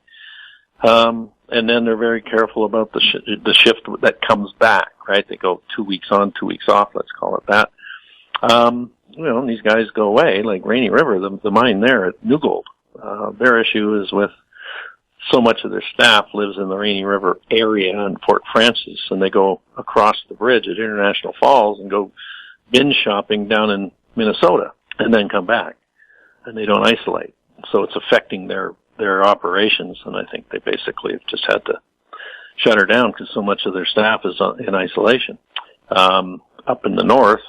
And then they're very careful about the shift that comes back, right? They go 2 weeks on, 2 weeks off, let's call it that. These guys go away, like Rainy River, the mine there at New Gold. Their issue is with so much of their staff lives in the Rainy River area in Fort Francis, and they go across the bridge at International Falls and go binge shopping down in Minnesota and then come back. And they don't isolate. So it's affecting their operations, and I think they basically have just had to shut her down because so much of their staff is in isolation. Up in the north,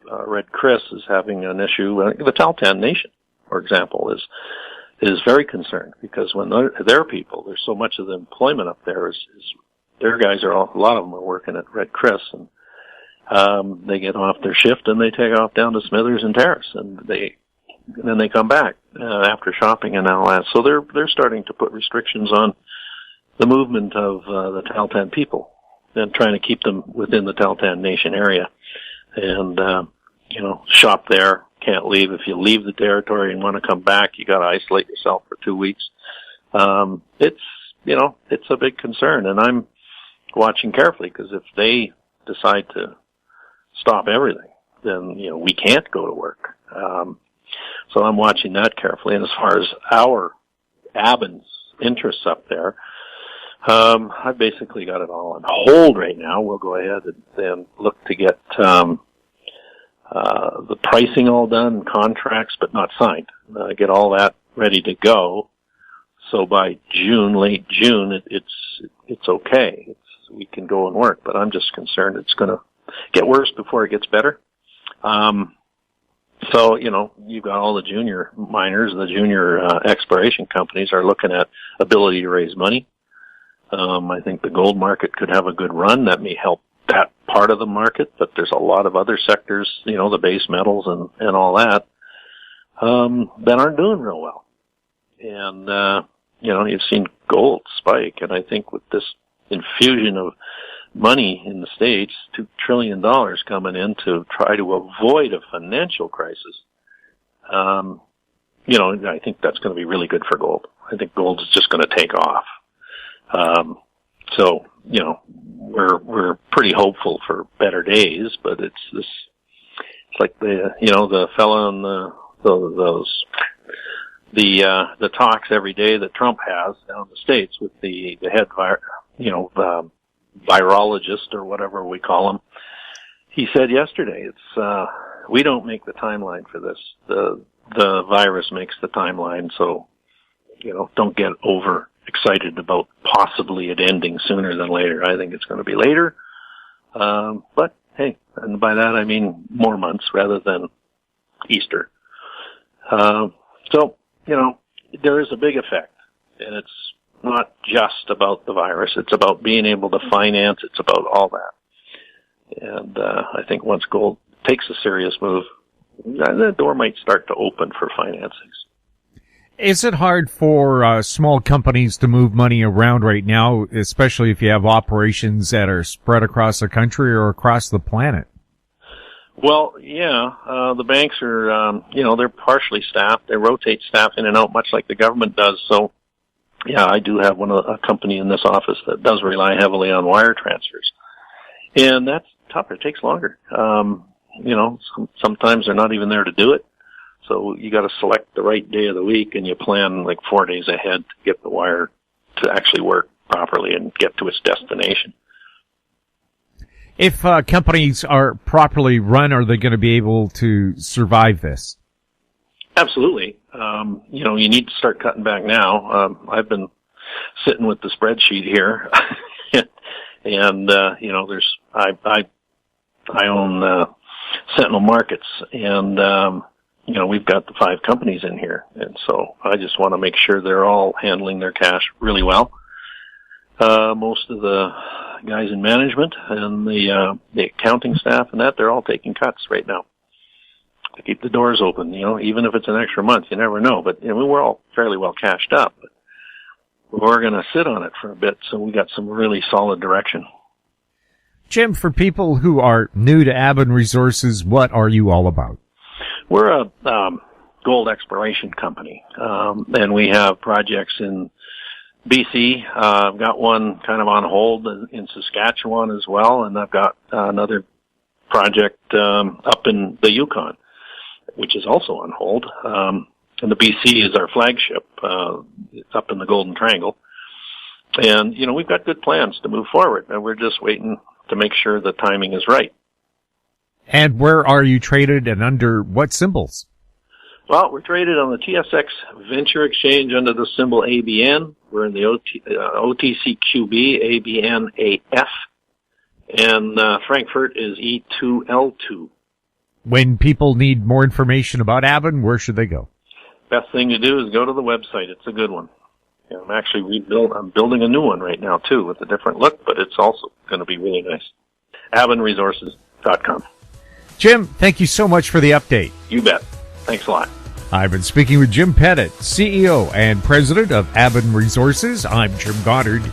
Red Chris is having an issue. The Tahltan Nation, for example, is very concerned because when their people, there's so much of the employment up there is their guys a lot of them are working at Red Chris, and they get off their shift and they take off down to Smithers and Terrace, and then they come back after shopping and all that. So they're starting to put restrictions on the movement of the Tahltan people and trying to keep them within the Tahltan Nation area. And shop there, can't leave. If you leave the territory and want to come back, you got to isolate yourself for 2 weeks. It's a big concern, and I'm watching carefully, because if they decide to stop everything, then we can't go to work. So I'm watching that carefully. And as far as our Aben's interests up there, I've basically got it all on hold right now. We'll go ahead and look to get the pricing all done, contracts but not signed. Get all that ready to go. So by June, late June, it's okay. We can go and work, but I'm just concerned it's going to get worse before it gets better. So, you've got all the junior miners, the junior exploration companies are looking at ability to raise money. I think the gold market could have a good run. That may help that part of the market, but there's a lot of other sectors, the base metals and all that, that aren't doing real well. And, you've seen gold spike, and I think with this infusion of money in the States, $2 trillion coming in to try to avoid a financial crisis, I think that's going to be really good for gold. I think gold is just going to take off. So, we're pretty hopeful for better days, but it's like the fellow on the talks every day that Trump has down in the States with the head virologist or whatever we call him. He said yesterday, we don't make the timeline for this. The virus makes the timeline, so, don't get over excited about possibly it ending sooner than later. I think it's going to be later. But hey, and by that I mean more months rather than Easter. So, there is a big effect, and it's not just about the virus. It's about being able to finance. It's about all that. And I think once gold takes a serious move, the door might start to open for financings. Is it hard for small companies to move money around right now, especially if you have operations that are spread across the country or across the planet? Well, yeah, the banks are, they're partially staffed. They rotate staff in and out, much like the government does. So, yeah, I do have a company in this office that does rely heavily on wire transfers. And that's tougher. It takes longer. Sometimes they're not even there to do it. So you got to select the right day of the week, and you plan like 4 days ahead to get the wire to actually work properly and get to its destination. If companies are properly run, are they going to be able to survive this? Absolutely. You need to start cutting back now. I've been sitting with the spreadsheet here, and I own Sentinel Markets, and we've got the 5 companies in here, and so I just want to make sure they're all handling their cash really well. Most of the guys in management and the accounting staff and that, they're all taking cuts right now to keep the doors open. Even if it's an extra month, you never know. But we're all fairly well cashed up. But we're going to sit on it for a bit, so we got some really solid direction. Jim, for people who are new to Aben Resources, what are you all about? We're a gold exploration company, and we have projects in BC. I've got one kind of on hold in Saskatchewan as well, and I've got another project up in the Yukon, which is also on hold. And the BC is our flagship. It's up in the Golden Triangle. And, we've got good plans to move forward, and we're just waiting to make sure the timing is right. And where are you traded and under what symbols? Well, we're traded on the TSX Venture Exchange under the symbol ABN. We're in the OTCQB, ABN.V, and Frankfurt is E2L2. When people need more information about Aben, where should they go? Best thing to do is go to the website. It's a good one. And I'm building a new one right now too with a different look, but it's also going to be really nice. AbenResources.com. Jim, thank you so much for the update. You bet. Thanks a lot. I've been speaking with Jim Pettit, CEO and President of Aben Resources. I'm Jim Goddard.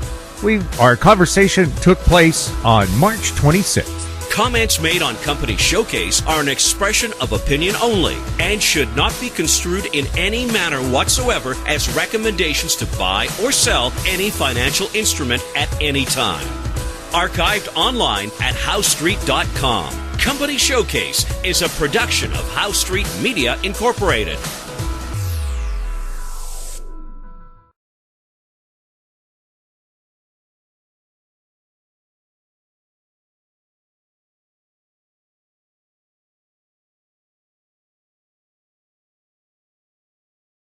Our conversation took place on March 26th. Comments made on Company Showcase are an expression of opinion only and should not be construed in any manner whatsoever as recommendations to buy or sell any financial instrument at any time. Archived online at HowStreet.com. Company Showcase is a production of How Street Media Incorporated.